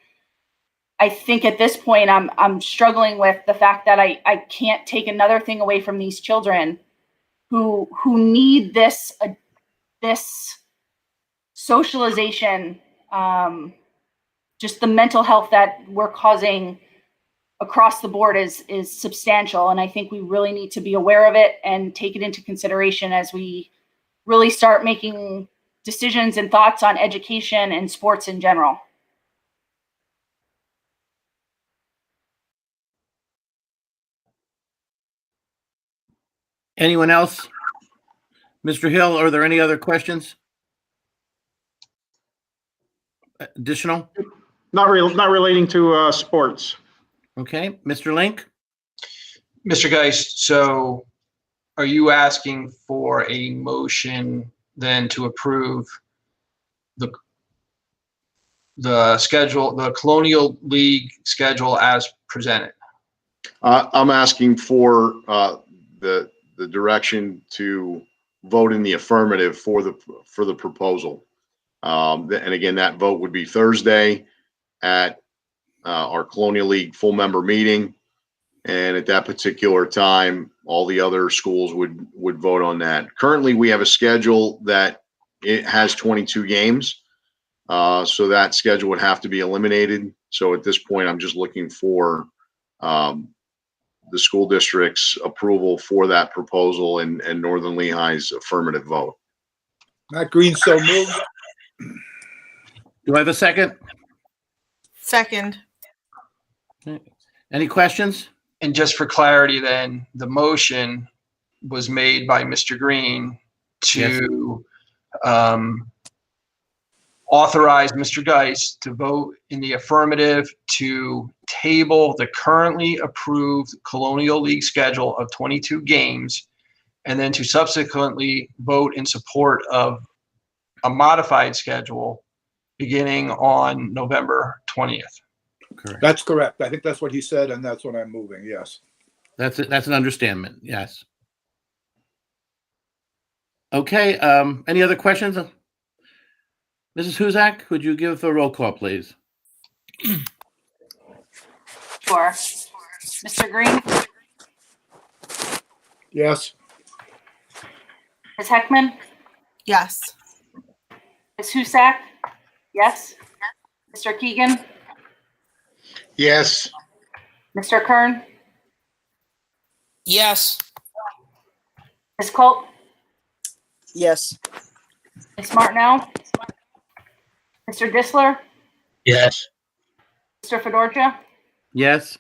I think at this point I'm struggling with the fact that I can't take another thing away from these children who need this socialization, just the mental health that we're causing across the board is substantial. And I think we really need to be aware of it and take it into consideration as we really start making decisions and thoughts on education and sports in general.
Anyone else? Mr. Hill, are there any other questions? Additional?
Not relating to sports.
Okay, Mr. Link?
Mr. Geist, so are you asking for a motion then to approve the schedule, the Colonial League schedule as presented?
I'm asking for the direction to vote in the affirmative for the proposal. And again, that vote would be Thursday at our Colonial League full member meeting. And at that particular time, all the other schools would vote on that. Currently, we have a schedule that it has 22 games. So that schedule would have to be eliminated. So at this point, I'm just looking for the school district's approval for that proposal and Northern Lehigh's affirmative vote.
Matt Green, so moved.
Do I have a second?
Second.
Okay. Any questions?
And just for clarity then, the motion was made by Mr. Green to authorize Mr. Geist to vote in the affirmative to table the currently approved Colonial League schedule of 22 games, and then to subsequently vote in support of a modified schedule beginning on November 20th.
Correct.
That's correct. I think that's what he said, and that's what I'm moving. Yes.
That's it. That's an understanding. Yes. Okay. Any other questions? Mrs. Huzak, would you give a roll call, please?
Sure. Mr. Green?
Yes.
Ms. Heckman?
Yes.
Ms. Husak? Yes. Mr. Keegan?
Yes.
Mr. Kern?
Yes.
Ms. Colt?
Yes.
Ms. Martineau? Mr. Disler?
Yes.
Mr. Fedorcha?
Yes.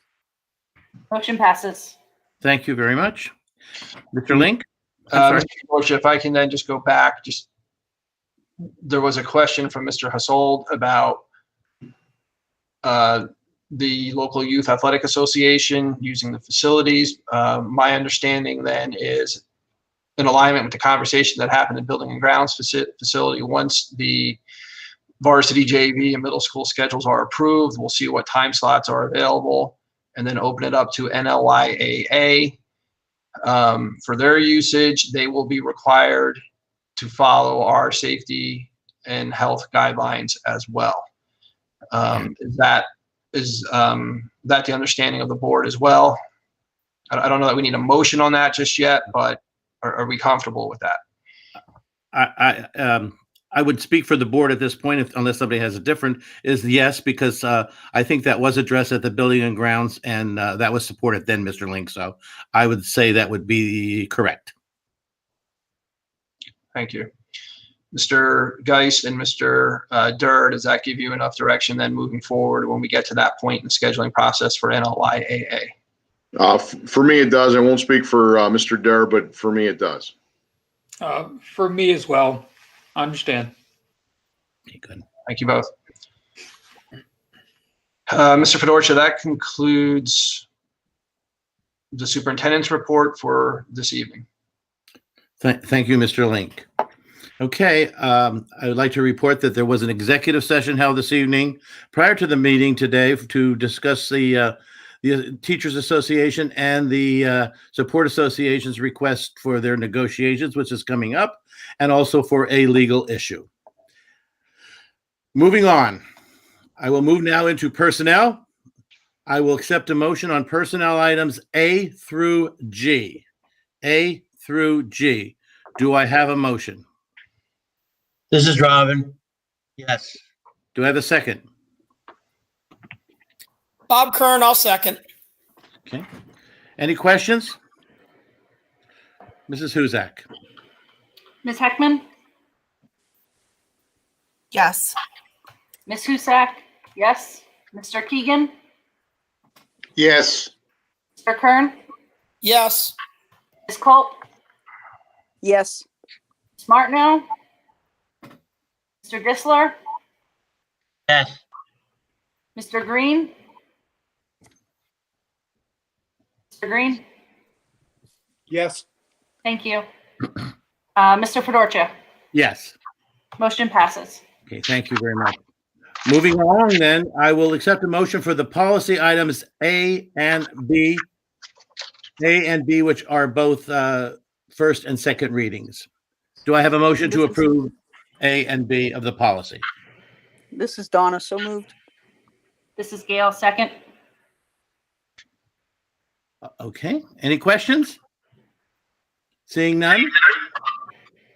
Motion passes.
Thank you very much. Mr. Link? I'm
Mr. Fedorcha, if I can then just go back, there was a question from Mr. Hassold about the local youth athletic association using the facilities. My understanding then is in alignment with the conversation that happened in building and grounds facility. Once the varsity JV and middle school schedules are approved, we'll see what time slots are available and then open it up to NLIAA for their usage. They will be required to follow our safety and health guidelines as well. Is that the understanding of the board as well? I don't know that we need a motion on that just yet, but are we comfortable with that?
I would speak for the board at this point, unless somebody has a different, is yes, because I think that was addressed at the building and grounds, and that was supported then, Mr. Link. So I would say that would be correct.
Thank you. Mr. Geist and Mr. Durr, does that give you enough direction then moving forward when we get to that point in the scheduling process for NLIAA?
For me, it does. I won't speak for Mr. Durr, but for me, it does.
For me as well. I understand.
Okay, good.
Thank you both. Mr. Fedorcha, that concludes the superintendent's report for this evening.
Thank you, Mr. Link. Okay, I would like to report that there was an executive session held this evening prior to the meeting today to discuss the Teachers Association and the Support Association's request for their negotiations, which is coming up, and also for a legal issue. Moving on. I will move now into personnel. I will accept a motion on personnel items A through G. A through G. Do I have a motion?
This is Robin. Yes.
Do I have a second?
Bob Kern, I'll second.
Okay. Any questions? Mrs. Huzak?
Ms. Heckman,
Yes.
Ms. Husak, yes. Mr. Keegan,
Yes.
Mr. Kern,
Yes.
Ms. Culp,
Yes.
Ms. Martineau, Mr. Disler,
Yes.
Mr. Green, Mr. Green,
Yes.
thank you. Mr. Fedorcha,
Yes.
motion passes.
Okay, thank you very much. Moving along then, I will accept a motion for the policy items A and B, which are both first and second readings. Do I have a motion to approve A and B of the policy?
This is Donna. So moved.
This is Gail, second.
Okay, any questions? Seeing none?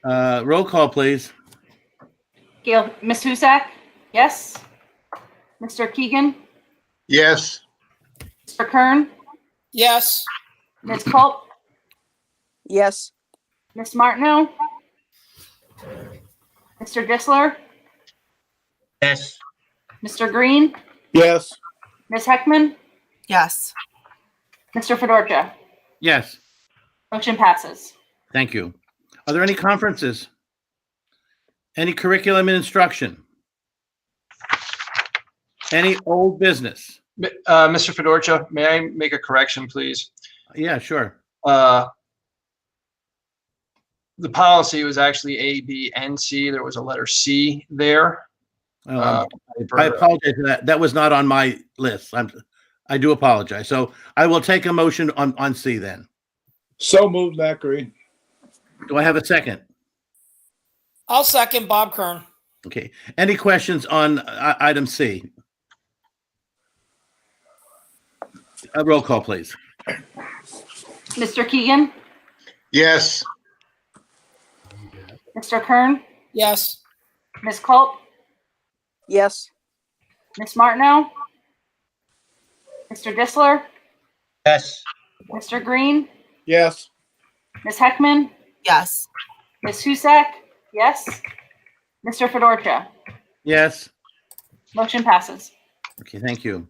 Roll call, please.
Gail, Ms. Husak, yes. Mr. Keegan,
Yes.
Mr. Kern,
Yes.
Ms. Culp,
Yes.
Ms. Martineau, Mr. Disler,
Yes.
Mr. Green,
Yes.
Ms. Heckman,
Yes.
Mr. Fedorcha,
Yes,
motion passes.
thank you. Are there any conferences? Any curriculum and instruction? Any old business?
Mr. Fedorcha, may I make a correction, please?
Yeah, sure.
The policy was actually A, B, and C. There was a letter C there.
Oh, I apologize for that. That was not on my list. I do apologize. So I will take a motion on C then.
So moved, Matt Green.
Do I have a second?
I'll second Bob Kern.
Okay. Any questions on item C? A roll call, please.
Mr. Keegan,
Yes.
Mr. Kern,
Yes.
Ms. Culp,
Yes.
Ms. Martineau, Mr. Disler,
Yes.
Mr. Green,
Yes.
Ms. Heckman,
Yes.
Ms. Husak, yes. Mr. Fedorcha,
Yes.
motion passes.
Okay, thank you.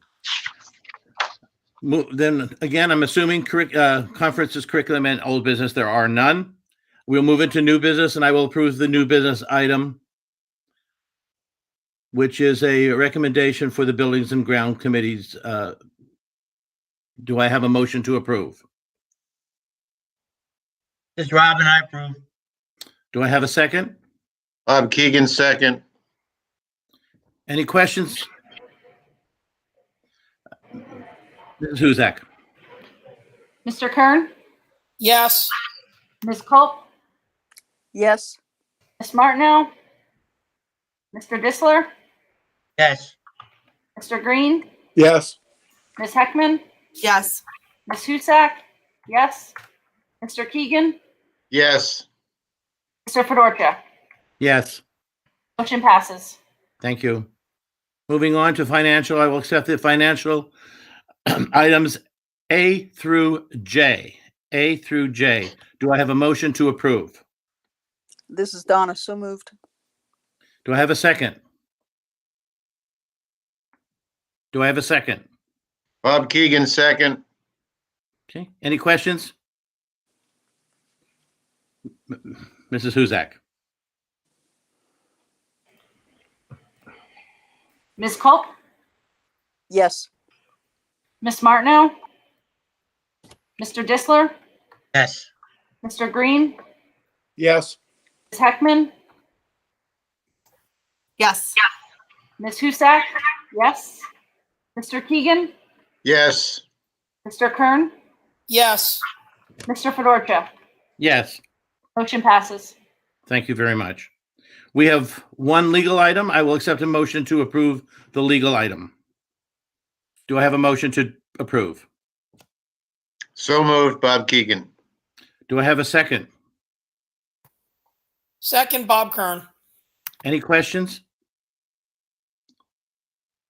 Then again, I'm assuming conferences, curriculum, and old business, there are none. We'll move into new business, and I will approve the new business item, which is a recommendation for the Buildings and Ground Committees. Do I have a motion to approve?
This is Robin. I approve.
Do I have a second?
Bob Keegan, second.
Any questions? Mrs. Huzak?
Mr. Kern,
Yes.
Ms. Culp,
Yes.
Ms. Martineau, Mr. Disler,
Yes.
Mr. Green,
Yes.
Ms. Heckman,
Yes.
Ms. Husak, yes. Mr. Keegan,
Yes.
Mr. Fedorcha,
Yes,
motion passes.
thank you. Moving on to financial, I will accept the financial items A through J. A through J. Do I have a motion to approve?
This is Donna. So moved.
Do I have a second? Do I have a second?
Bob Keegan, second.
Okay, any questions? Mrs. Huzak?
Ms. Culp,
Yes.
Ms. Martineau, Mr. Disler,
Yes.
Mr. Green,
Yes.
Ms. Heckman,
Yes.
Ms. Husak, yes. Mr. Keegan,
Yes.
Mr. Kern,
Yes.
Mr. Fedorcha,
Yes,
motion passes.
thank you very much. We have one legal item. I will accept a motion to approve the legal item. Do I have a motion to approve?
So moved, Bob Keegan.
Do I have a second?
Second, Bob Kern.
Any questions?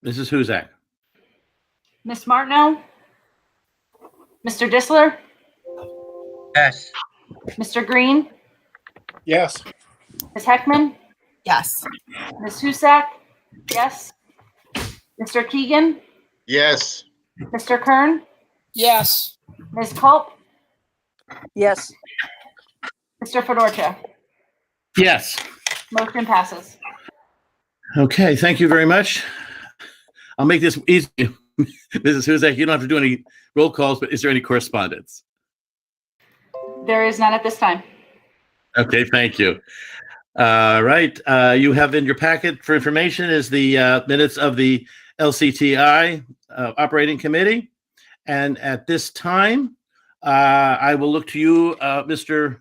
Mrs. Huzak?
Ms. Martineau? Mr. Disler?
Yes.
Mr. Green?
Yes.
Ms. Heckman?
Yes.
Ms. Husak? Yes. Mr. Keegan?
Yes.
Mr. Kern?
Yes.
Ms. Culp?
Yes.
Mr. Fedorcha?
Yes.
Motion passes.
Okay, thank you very much. I'll make this easy. Mrs. Huzak, you don't have to do any roll calls, but is there any correspondence?
There is none at this time.
Okay, thank you. All right, you have in your packet for information is the minutes of the LCTI Operating Committee. And at this time, I will look to you, Mr.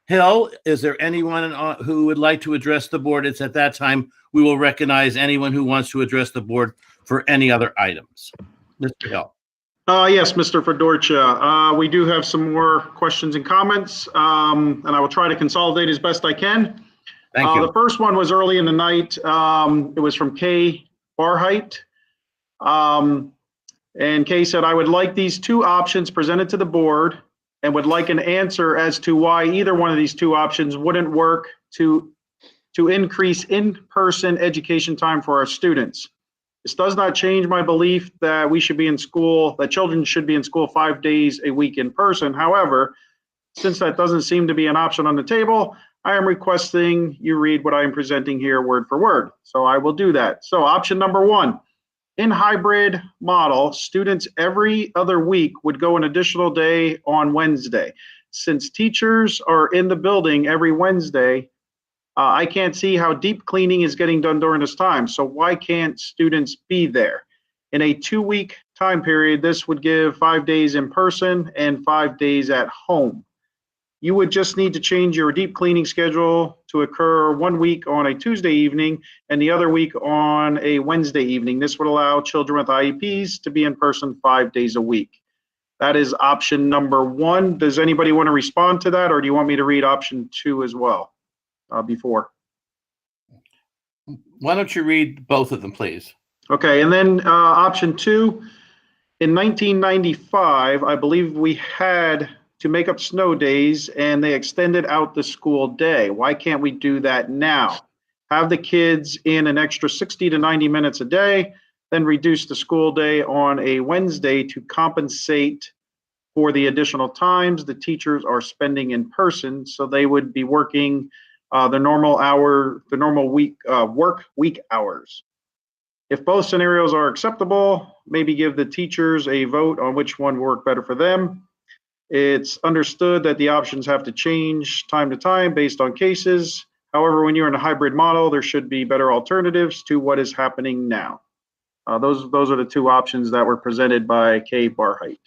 Hill. Is there anyone who would like to address the board? It's at that time we will recognize anyone who wants to address the board for any other items. Mr. Hill.
Yes, Mr. Fedorcha. We do have some more questions and comments, and I will try to consolidate as best I can.
Thank you.
The first one was early in the night. It was from Kay Barheit. And Kay said, I would like these two options presented to the board and would like an answer as to why either one of these two options wouldn't work to increase in-person education time for our students. This does not change my belief that we should be in school, that children should be in school 5 days a week in person. However, since that doesn't seem to be an option on the table, I am requesting you read what I am presenting here word for word. So I will do that. So option number one, in hybrid model, students every other week would go an additional day on Wednesday. Since teachers are in the building every Wednesday, I can't see how deep cleaning is getting done during this time. So why can't students be there? In a 2-week time period, this would give 5 days in person and 5 days at home. You would just need to change your deep cleaning schedule to occur 1 week on a Tuesday evening and the other week on a Wednesday evening. This would allow children with IEPs to be in person 5 days a week. That is option number one. Does anybody want to respond to that, or do you want me to read option two as well before?
Why don't you read both of them, please?
Okay, and then option two, in 1995, I believe we had to make up snow days and they extended out the school day. Why can't we do that now? Have the kids in an extra 60 to 90 minutes a day, then reduce the school day on a Wednesday to compensate for the additional times the teachers are spending in person. So they would be working the normal week work week hours. If both scenarios are acceptable, maybe give the teachers a vote on which one worked better for them. It's understood that the options have to change time to time based on cases. However, when you're in a hybrid model, there should be better alternatives to what is happening now. Those are the two options that were presented by Kay Barheit.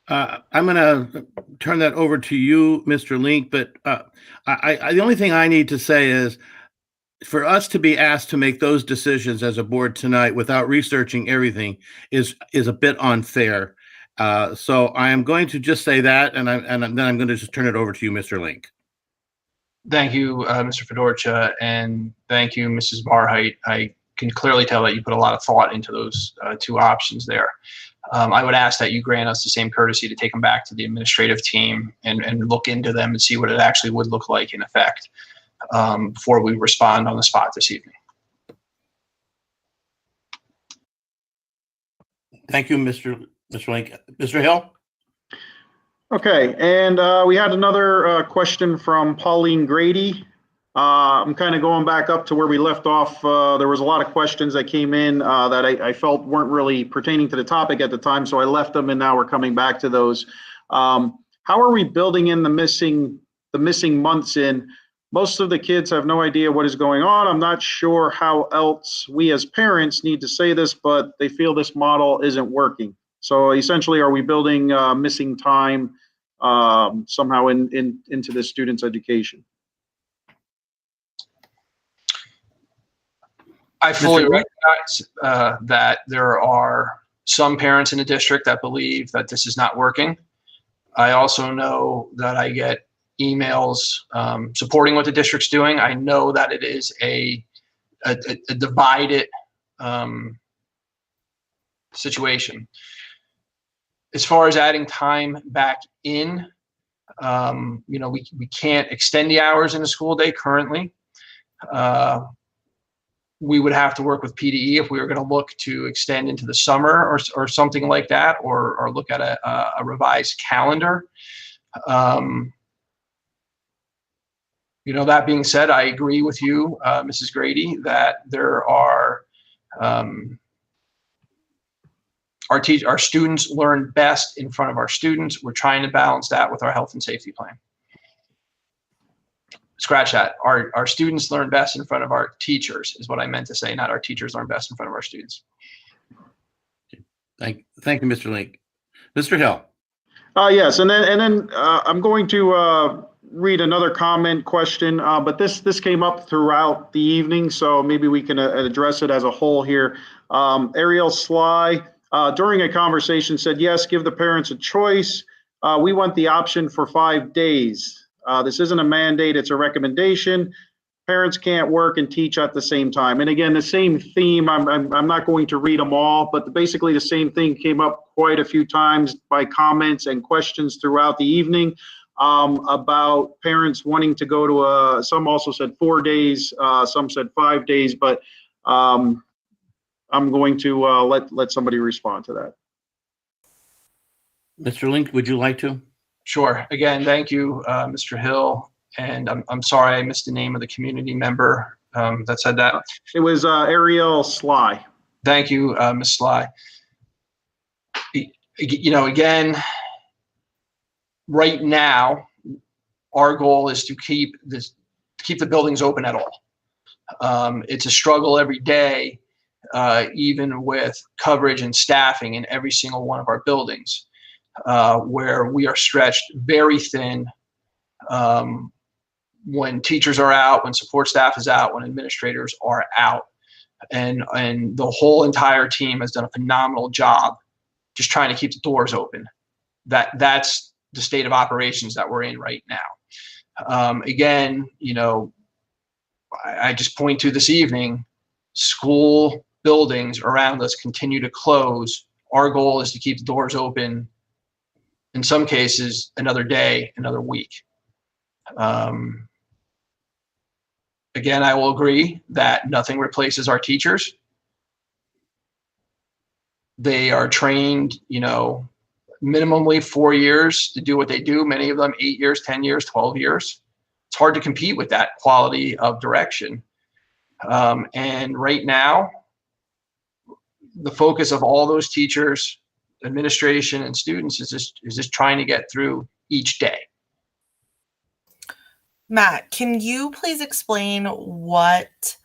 I'm going to turn that over to you, Mr. Link, but the only thing I need to say is for us to be asked to make those decisions as a board tonight without researching everything is a bit unfair. So I am going to just say that, and then I'm going to just turn it over to you, Mr. Link.
Thank you, Mr. Fedorcha, and thank you, Mrs. Barheit. I can clearly tell that you put a lot of thought into those two options there. I would ask that you grant us the same courtesy to take them back to the administrative team and look into them and see what it actually would look like in effect before we respond on the spot this evening.
Thank you, Mr. Link. Mr. Hill?
Okay, and we had another question from Pauline Grady. I'm kind of going back up to where we left off. There was a lot of questions that came in that I felt weren't really pertaining to the topic at the time, so I left them, and now we're coming back to those. How are we building in the missing months in? Most of the kids have no idea what is going on. I'm not sure how else we as parents need to say this, but they feel this model isn't working. So essentially, are we building missing time somehow into the student's education.
I fully recognize that there are some parents in the district that believe that this is not working. I also know that I get emails supporting what the district's doing. I know that it is a divided situation. As far as adding time back in, we can't extend the hours in the school day currently. We would have to work with PDE if we were going to look to extend into the summer or something like that, or look at a revised calendar. That being said, I agree with you, Mrs. Grady, that there are our students learn best in front of our students. We're trying to balance that with our health and safety plan. Scratch that. Our students learn best in front of our teachers is what I meant to say, not our teachers learn best in front of our students.
Thank you, Mr. Link. Mr. Hill.
Yes, and then I'm going to read another comment question, but this came up throughout the evening, so maybe we can address it as a whole here. Ariel Sly, during a conversation, said, yes, give the parents a choice. We want the option for 5 days. This isn't a mandate, it's a recommendation. Parents can't work and teach at the same time. And again, the same theme, I'm not going to read them all, but basically the same thing came up quite a few times by comments and questions throughout the evening about parents wanting to go to some also said 4 days, some said 5 days, but I'm going to let somebody respond to that.
Mr. Link, would you like to?
Sure. Again, thank you, Mr. Hill. And I'm sorry I missed the name of the community member that said that.
It was Ariel Sly.
Thank you, Ms. Sly. Again, right now, our goal is to keep the buildings open at all. It's a struggle every day, even with coverage and staffing in every single one of our buildings. Where we are stretched very thin when teachers are out, when support staff is out, when administrators are out. And the whole entire team has done a phenomenal job just trying to keep the doors open. That's the state of operations that we're in right now. Again, I just point to this evening, school buildings around us continue to close. Our goal is to keep the doors open, in some cases, another day, another week. Again, I will agree that nothing replaces our teachers. They are trained, minimally 4 years to do what they do. Many of them 8 years, 10 years, 12 years. It's hard to compete with that quality of direction. And right now, the focus of all those teachers, administration, and students is just trying to get through each day.
Matt, can you please explain what,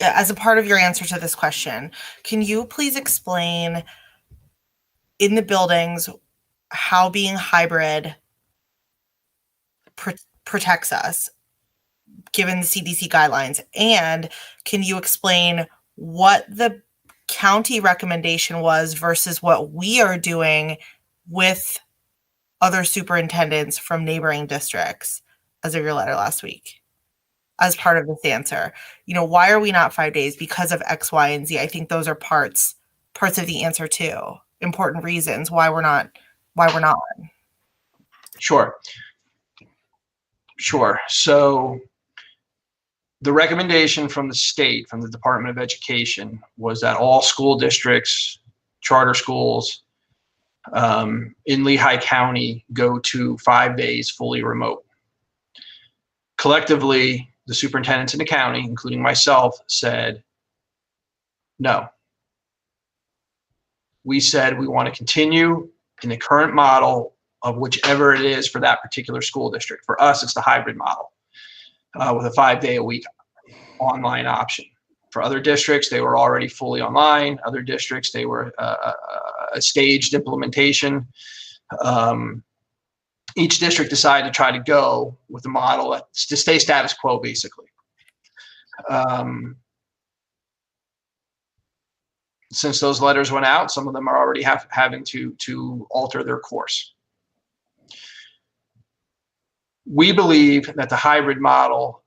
as a part of your answer to this question, can you please explain in the buildings how being hybrid protects us, given the CDC guidelines? And can you explain what the county recommendation was versus what we are doing with other superintendents from neighboring districts as of your letter last week as part of this answer? Why are we not 5 days? Because of X, Y, and Z. I think those are parts of the answer too. Important reasons why we're not.
Sure. So the recommendation from the state, from the Department of Education, was that all school districts, charter schools in Lehigh County go to 5 days fully remote. Collectively, the superintendents in the county, including myself, said no. We said we want to continue in the current model of whichever it is for that particular school district. For us, it's the hybrid model with a 5 day a week online option. For other districts, they were already fully online. Other districts, they were a staged implementation. each district decided to try to go with the model to stay status quo, basically. Since those letters went out, some of them are already having to alter their course. We believe that the hybrid model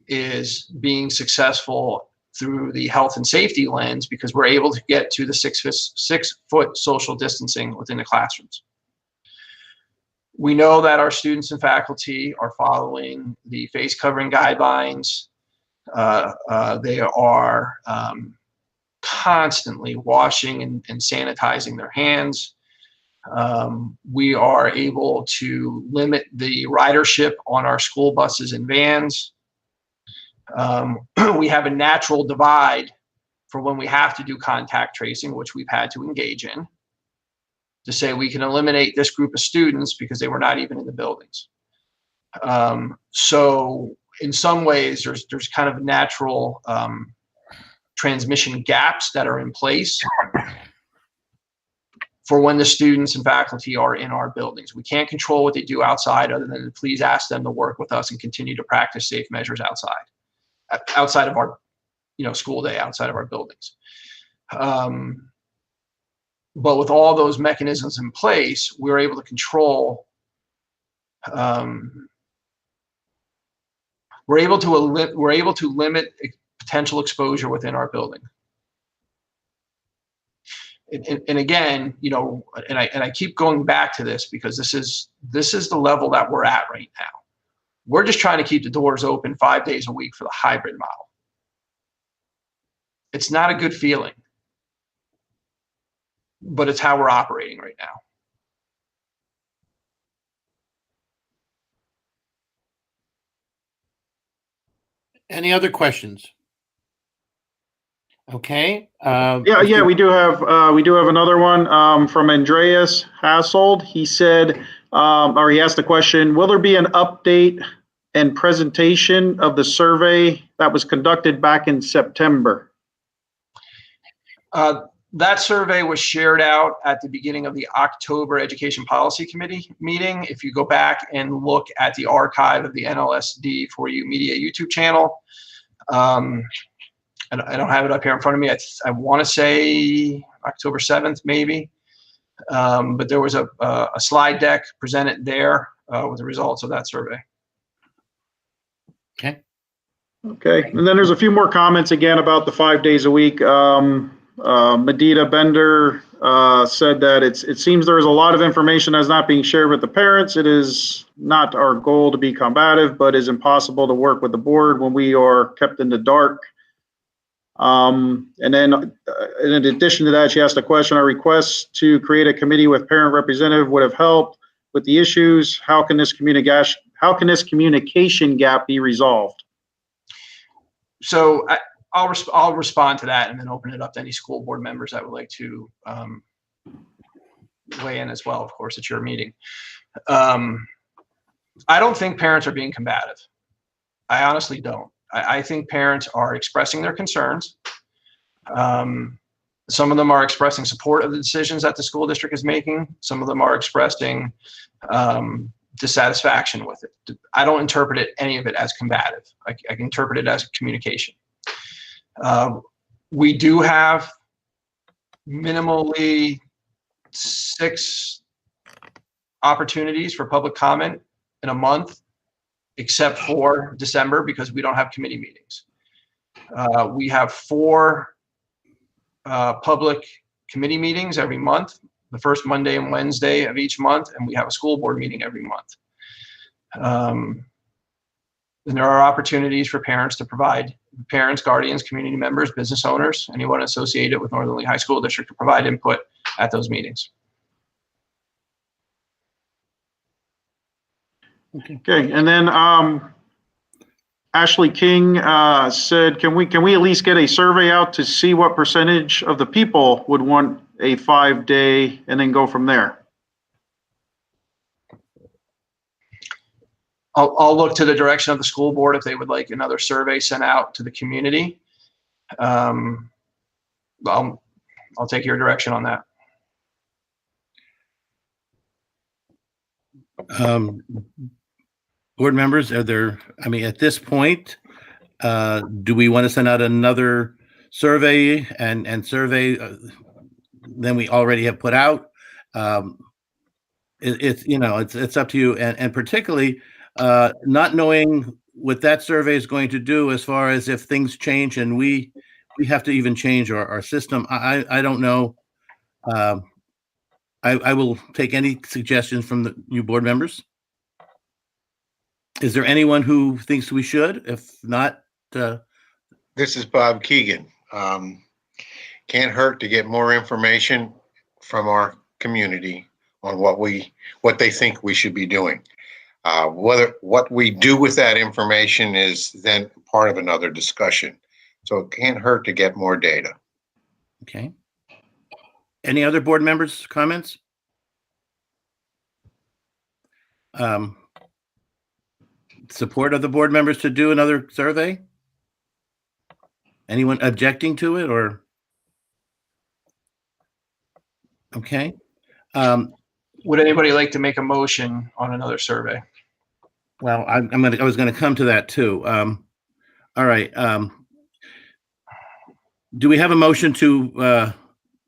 is being successful through the health and safety lens because we're able to get to the 6-foot social distancing within the classrooms. We know that our students and faculty are following the face covering guidelines. They are constantly washing and sanitizing their hands. We are able to limit the ridership on our school buses and vans. We have a natural divide for when we have to do contact tracing, which we've had to engage in, to say we can eliminate this group of students because they were not even in the buildings. So in some ways, there's kind of natural transmission gaps that are in place for when the students and faculty are in our buildings. We can't control what they do outside other than to please ask them to work with us and continue to practice safe measures outside of our school day, outside of our buildings. But with all those mechanisms in place, we're able to control, we're able to limit potential exposure within our building. And again, and I keep going back to this because this is the level that we're at right now. We're just trying to keep the doors open 5 days a week for the hybrid model. It's not a good feeling, but it's how we're operating right now.
Any other questions? Okay.
Yeah, we do have another one from Andreas Hassold. He said, or he asked the question, will there be an update and presentation of the survey that was conducted back in September?
That survey was shared out at the beginning of the October Education Policy Committee meeting. If you go back and look at the archive of the NLSD for You Media YouTube channel, I don't have it up here in front of me. I want to say October 7th, maybe. But there was a slide deck presented there with the results of that survey.
Okay.
Okay. And then there's a few more comments again about the 5 days a week. Medita Bender said that it seems there is a lot of information that's not being shared with the parents. It is not our goal to be combative, but is impossible to work with the board when we are kept in the dark. And then in addition to that, she asked a question, our request to create a committee with parent representative would have helped with the issues. How can this communication gap be resolved?
So I'll respond to that and then open it up to any school board members that would like to weigh in as well. Of course, it's your meeting. I don't think parents are being combative. I honestly don't. I think parents are expressing their concerns. Some of them are expressing support of the decisions that the school district is making. Some of them are expressing dissatisfaction with it. I don't interpret any of it as combative. I can interpret it as communication. We do have minimally 6 opportunities for public comment in a month, except for December because we don't have committee meetings. We have 4 public committee meetings every month, the first Monday and Wednesday of each month, and we have a school board meeting every month. And there are opportunities for parents to provide, parents, guardians, community members, business owners, anyone associated with Northern Lee High School District to provide input at those meetings.
Okay, and then Ashley King said, can we at least get a survey out to see what percentage of the people would want a 5-day and then go from there?
I'll look to the direction of the school board if they would like another survey sent out to the community. I'll take your direction on that.
Board members, are there, I mean, at this point, do we want to send out another survey and survey than we already have put out? It's, you know, it's up to you, and particularly not knowing what that survey is going to do as far as if things change and we have to even change our system. I don't know. I will take any suggestions from the new board members. Is there anyone who thinks we should? If not,
This is Bob Keegan. Can't hurt to get more information from our community on what they think we should be doing. What we do with that information is then part of another discussion. So it can't hurt to get more data.
okay. Any other board members' comments? Support of the board members to do another survey? Anyone objecting to it or? Okay.
Would anybody like to make a motion on another survey?
Well, I was gonna come to that too. All right. Do we have a motion to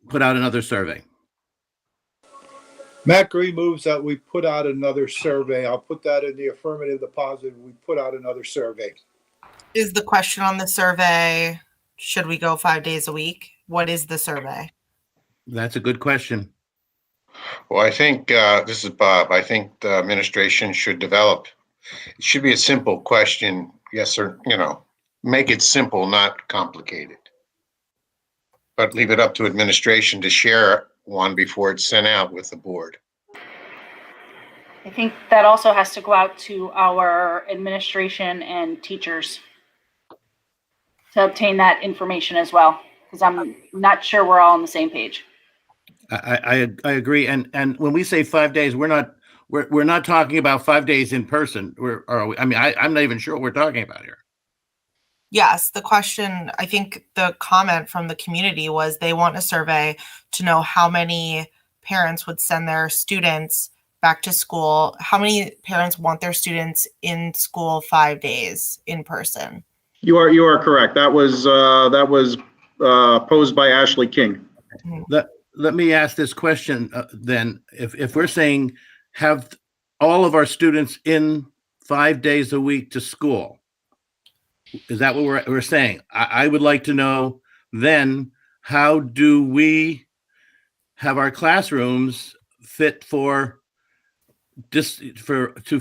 put out another survey?
Matt Green moves that we put out another survey. I'll put that in the affirmative, the positive. We put out another survey.
Is the question on the survey, should we go 5 days a week? What is the survey?
That's a good question.
Well, I think, this is Bob, I think the administration should develop, it should be a simple question, yes or, make it simple, not complicated. But leave it up to administration to share one before it's sent out with the board.
I think that also has to go out to our administration and teachers to obtain that information as well, because I'm not sure we're all on the same page.
I agree. And when we say 5 days, we're not talking about 5 days in person. I'm not even sure what we're talking about here.
Yes, the question, I think the comment from the community was they want a survey to know how many parents would send their students back to school. How many parents want their students in school 5 days in person?
You are correct. That was posed by Ashley King.
Let me ask this question then. If we're saying have all of our students in 5 days a week to school, is that what we're saying? I would like to know then, how do we have our classrooms fit to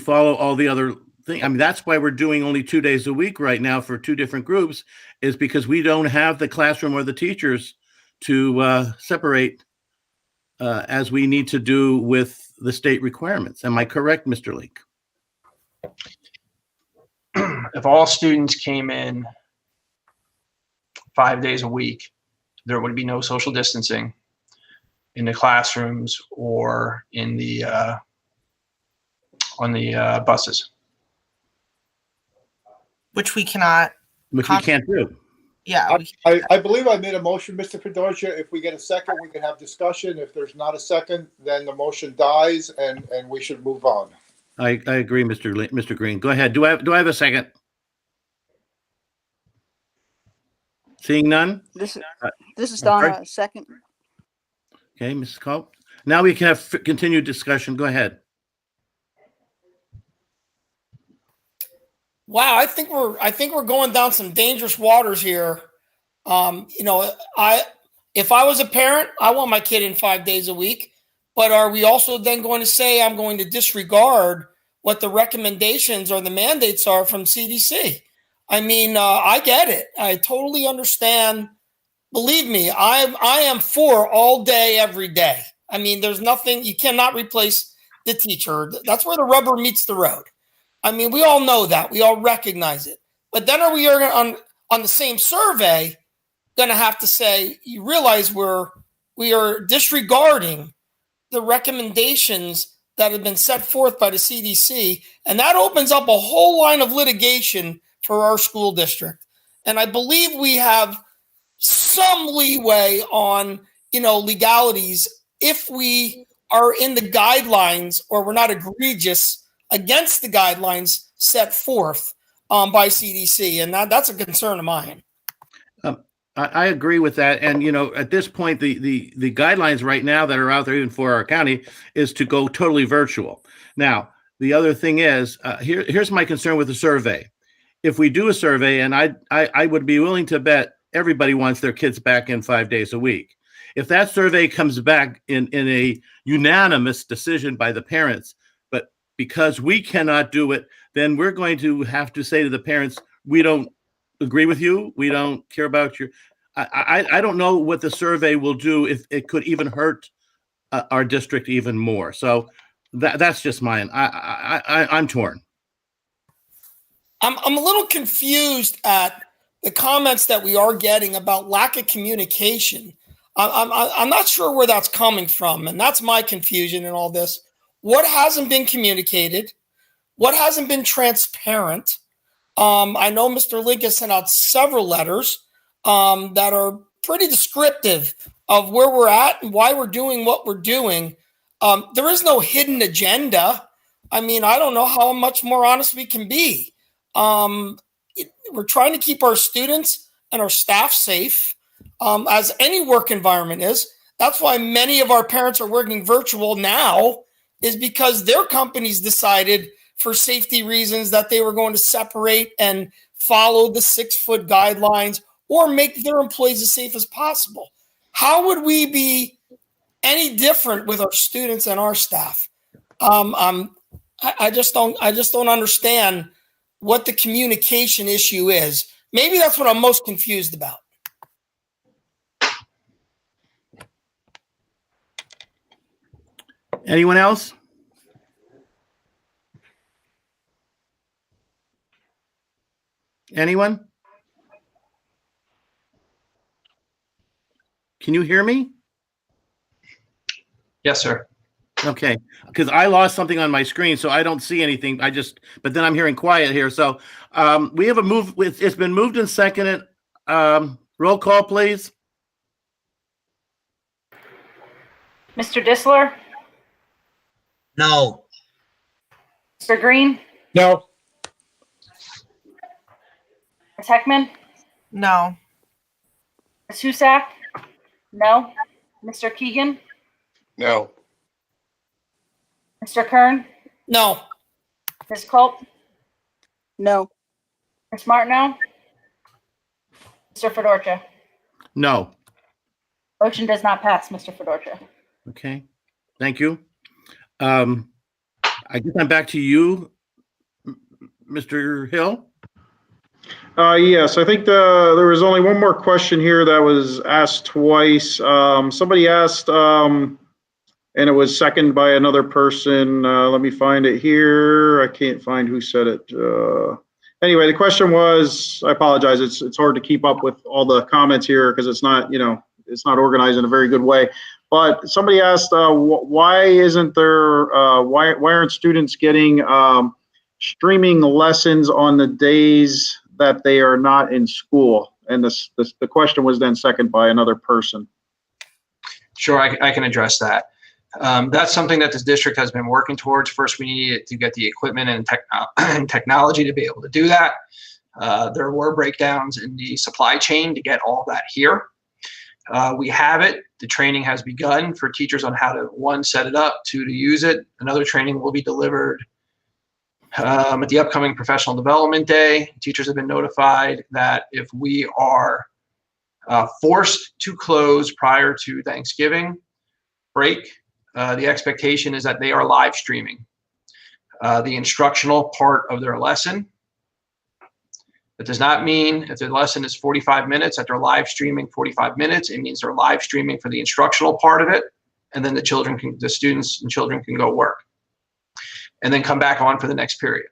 follow all the other things? I mean, that's why we're doing only 2 days a week right now for two different groups, is because we don't have the classroom or the teachers to separate as we need to do with the state requirements. Am I correct, Mr. Leak?
If all students came in 5 days a week, there would be no social distancing in the classrooms or in the on the buses.
Which we cannot.
Which we can't do.
Yeah.
I believe I made a motion, Mr. Fedorcha. If we get a second, we can have discussion. If there's not a second, then the motion dies and we should move on.
I agree, Mr. Green. Go ahead. Do I have a second? Seeing none?
This is Donna, second.
Okay, Mrs. Culp. Now we can have continued discussion. Go ahead.
Wow, I think we're going down some dangerous waters here. If I was a parent, I want my kid in 5 days a week. But are we also then going to say I'm going to disregard what the recommendations or the mandates are from CDC? I mean, I get it. I totally understand. Believe me, I am for all day, every day. I mean, there's nothing, you cannot replace the teacher. That's where the rubber meets the road. I mean, we all know that. We all recognize it. But then are we on the same survey going to have to say, you realize we are disregarding the recommendations that have been set forth by the CDC, and that opens up a whole line of litigation for our school district. And I believe we have some leeway on, legalities if we are in the guidelines or were not egregious against the guidelines set forth by CDC. And that's a concern of mine.
I agree with that. And, you know, at this point, the guidelines right now that are out there, even for our county, is to go totally virtual. Now, the other thing is, here's my concern with the survey. If we do a survey, and I would be willing to bet everybody wants their kids back in 5 days a week. If that survey comes back in a unanimous decision by the parents, but because we cannot do it, then we're going to have to say to the parents, we don't agree with you. We don't care about your, I don't know what the survey will do, if it could even hurt our district even more. So that's just mine. I'm torn.
I'm a little confused at the comments that we are getting about lack of communication. I'm not sure where that's coming from, and that's my confusion in all this. What hasn't been communicated? What hasn't been transparent? I know Mr. Link has sent out several letters that are pretty descriptive of where we're at and why we're doing what we're doing. There is no hidden agenda. I mean, I don't know how much more honest we can be. We're trying to keep our students and our staff safe, as any work environment is. That's why many of our parents are working virtual now, is because their companies decided for safety reasons that they were going to separate and follow the 6-foot guidelines or make their employees as safe as possible. How would we be any different with our students and our staff? I just don't understand what the communication issue is. Maybe that's what I'm most confused about.
Anyone else? Anyone? Can you hear me?
Yes, sir.
Okay, because I lost something on my screen, so I don't see anything. But then I'm hearing quiet here. So we have a move. It's been moved and seconded. Roll call, please.
Mr. Disler?
No.
Mr. Green?
No.
Ms. Heckman?
No.
Ms. Husak? No. Mr. Keegan?
No.
Mr. Kern?
No.
Ms. Culp?
No.
Ms. Martineau? Mr. Fedorcha?
No.
Motion does not pass, Mr. Fedorcha.
Okay, thank you. I guess I'm back to you, Mr. Hill.
Yes, I think there was only one more question here that was asked twice. Somebody asked, and it was seconded by another person. Let me find it here. I can't find who said it. Anyway, the question was, I apologize. It's hard to keep up with all the comments here because it's not, it's not organized in a very good way. But somebody asked, why isn't there, why aren't students getting streaming lessons on the days that they are not in school? And the question was then seconded by another person.
Sure, I can address that. That's something that this district has been working towards. First, we needed to get the equipment and technology to be able to do that. There were breakdowns in the supply chain to get all that here. We have it. The training has begun for teachers on how to, 1, set it up, 2, to use it. Another training will be delivered at the upcoming Professional Development Day. Teachers have been notified that if we are forced to close prior to Thanksgiving break, the expectation is that they are live streaming the instructional part of their lesson. That does not mean if the lesson is 45 minutes that they're live streaming 45 minutes. It means they're live streaming for the instructional part of it, and then the students and children can go work and then come back on for the next period.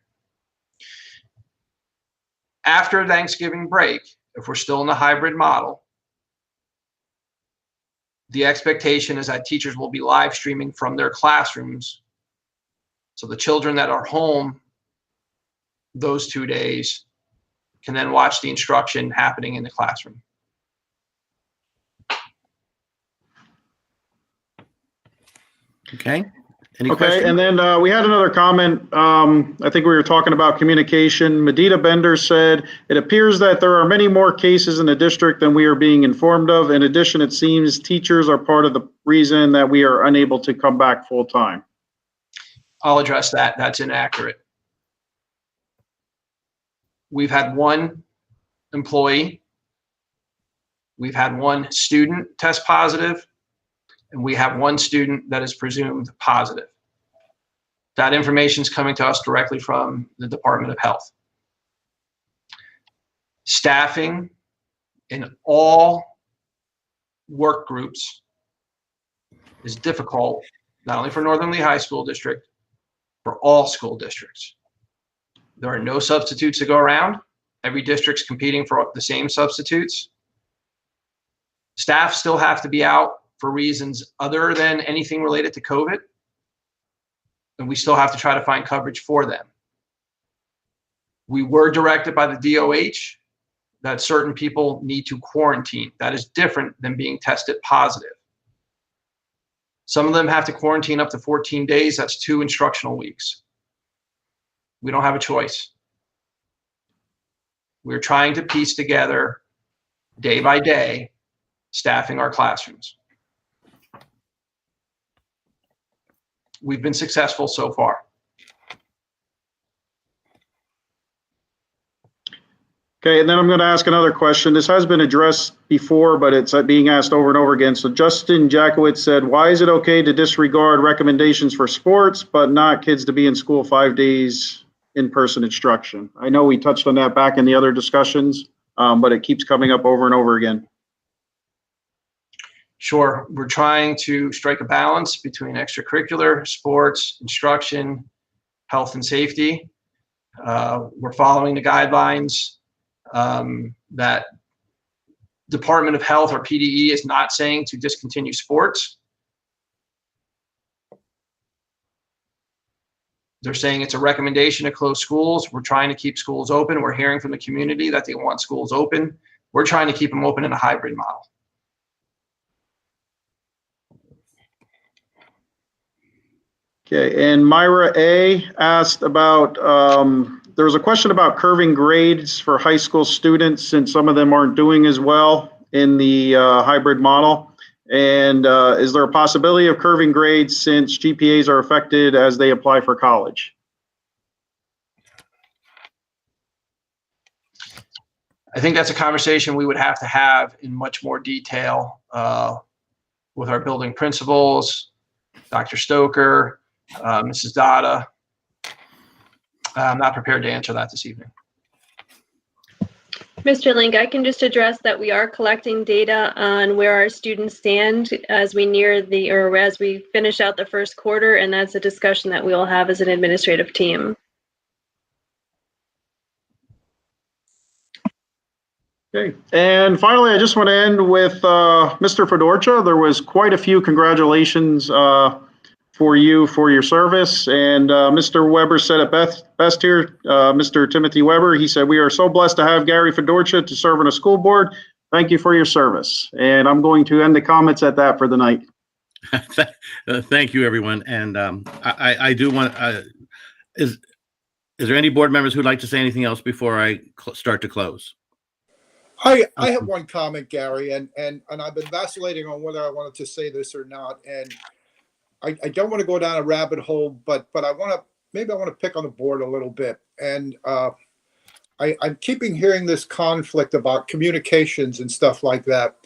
After Thanksgiving break, if we're still in the hybrid model, the expectation is that teachers will be live streaming from their classrooms. So the children that are home those 2 days can then watch the instruction happening in the classroom.
Okay. Any
Okay,
questions?
and then we had another comment. I think we were talking about communication. Medina Bender said, it appears that there are many more cases in the district than we are being informed of. In addition, it seems teachers are part of the reason that we are unable to come back full time.
I'll address that. That's inaccurate. We've had one employee, we've had one student test positive, and we have one student that is presumed positive. That information is coming to us directly from the Department of Health. Staffing in all work groups is difficult, not only for Northern Lee High School District, for all school districts. There are no substitutes to go around. Every district's competing for the same substitutes. Staff still have to be out for reasons other than anything related to COVID, and we still have to try to find coverage for them. We were directed by the DOH that certain people need to quarantine. That is different than being tested positive. Some of them have to quarantine up to 14 days. That's 2 instructional weeks. We don't have a choice. We're trying to piece together day by day staffing our classrooms. We've been successful so far.
Okay, and then I'm going to ask another question. This has been addressed before, but it's being asked over and over again. So Justin Jackowitz said, why is it okay to disregard recommendations for sports, but not kids to be in school 5 days in-person instruction? I know we touched on that back in the other discussions, but it keeps coming up over and over again.
Sure, we're trying to strike a balance between extracurricular, sports, instruction, health and safety. We're following the guidelines that Department of Health or PDE is not saying to discontinue sports. They're saying it's a recommendation to close schools. We're trying to keep schools open. We're hearing from the community that they want schools open. We're trying to keep them open in a hybrid model.
Okay, and Myra A asked about, there was a question about curving grades for high school students since some of them aren't doing as well in the hybrid model. And is there a possibility of curving grades since GPAs are affected as they apply for college?
I think that's a conversation we would have to have in much more detail with our building principals, Dr. Stoker, Mrs. Dada. I'm not prepared to answer that this evening.
Mr. Link, I can just address that we are collecting data on where our students stand as we near the, or as we finish out the first quarter, and that's a discussion that we will have as an administrative team.
Okay, and finally, I just want to end with Mr. Fedorcha. There was quite a few congratulations for you for your service. And Mr. Weber said it best here, Mr. Timothy Weber. He said, we are so blessed to have Gary Fedorcha to serve on a school board. Thank you for your service. And I'm going to end the comments at that for the night.
Thank you, everyone. And I do want, is there any board members who'd like to say anything else before I start to close?
I have one comment, Gary, and I've been vacillating on whether I wanted to say this or not. And I don't want to go down a rabbit hole, but I want to, maybe I want to pick on the board a little bit. And I'm keeping hearing this conflict about communications and stuff like that.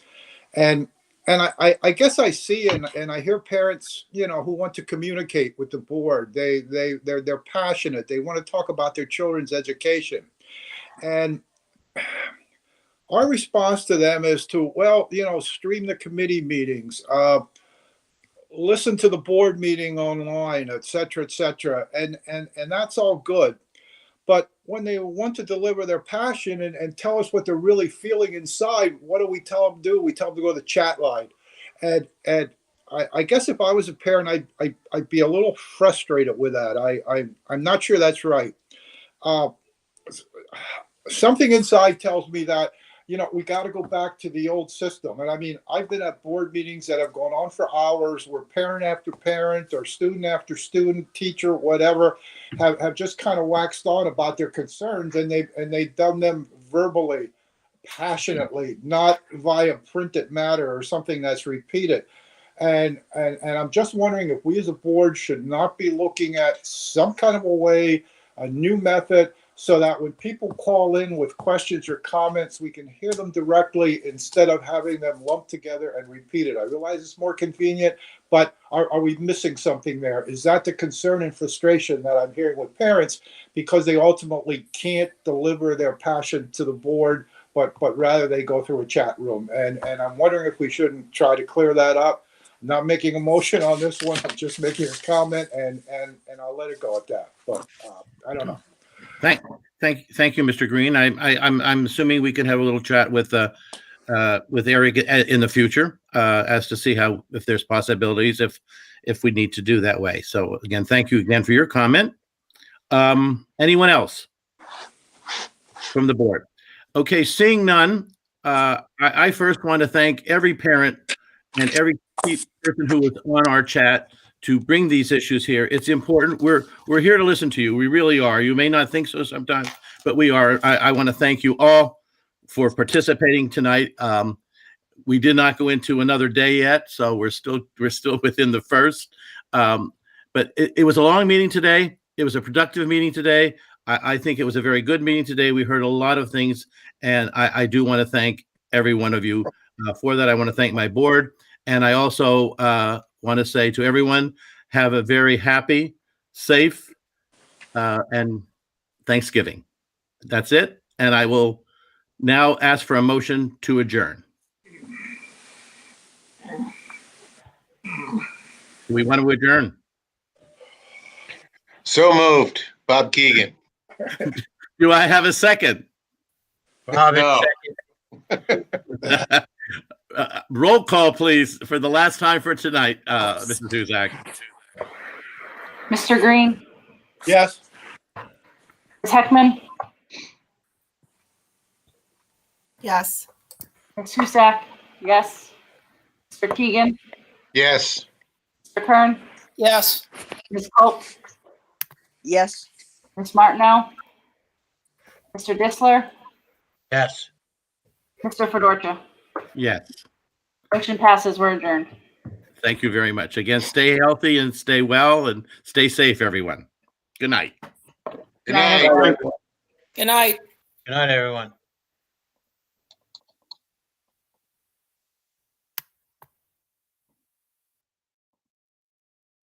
And I guess I see and I hear parents, you know, who want to communicate with the board. They're passionate. They want to talk about their children's education. And our response to them is to, well, you know, stream the committee meetings, listen to the board meeting online, et cetera, and that's all good. But when they want to deliver their passion and tell us what they're really feeling inside, what do we tell them to do? We tell them to go to the chat line. And I guess if I was a parent, I'd be a little frustrated with that. I'm not sure that's right. Something inside tells me that we got to go back to the old system. And I mean, I've been at board meetings that have gone on for hours where parent after parent or student after student, teacher, whatever, have just kind of waxed on about their concerns, and they've done them verbally, passionately, not via printed matter or something that's repeated. And I'm just wondering if we as a board should not be looking at some kind of a way, a new method, so that when people call in with questions or comments, we can hear them directly instead of having them lumped together and repeated. I realize it's more convenient, but are we missing something there? Is that the concern and frustration that I'm hearing with parents because they ultimately can't deliver their passion to the board, but rather they go through a chat room? And I'm wondering if we shouldn't try to clear that up. I'm not making a motion on this one. I'm just making a comment, and I'll let it go at that. But I don't know.
Thank you, Mr. Green. I'm assuming we can have a little chat with Eric in the future as to see if there's possibilities if we need to do that way. So again, thank you again for your comment. Anyone else from the board? Okay, seeing none, I first want to thank every parent and every person who was on our chat to bring these issues here. It's important. We're here to listen to you. We really are. You may not think so sometimes, but we are. I want to thank you all for participating tonight. We did not go into another day yet, so we're still within the first. But it was a long meeting today. It was a productive meeting today. I think it was a very good meeting today. We heard a lot of things, and I do want to thank every one of you for that. I want to thank my board, and I also want to say to everyone, have a very happy, safe, and Thanksgiving. That's it. And I will now ask for a motion to adjourn. Do we want to adjourn?
So moved. Bob Keegan.
Do I have a second?
Bob,
No.
second.
Roll call, please, for the last time for tonight, Mrs. Huzak.
Mr. Green,
Yes.
Ms. Heckman,
Yes.
Ms. Husak, yes. Mr. Keegan,
Yes.
Mr. Kern,
Yes.
Ms. Culp,
Yes.
Ms. Martineau, Mr. Disler,
Yes.
Mr. Fedorcha.
Yes.
Motion passes. We're adjourned.
Thank you very much. Again, stay healthy and stay well and stay safe, everyone. Good night.
Good night.
Good night.
Good night, everyone.